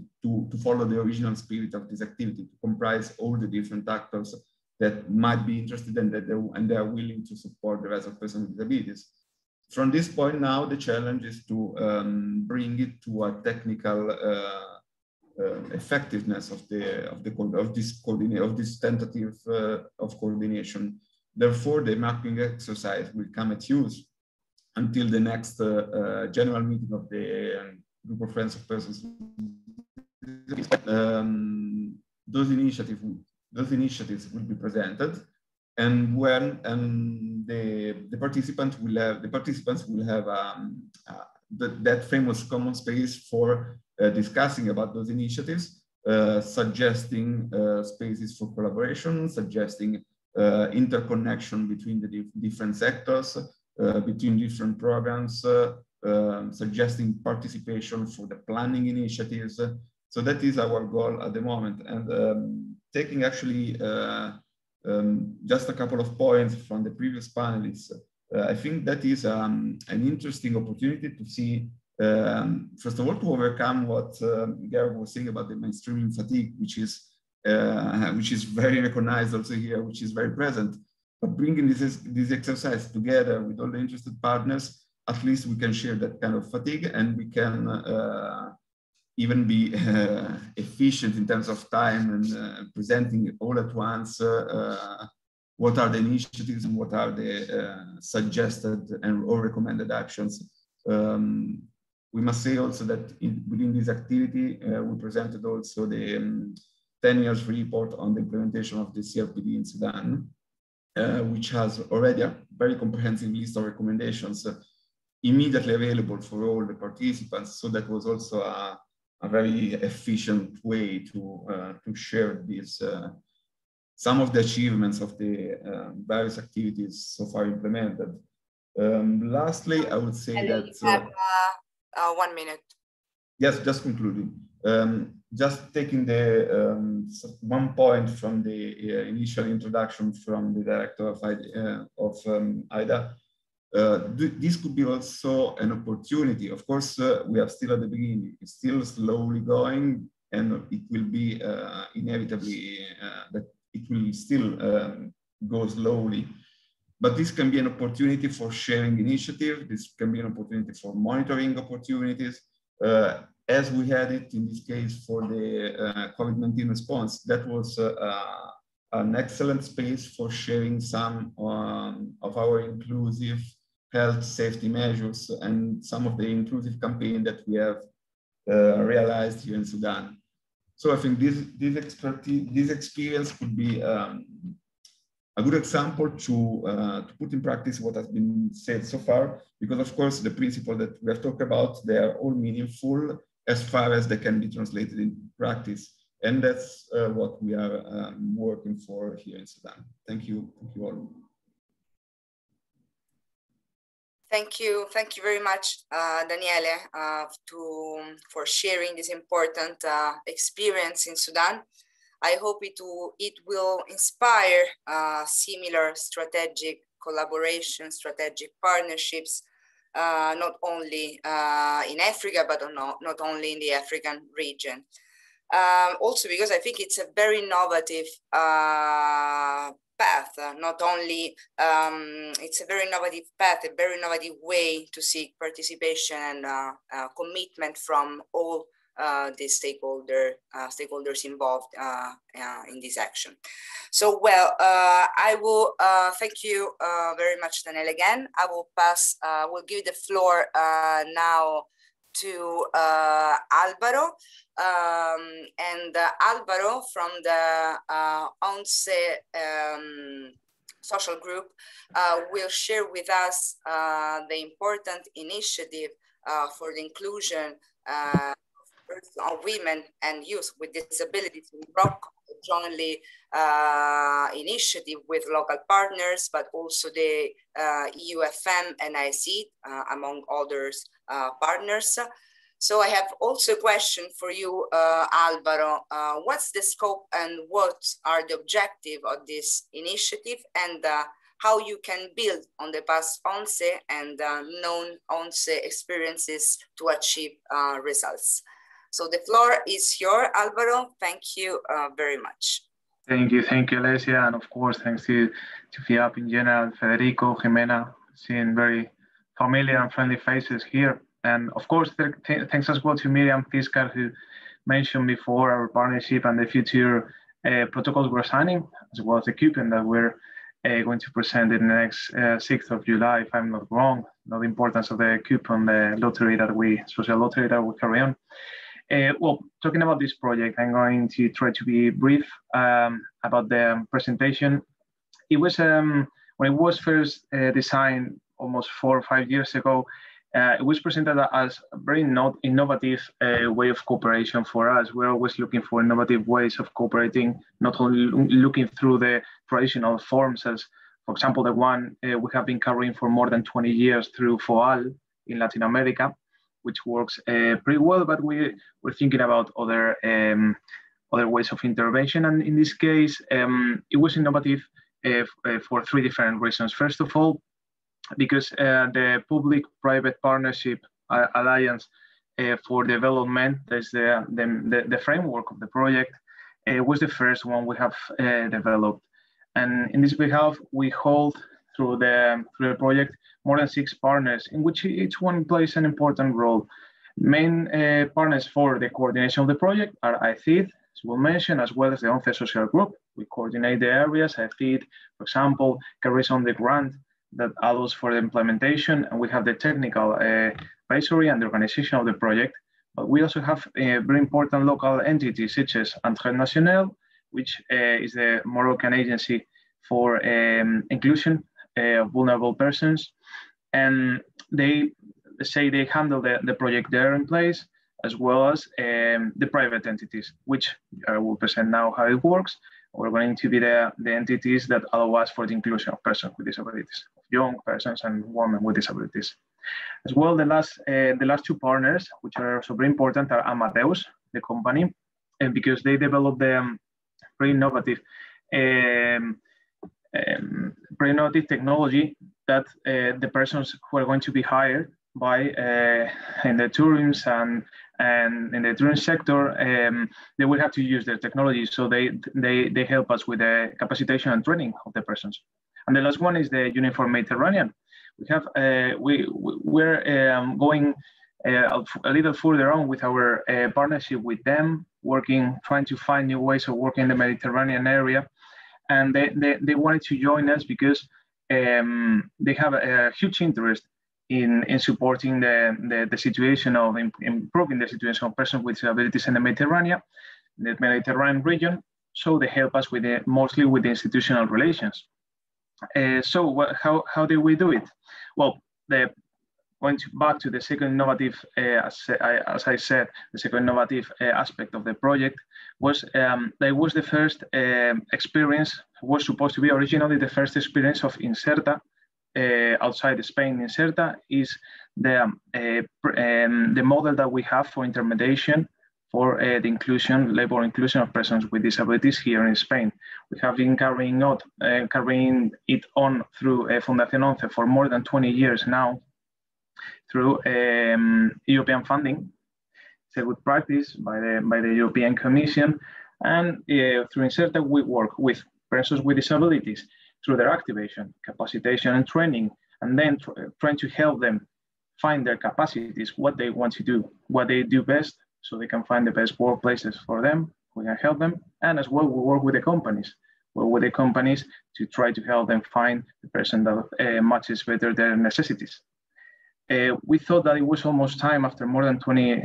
follow the original spirit of this activity, to comprise all the different actors that might be interested and they are willing to support the rights of persons with disabilities. From this point now, the challenge is to bring it to a technical effectiveness of this tentative of coordination. Therefore, the mapping exercise will come at use until the next general meeting of the group of friends of persons. Those initiatives will be presented, and when the participants will have that famous common space for discussing about those initiatives, suggesting spaces for collaboration, suggesting interconnection between the different sectors, between different programs, suggesting participation for the planning initiatives. So that is our goal at the moment. And taking actually just a couple of points from the previous panelists, I think that is an interesting opportunity to see, first of all, to overcome what Gareth was saying about the mainstreaming fatigue, which is very recognized also here, which is very present. But bringing this exercise together with all the interested partners, at least we can share that kind of fatigue, and we can even be efficient in terms of time and presenting all at once what are the initiatives and what are the suggested or recommended actions. We must say also that within this activity, we presented also the 10 years report on the implementation of the CRPD in Sudan, which has already a very comprehensive list of recommendations immediately available for all the participants. So that was also a very efficient way to share this, some of the achievements of the various activities so far implemented. Lastly, I would say that... have 1 minute. Yes, just concluding. Just taking the one point from the initial introduction from the director of IDA, this could be also an opportunity. Of course, we are still at the beginning, it's still slowly going, and it will be inevitably that it will still go slowly. But this can be an opportunity for sharing initiative. This can be an opportunity for monitoring opportunities. As we had it in this case for the COVID-19 response, that was an excellent space for sharing some of our inclusive health safety measures and some of the inclusive campaign that we have realized here in Sudan. So I think this experience could be a good example to put in practice what has been said so far, because of course the principle that we have talked about, they are all meaningful as far as they can be translated in practice. And that's what we are working for here in Sudan. Thank you all. Thank you very much, Daniele, for sharing this important experience in Sudan. I hope it will inspire similar strategic collaboration, strategic partnerships, not only in Africa, but not only in the African region. Also because I think it's a very innovative path, not only, it's a very innovative path, a very innovative way to seek participation and commitment from all the stakeholders involved in this action. So, well, I will thank you very much, Daniel, again. I will will give the floor now to Alvaro. And Alvaro from the UNCE social group will share with us the important initiative for the inclusion of women and youth with disabilities in Morocco, jointly initiative with local partners, but also the EUFM and IC, among others partners. So I have also a question for you, Alvaro. What's the scope and what are the objectives of this initiative, and how you can build on the past UNCE and non-UNCE experiences to achieve results? So the floor is yours, Alvaro. Thank you very much. Thank you, Alessia, and of course, thanks to FIAP in general, Federico, Jimena, seeing very familiar and friendly faces here. And of course, thanks as well to Miriam Fiskar, who mentioned before, our partnership and the future protocols we're signing, as well as the coupon that we're going to present in the next 6th of July, if I'm not wrong. The importance of the coupon, the lottery that social lottery that we carry on. Well, talking about this project, I'm going to try to be brief about the presentation. It was, when it was first designed almost 4 or 5 years ago, it was presented as a very innovative way of cooperation for us. We're always looking for innovative ways of cooperating, not only looking through the traditional forms as, for example, the one we have been covering for more than 20 years through FOAL in Latin America, which works pretty well, but we're thinking about other ways of intervention. And in this case, it was innovative for 3 different reasons. First of all, because the Public-Private Partnership Alliance for Development, that's the framework of the project, was the first one we have developed. And in this behalf, we hold through the project more than 6 partners, in which each one plays an important role. Main partners for the coordination of the project are ICID, as we mentioned, as well as the ONCE social group. We coordinate the areas. ICID, for example, carries on the grant that allows for the implementation, and we have the technical advisory and the organization of the project. But we also have very important local entities such as Untitled, which is the Moroccan agency for inclusion of vulnerable persons, and they handle the project there in place, as well as the private entities, which I will present now how it works. We're going to be the entities that allow us for the inclusion of persons with disabilities, of young persons and women with disabilities. As well, the last 2 partners, which are also very important, are Amadeus, the company, because they developed the very innovative technology that the persons who are going to be hired by in the tourism and in the tourism sector, they will have to use their technology. So they help us with the capacitation and training of the persons. And the last one is the Humanitarian. We have we're going a little further on with our partnership with them, trying to find new ways of working in the Mediterranean area. And they wanted to join us because they have a huge interest in supporting the situation of improving the situation of persons with disabilities in the Mediterranean region. So they help us with mostly with the institutional relations. So how did we do it? Well, going back to the second innovative, as I said, the second innovative aspect of the project was that was the first experience, was supposed to be originally the first experience of Inserta outside Spain. Inserta is the model that we have for intermediation for the labor inclusion of persons with disabilities here in Spain. We have been carrying it on through Fundación ONCE for more than 20 years now, through European funding. It's a good practice by the European Commission, and through Inserta we work with persons with disabilities through their activation, capacitation, and training, and then trying to help them find their capacities, what they want to do, what they do best, so they can find the best workplaces for them. We can help them, and as well we work with the companies. To try to help them find the person that matches better their necessities. We thought that it was almost time, after more than 20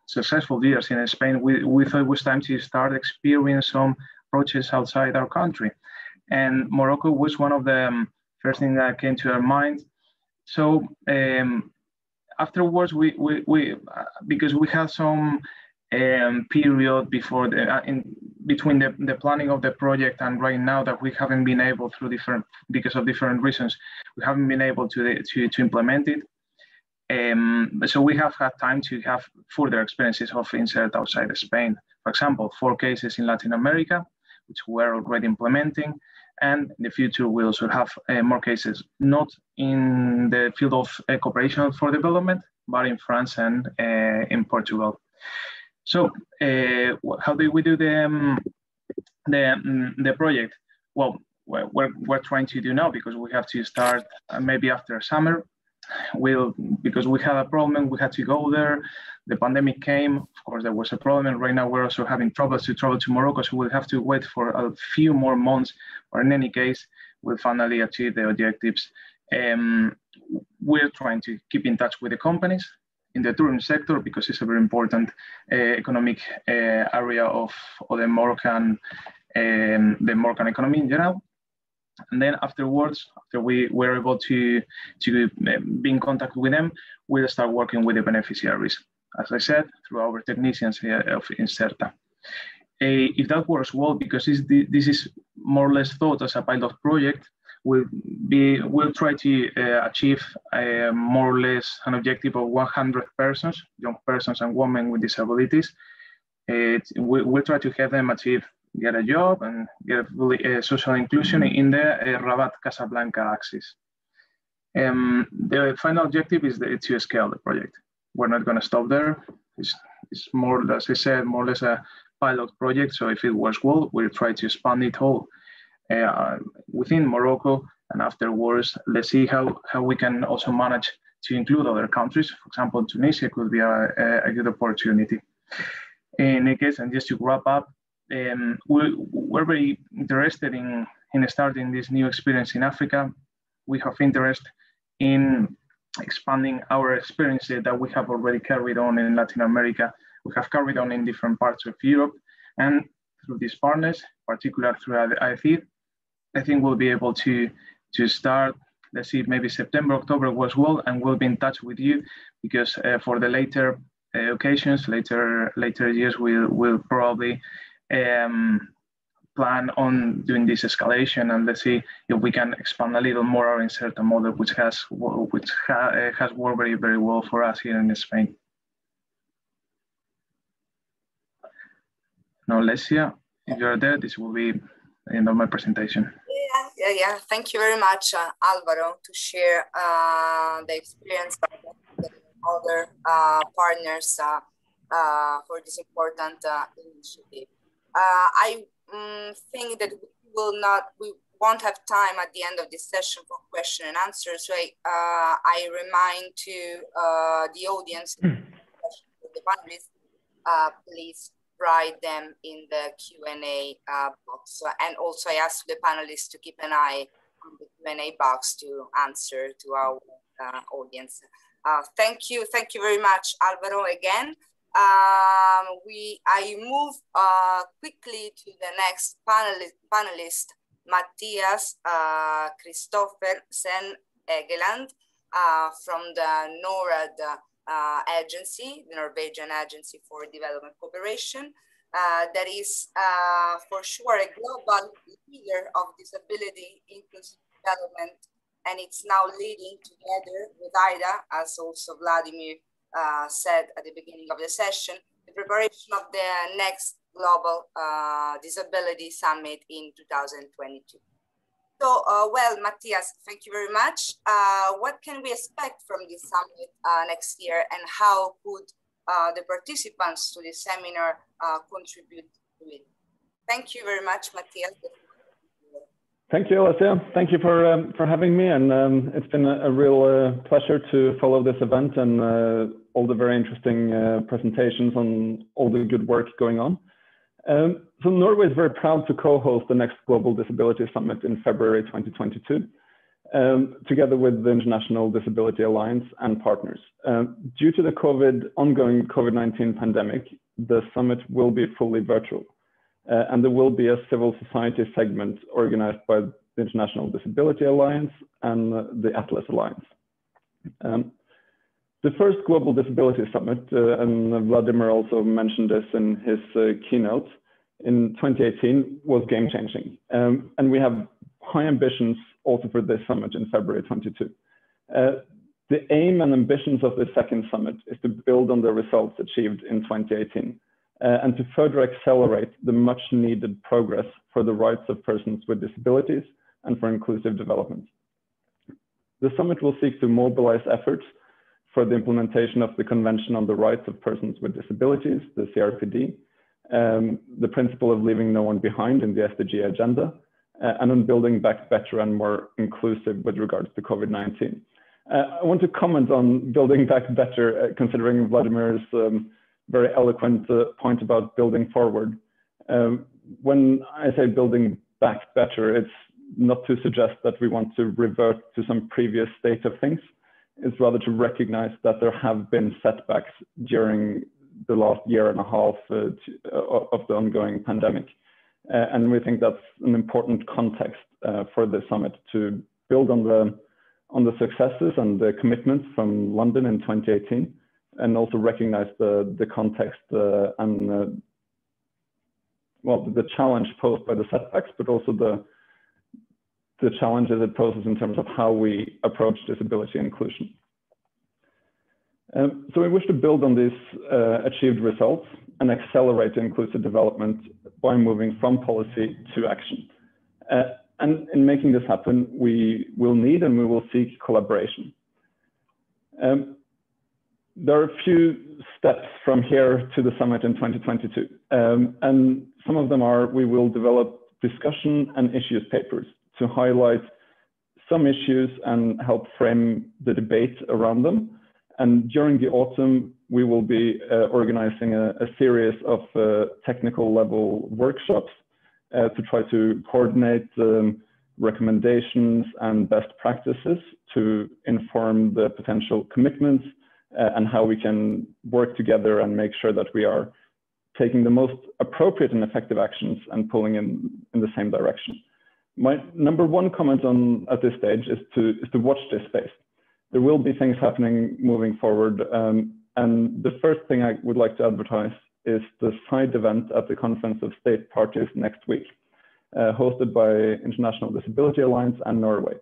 successful years in Spain, we thought it was time to start experiencing some approaches outside our country. And Morocco was one of the first things that came to our mind. So afterwards, because we had some period before between the planning of the project and right now that we haven't been able because of different reasons, we haven't been able to implement it. So we have had time to have further experiences of Insert outside Spain. For example, 4 cases in Latin America, which we're already implementing. And in the future, we'll also have more cases, not in the field of cooperation for development, but in France and in Portugal. So how do we do the project? Well, we're trying to do now, because we have to start maybe after summer, because we had a problem, we had to go there. The pandemic came, of course, there was a problem. And right now we're also having troubles to travel to Morocco, so we'll have to wait for a few more months, or in any case, we'll finally achieve the objectives. We're trying to keep in touch with the companies in the tourism sector, because it's a very important economic area of the Moroccan economy in general. And then afterwards, after we were able to be in contact with them, we'll start working with the beneficiaries, as I said, through our technicians here of Inserta. If that works well, because this is more or less thought as a pilot project, we'll try to achieve more or less an objective of 100 persons, young persons and women with disabilities. We'll try to have them get a job and get social inclusion in the Rabat-Casablanca axis. The final objective is to scale the project. We're not going to stop there. It's more, as I said, more or less a pilot project. So if it works well, we'll try to expand it all within Morocco. And afterwards, let's see how we can also manage to include other countries. For example, Tunisia could be a good opportunity. In any case, and just to wrap up, we're very interested in starting this new experience in Africa. We have interest in expanding our experience that we have already carried on in Latin America. We have carried on in different parts of Europe, and through these partners, particularly through IFID, I think we'll be able to start. Let's see, maybe September, October was well, and we'll be in touch with you, because for the later occasions, later years, we'll probably plan on doing this escalation, and let's see if we can expand a little more our Inserta model, which has worked very, very well for us here in Spain. Now, Lesia, if you're there, this will be the end of my presentation. Yeah. Thank you very much, Alvaro, to share the experience of the other partners for this important initiative. I think that we won't have time at the end of this session for question and answers. So I remind to the audience, the panelists, please write them in the Q&A box. And also I ask the panelists to keep an eye on the Q&A box to answer to our audience. Thank you very much, Alvaro, again. I move quickly to the next panelist, Matthias Christoffersen Egeland from the NORAD agency, the Norwegian Agency for Development Cooperation. That is for sure a global leader of disability inclusive development, and it's now leading together with Ida, as also Vladimir said at the beginning of the session, the preparation of the next Global Disability Summit in 2022. So, well, Matthias, thank you very much. What can we expect from this summit next year, and how could the participants to this seminar contribute to it? Thank you very much, Matthias. Thank you, Alessia. Thank you for having me, and it's been a real pleasure to follow this event and all the very interesting presentations on all the good work going on. So Norway is very proud to co-host the next Global Disability Summit in February 2022, together with the International Disability Alliance and partners. Due to the ongoing COVID-19 pandemic, the summit will be fully virtual. And there will be a civil society segment organized by the International Disability Alliance and the Atlas Alliance. The first Global Disability Summit, and Vladimir also mentioned this in his keynote, in 2018 was game-changing. And we have high ambitions also for this summit in February 22. The aim and ambitions of the second summit is to build on the results achieved in 2018. And to further accelerate the much needed progress for the rights of persons with disabilities and for inclusive development. The summit will seek to mobilize efforts for the implementation of the Convention on the Rights of Persons with Disabilities, the CRPD, the principle of leaving no one behind in the SDG agenda, and on building back better and more inclusive with regards to COVID-19. I want to comment on building back better, considering Vladimir's very eloquent point about building forward. When I say building back better, it's not to suggest that we want to revert to some previous state of things. It's rather to recognize that there have been setbacks during the last year and a half of the ongoing pandemic. And we think that's an important context for the summit, to build on the successes and the commitments from London in 2018, and also recognize the context and well, the challenge posed by the setbacks, but also the challenges it poses in terms of how we approach disability inclusion. So we wish to build on these achieved results and accelerate inclusive development by moving from policy to action. And in making this happen, we will need and we will seek collaboration. There are a few steps from here to the summit in 2022. And some of them are, we will develop discussion and issues papers to highlight some issues and help frame the debate around them. And during the autumn, we will be organizing a series of technical level workshops to try to coordinate recommendations and best practices to inform the potential commitments and how we can work together and make sure that we are taking the most appropriate and effective actions and pulling in the same direction. My number one comment on at this stage is to watch this space. There will be things happening moving forward. And the first thing I would like to advertise is the side event at the Conference of State Parties next week, hosted by International Disability Alliance and Norway.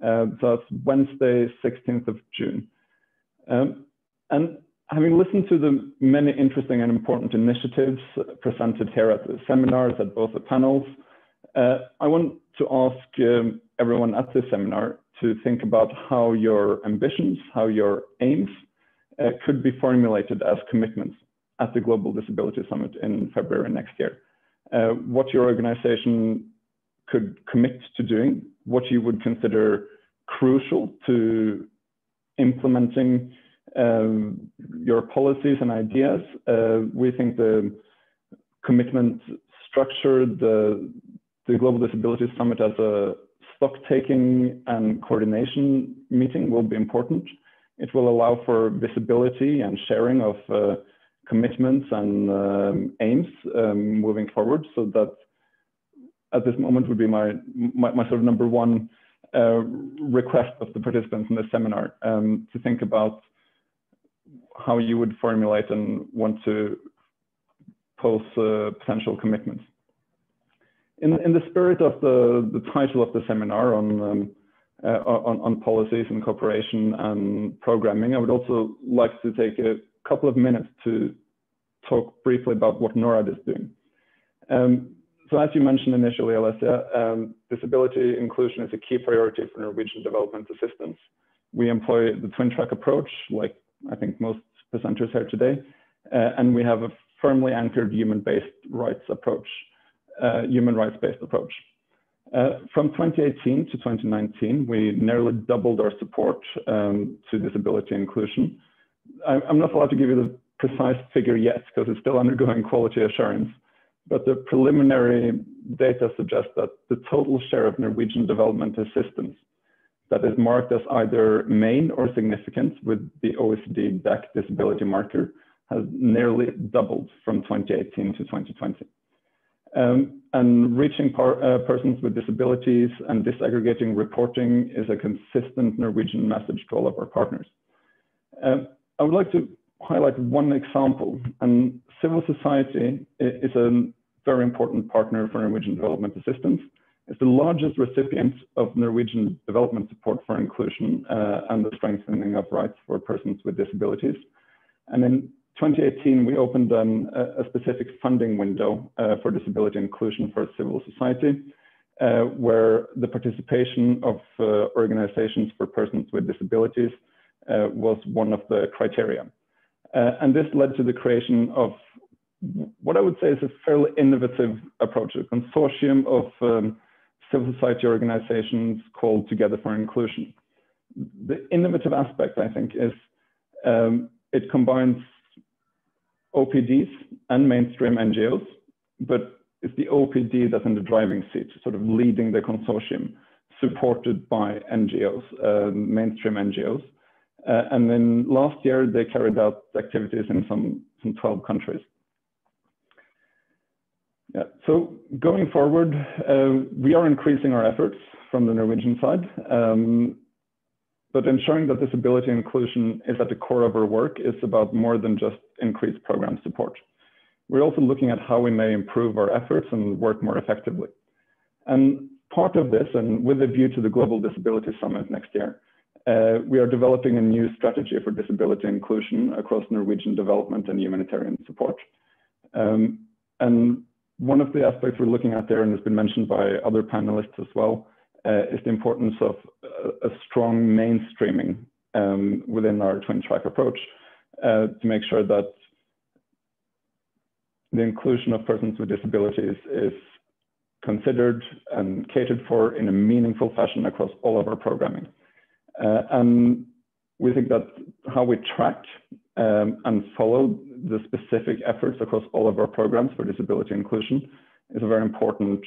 So that's Wednesday, 16th of June. And having listened to the many interesting and important initiatives presented here at the seminars, at both the panels, I want to ask everyone at this seminar to think about how your ambitions, how your aims could be formulated as commitments at the Global Disability Summit in February next year. What your organization could commit to doing, what you would consider crucial to implementing your policies and ideas. We think the commitment structure, the Global Disability Summit as a stock-taking and coordination meeting will be important. It will allow for visibility and sharing of commitments and aims moving forward. So that at this moment would be my sort of number one request of the participants in the seminar, to think about how you would formulate and want to pose potential commitments. In the spirit of the title of the seminar on policies and cooperation and programming, I would also like to take a couple of minutes to talk briefly about what NORAD is doing. So as you mentioned initially, Alessia, disability inclusion is a key priority for Norwegian development assistance. We employ the twin track approach, like I think most presenters here today, and we have a firmly anchored human-based rights approach. Human rights-based approach. From 2018 to 2019, we nearly doubled our support to disability inclusion. I'm not allowed to give you the precise figure yet because it's still undergoing quality assurance, but the preliminary data suggests that the total share of Norwegian development assistance that is marked as either main or significant with the OECD DAC disability marker has nearly doubled from 2018 to 2020. And reaching persons with disabilities and disaggregating reporting is a consistent Norwegian message to all of our partners. I would like to highlight one example, and civil society is a very important partner for Norwegian development assistance. It's the largest recipient of Norwegian development support for inclusion and the strengthening of rights for persons with disabilities. And in 2018, we opened a specific funding window for disability inclusion for civil society, where the participation of organizations for persons with disabilities was one of the criteria. And this led to the creation of what I would say is a fairly innovative approach, a consortium of civil society organizations called Together for Inclusion. the innovative aspect, I think, is it combines OPDs and mainstream NGOs, but it's the OPD that's in the driving seat, sort of leading the consortium, supported by NGOs, mainstream NGOs. And then last year, they carried out activities in some 12 countries. Yeah. So going forward, we are increasing our efforts from the Norwegian side, but ensuring that disability inclusion is at the core of our work is about more than just increased program support. We're also looking at how we may improve our efforts and work more effectively. And part of this, and with a view to the Global Disability Summit next year, we are developing a new strategy for disability inclusion across Norwegian development and humanitarian support. And one of the aspects we're looking at there, and has been mentioned by other panelists as well, is the importance of a strong mainstreaming within our twin track approach to make sure that the inclusion of persons with disabilities is considered and catered for in a meaningful fashion across all of our programming. And we think that how we track and follow the specific efforts across all of our programs for disability inclusion is a very important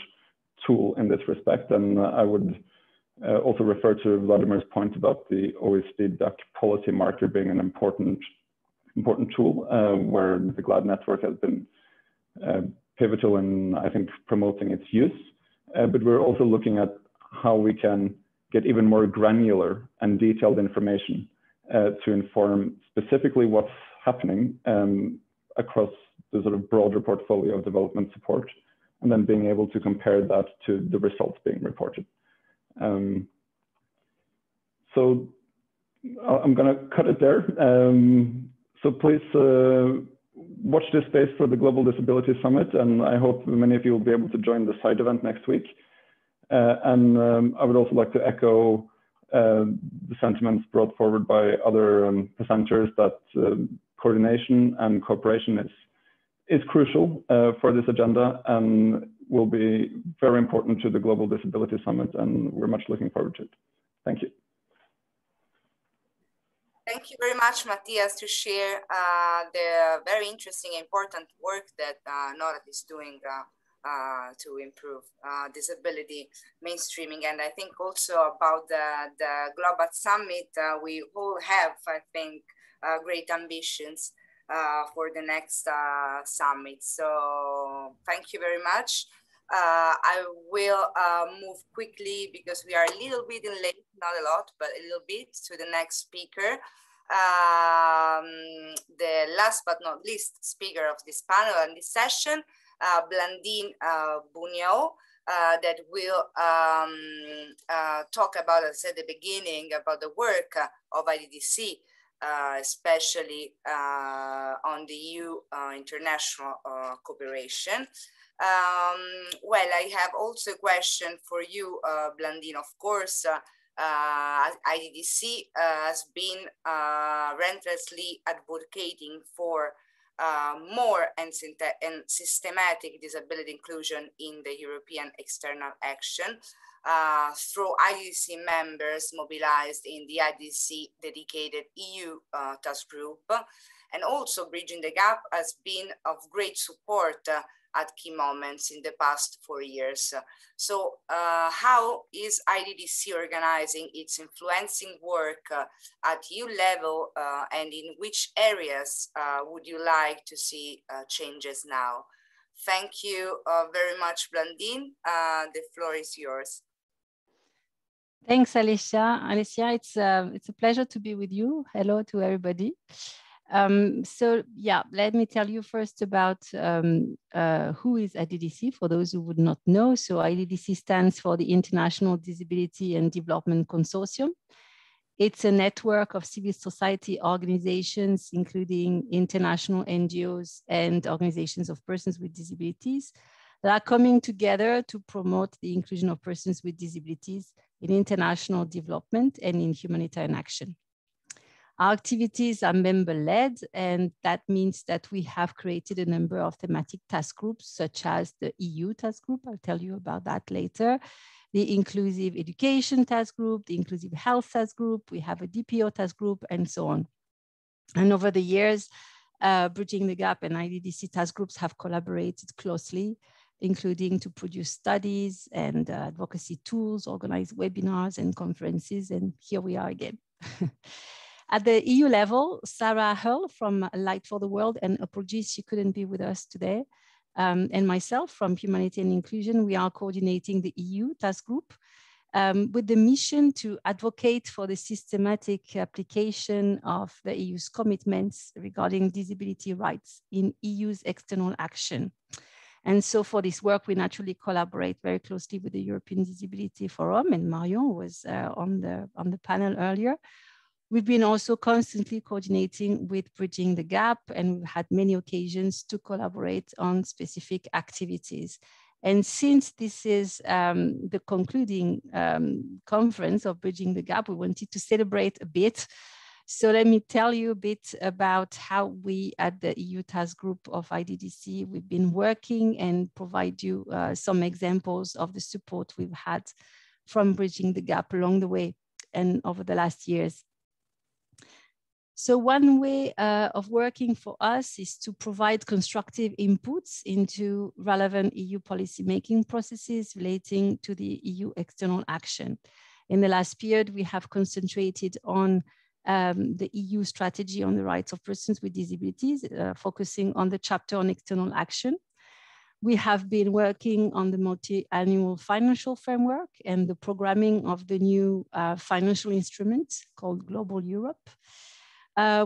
tool in this respect. And I would also refer to Vladimir's point about the OECD DAC policy marker being an important tool where the GLAD network has been pivotal in, I think, promoting its use. But we're also looking at how we can get even more granular and detailed information to inform specifically what's happening across the sort of broader portfolio of development support, and then being able to compare that to the results being reported. So I'm going to cut it there. So please watch this space for the Global Disability Summit, and I hope many of you will be able to join the side event next week. And I would also like to echo the sentiments brought forward by other presenters that coordination and cooperation is crucial for this agenda and will be very important to the Global Disability Summit, and we're much looking forward to it. Thank you. Thank you very much, Matthias, to share the very interesting and important work that NORAD is doing to improve disability mainstreaming. And I think also about the Global Summit, we all have, I think, great ambitions for the next summit. So thank you very much. I will move quickly because we are a little bit late, not a lot, but a little bit, to the next speaker. The last but not least speaker of this panel and this session, Blandine Bugnol, that will talk about, as I said at the beginning, about the work of IDDC, especially on the EU international cooperation. Well, I have also a question for you, Blandine. Of course, IDDC has been relentlessly advocating for more and systematic disability inclusion in the European external action through IDDC members mobilized in the IDDC dedicated EU task group. And also Bridging the Gap has been of great support at key moments in the past 4 years. So how is IDDC organizing its influencing work at EU level, and in which areas would you like to see changes now? Thank you very much, Blandine. The floor is yours. Thanks, Alicia. Alicia, it's a pleasure to be with you. Hello to everybody. So yeah, let me tell you first about who is IDDC, for those who would not know. So IDDC stands for the International Disability and Development Consortium. It's a network of civil society organizations, including international NGOs and organizations of persons with disabilities, that are coming together to promote the inclusion of persons with disabilities in international development and in humanitarian action. Our activities are member-led, and that means that we have created a number of thematic task groups, such as the EU task group. I'll tell you about that later. the Inclusive Education Task Group, the Inclusive Health Task Group, we have a DPO Task Group, and so on. And over the years, Bridging the Gap and IDDC task groups have collaborated closely, including to produce studies and advocacy tools, organize webinars and conferences, and here we are again. At the EU level, Sarah Hull from Light for the World, and apologies she couldn't be with us today, and myself from Humanitarian Inclusion, we are coordinating the EU task group with the mission to advocate for the systematic application of the EU's commitments regarding disability rights in EU's external action. And so for this work, we naturally collaborate very closely with the European Disability Forum, and Marion was on the panel earlier. We've been also constantly coordinating with Bridging the Gap, and we've had many occasions to collaborate on specific activities. And since this is the concluding conference of Bridging the Gap, we wanted to celebrate a bit. So let me tell you a bit about how we at the EU Task Group of IDDC, we've been working, and provide you some examples of the support we've had from Bridging the Gap along the way and over the last years. So one way of working for us is to provide constructive inputs into relevant EU policymaking processes relating to the EU external action. In the last period, we have concentrated on the EU strategy on the rights of persons with disabilities, focusing on the chapter on external action. We have been working on the multi-annual financial framework and the programming of the new financial instrument called Global Europe.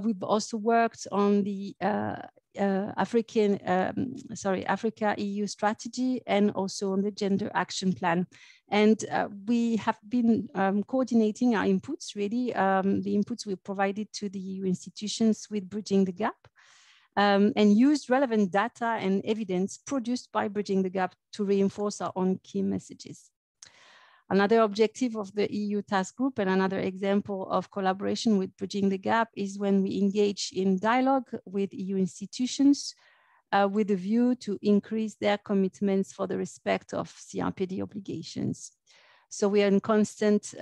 We've also worked on the Africa EU strategy, and also on the gender action plan. And we have been coordinating our inputs, really, the inputs we provided to the EU institutions with Bridging the Gap, and used relevant data and evidence produced by Bridging the Gap to reinforce our own key messages. Another objective of the EU task group, and another example of collaboration with Bridging the Gap, is when we engage in dialogue with EU institutions with a view to increase their commitments for the respect of CRPD obligations. So we are in constant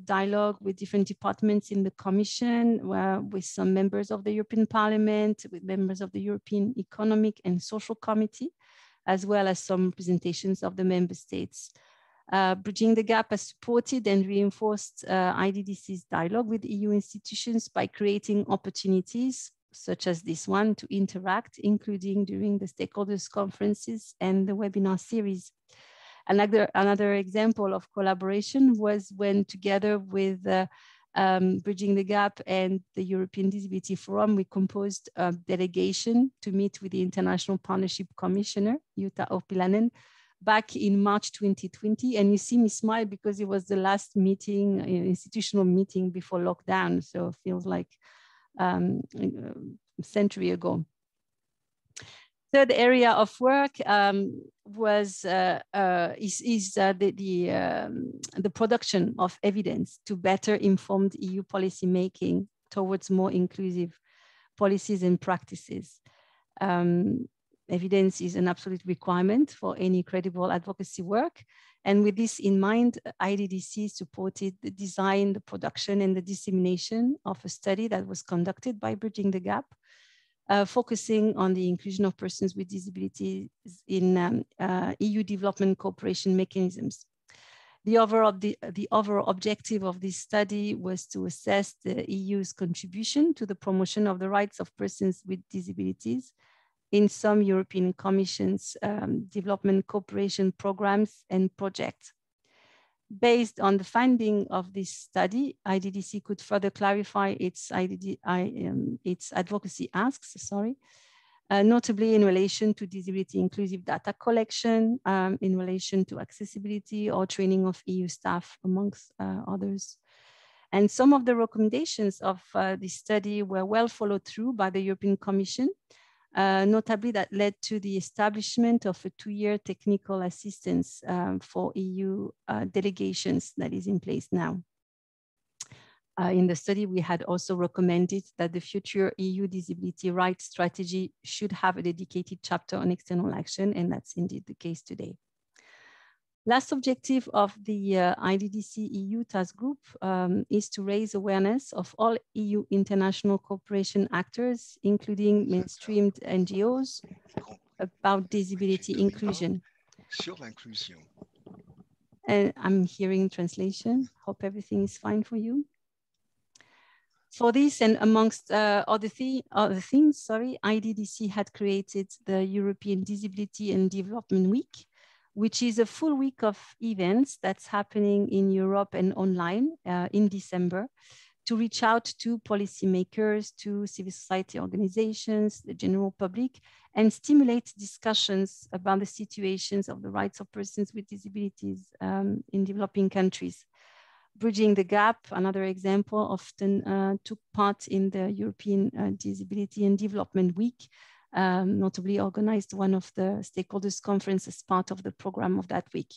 dialogue with different departments in the Commission, with some members of the European Parliament, with members of the European Economic and Social Committee, as well as some representations of the member states. Bridging the Gap has supported and reinforced IDDC's dialogue with EU institutions by creating opportunities such as this one to interact, including during the stakeholders conferences and the webinar series. Another example of collaboration was when, together with Bridging the Gap and the European Disability Forum, we composed a delegation to meet with the International Partnership Commissioner, Jutta Urpilainen, back in March 2020. And you see me smile because it was the last meeting, institutional meeting before lockdown. So it feels like a century ago. Third area of work is the production of evidence to better informed EU policy making towards more inclusive policies and practices. Evidence is an absolute requirement for any credible advocacy work. And with this in mind, IDDC supported the design, the production, and the dissemination of a study that was conducted by Bridging the Gap, focusing on the inclusion of persons with disabilities in EU development cooperation mechanisms. The overall objective of this study was to assess the EU's contribution to the promotion of the rights of persons with disabilities in some European Commission's development cooperation programs and projects. Based on the finding of this study, IDDC could further clarify its advocacy asks, notably in relation to disability inclusive data collection, in relation to accessibility or training of EU staff, amongst others. And some of the recommendations of this study were well followed through by the European Commission, notably that led to the establishment of a 2-year technical assistance for EU delegations that is in place now. In the study, we had also recommended that the future EU disability rights strategy should have a dedicated chapter on external action, and that's indeed the case today. Last objective of the IDDC EU task group is to raise awareness of all EU international cooperation actors, including mainstreamed NGOs, about disability inclusion. And I'm hearing translation. Hope everything is fine for you. For this and amongst other things, IDDC had created the European Disability and Development Week, which is a full week of events that's happening in Europe and online in December to reach out to policymakers, to civil society organizations, the general public, and stimulate discussions about the situations of the rights of persons with disabilities in developing countries. Bridging the Gap, another example, often took part in the European Disability and Development Week, notably organized one of the stakeholders conference as part of the program of that week.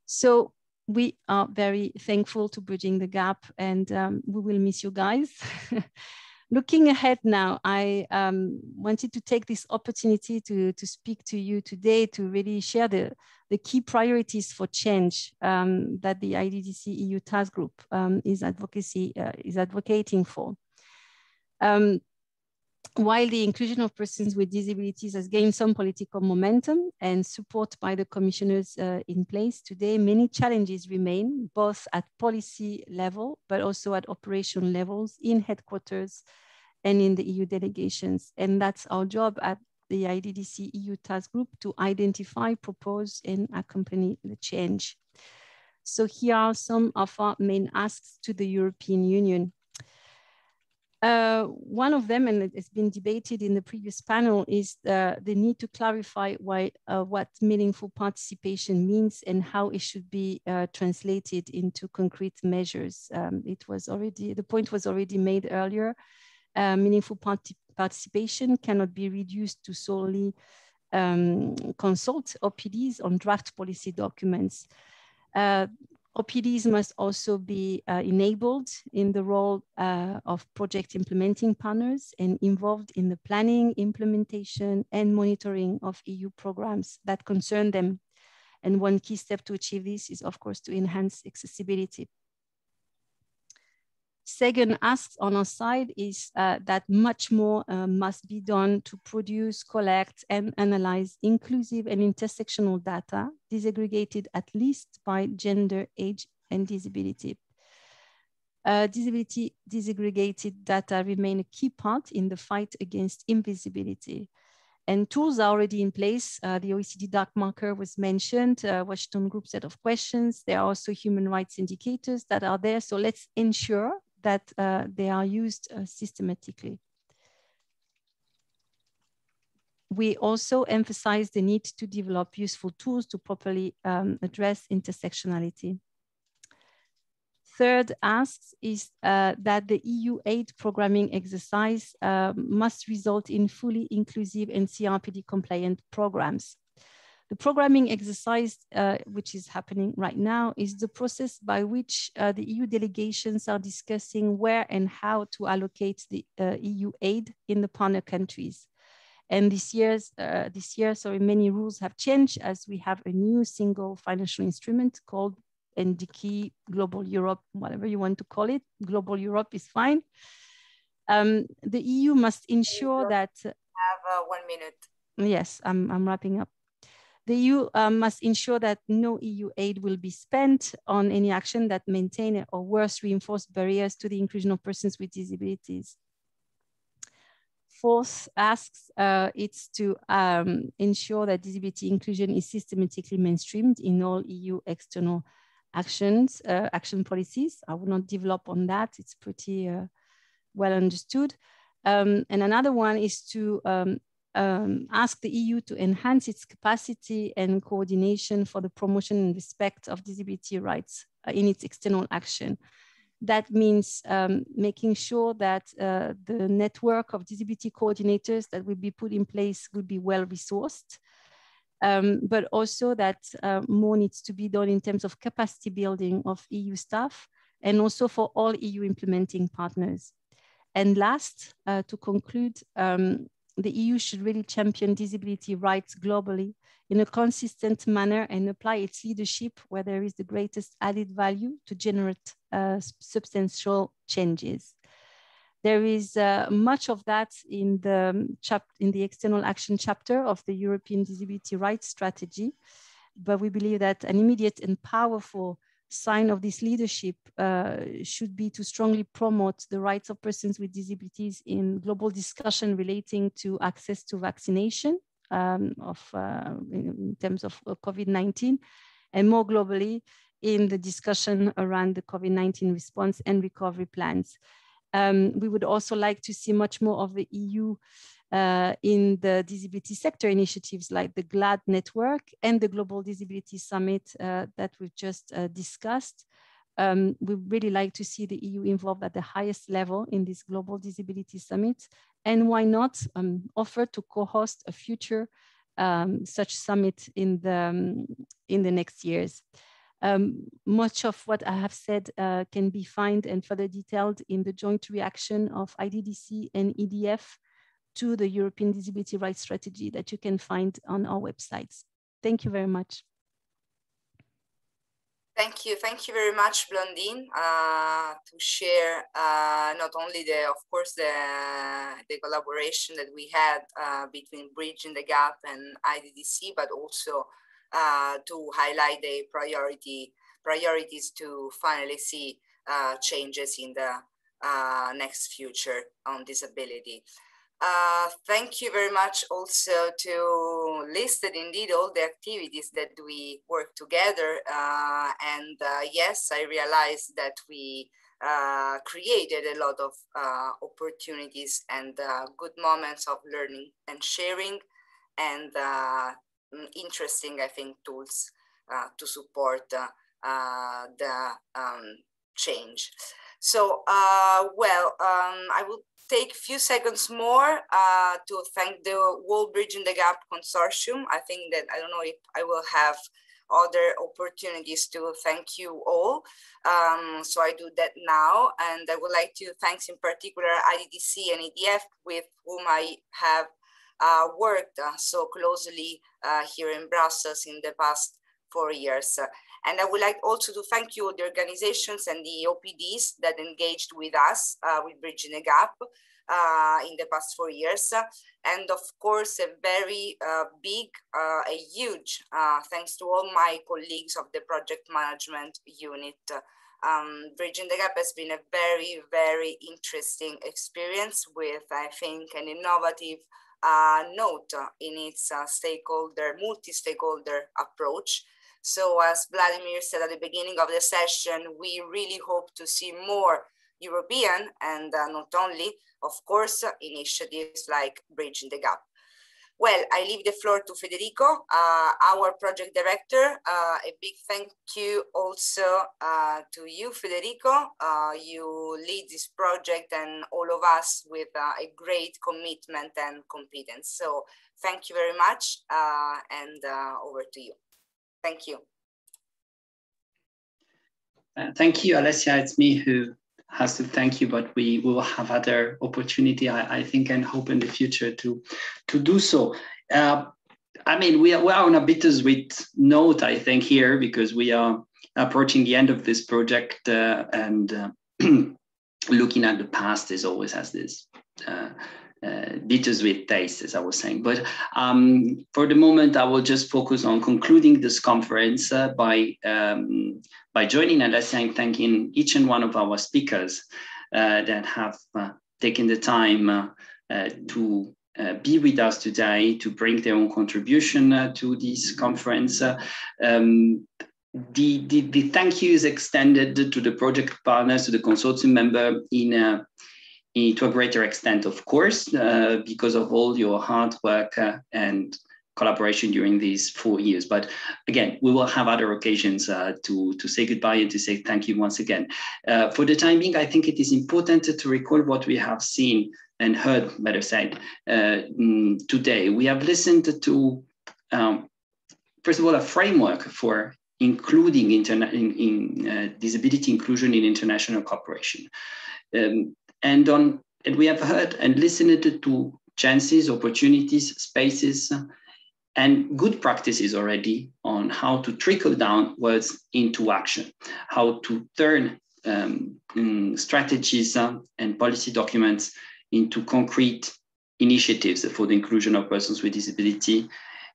So we are very thankful to Bridging the Gap, and we will miss you guys. Looking ahead now, I wanted to take this opportunity to speak to you today to really share the key priorities for change that the IDDC EU task group is advocating for. While the inclusion of persons with disabilities has gained some political momentum and support by the commissioners in place today, many challenges remain, both at policy level, but also at operational levels in headquarters and in the EU delegations. And that's our job at the IDDC EU task group, to identify, propose, and accompany the change. So here are some of our main asks to the European Union. One of them, and it's been debated in the previous panel, is the need to clarify what meaningful participation means and how it should be translated into concrete measures. The point was already made earlier. Meaningful participation cannot be reduced to solely consult OPDs on draft policy documents. OPDs must also be enabled in the role of project implementing partners and involved in the planning, implementation, and monitoring of EU programs that concern them. And one key step to achieve this is, of course, to enhance accessibility. Second ask on our side is that much more must be done to produce, collect, and analyze inclusive and intersectional data, disaggregated at least by gender, age, and disability. Disability disaggregated data remain a key part in the fight against invisibility. And tools are already in place. The OECD dark marker was mentioned, Washington Group set of questions. There are also human rights indicators that are there. So let's ensure that they are used systematically. We also emphasize the need to develop useful tools to properly address intersectionality. Third ask is that the EU aid programming exercise must result in fully inclusive and CRPD compliant programs. The programming exercise, which is happening right now, is the process by which the EU delegations are discussing where and how to allocate the EU aid in the partner countries. And this year, many rules have changed as we have a new single financial instrument called NDK, Global Europe, whatever you want to call it. Global Europe is fine. The EU must ensure that... Have 1 minute. Yes, I'm wrapping up. The EU must ensure that no EU aid will be spent on any action that maintain or worse reinforce barriers to the inclusion of persons with disabilities. Fourth asks, it's to ensure that disability inclusion is systematically mainstreamed in all EU external actions, action policies. I will not develop on that. It's pretty well understood. And another one is to ask the EU to enhance its capacity and coordination for the promotion and respect of disability rights in its external action. That means making sure that the network of disability coordinators that will be put in place will be well resourced, but also that more needs to be done in terms of capacity building of EU staff and also for all EU implementing partners. And last, to conclude, the EU should really champion disability rights globally in a consistent manner and apply its leadership where there is the greatest added value to generate substantial changes. There is much of that in the external action chapter of the European Disability Rights Strategy, but we believe that an immediate and powerful sign of this leadership should be to strongly promote the rights of persons with disabilities in global discussion relating to access to vaccination in terms of COVID-19, and more globally in the discussion around the COVID-19 response and recovery plans. We would also like to see much more of the EU in the disability sector initiatives like the GLAD network and the Global Disability Summit that we've just discussed. We really like to see the EU involved at the highest level in this Global Disability Summit. And why not offer to co-host a future such summit in the next years. Much of what I have said can be found and further detailed in the joint reaction of IDDC and EDF to the European Disability Rights Strategy that you can find on our websites. Thank you very much. Thank you very much, Blondine, to share not only of course, the collaboration that we had between Bridging the Gap and IDDC, but also to highlight the priorities to finally see changes in the next future on disability. Thank you very much also to listed indeed all the activities that we work together. Yes, I realized that we created a lot of opportunities and good moments of learning and sharing, and interesting, I think, tools to support the change. So, I will take a few seconds more to thank the World Bridging the Gap Consortium. I think that I don't know if I will have other opportunities to thank you all. So I do that now. And I would like to thank in particular IDDC and EDF, with whom I have worked so closely here in Brussels in the past 4 years. And I would like also to thank you, the organizations and the OPDs that engaged with us with Bridging the Gap in the past 4 years. And of course, a very a huge thanks to all my colleagues of the project management unit. Bridging the Gap has been a very, very interesting experience with, I think, an innovative note in its multi-stakeholder approach. So as Vladimir said at the beginning of the session, we really hope to see more European and not only, of course, initiatives like Bridging the Gap. Well, I leave the floor to Federico, our project director. A big thank you also to you, Federico. You lead this project and all of us with a great commitment and competence. So thank you very much, and over to you. Thank you. Thank you, Alessia. It's me who has to thank you, but we will have other opportunity, I think, and hope in the future to do so. I mean, we are on a bittersweet note, I think, here, because we are approaching the end of this project, and looking at the past is always has this bittersweet taste, as I was saying. But for the moment, I will just focus on concluding this conference by joining Alessia and thanking each and one of our speakers that have taken the time to be with us today, to bring their own contribution to this conference. The thank you is extended to the project partners, to the consortium member to a greater extent, of course, because of all your hard work and collaboration during these 4 years. But again, we will have other occasions to say goodbye and to say thank you once again. For the time being, I think it is important to recall what we have seen and heard, better said, today. We have listened to, first of all, a framework for including disability inclusion in international cooperation. And we have heard and listened to chances, opportunities, spaces, and good practices already on how to trickle downwards into action, how to turn strategies and policy documents into concrete initiatives for the inclusion of persons with disability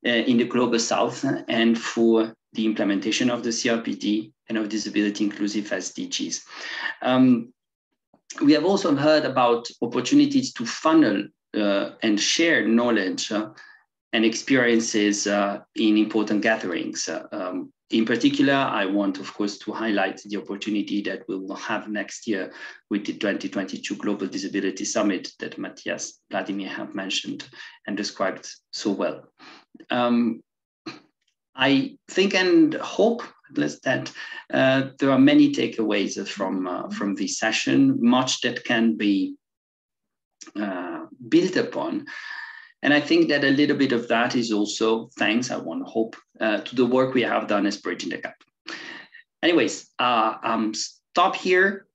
in the Global South and for the implementation of the CRPD and of disability inclusive SDGs. We have also heard about opportunities to funnel and share knowledge and experiences in important gatherings. In particular, I want, of course, to highlight the opportunity that we will have next year with the 2022 Global Disability Summit that Matthias Vladimir have mentioned and described so well. I think and hope at least that there are many takeaways from this session, much that can be built upon. And I think that a little bit of that is also thanks, I want to hope, to the work we have done as Bridging the Gap. Anyways, stop here.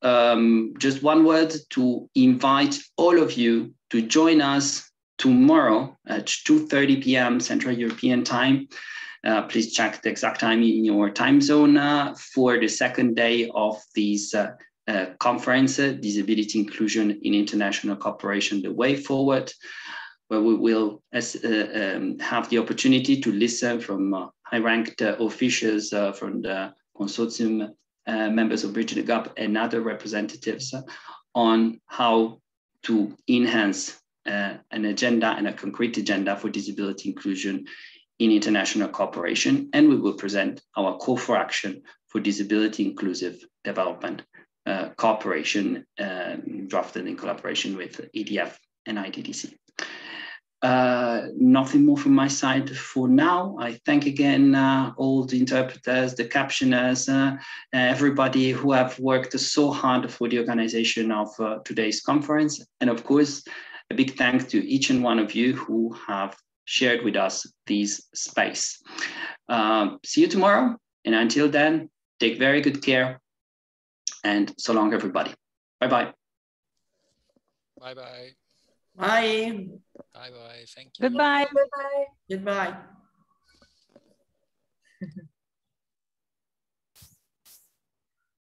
Just one word to invite all of you to join us tomorrow at 2:30 p.m. Central European Time. Please check the exact time in your time zone for the second day of this conference, Disability Inclusion in International Cooperation, the Way Forward, where we will have the opportunity to listen from high-ranked officials from the consortium, members of Bridging the Gap and other representatives on how to enhance an agenda and a concrete agenda for disability inclusion in international cooperation. And we will present our call for action for disability inclusive development cooperation drafted in collaboration with EDF and IDDC. Nothing more from my side for now. I thank again all the interpreters, the captioners, everybody who have worked so hard for the organization of today's conference. And of course, a big thanks to each and one of you who have shared with us this space. See you tomorrow. And until then, take very good care. And so long, everybody. Bye-bye. Bye-bye. Bye. Bye-bye. Thank you. Goodbye. Goodbye.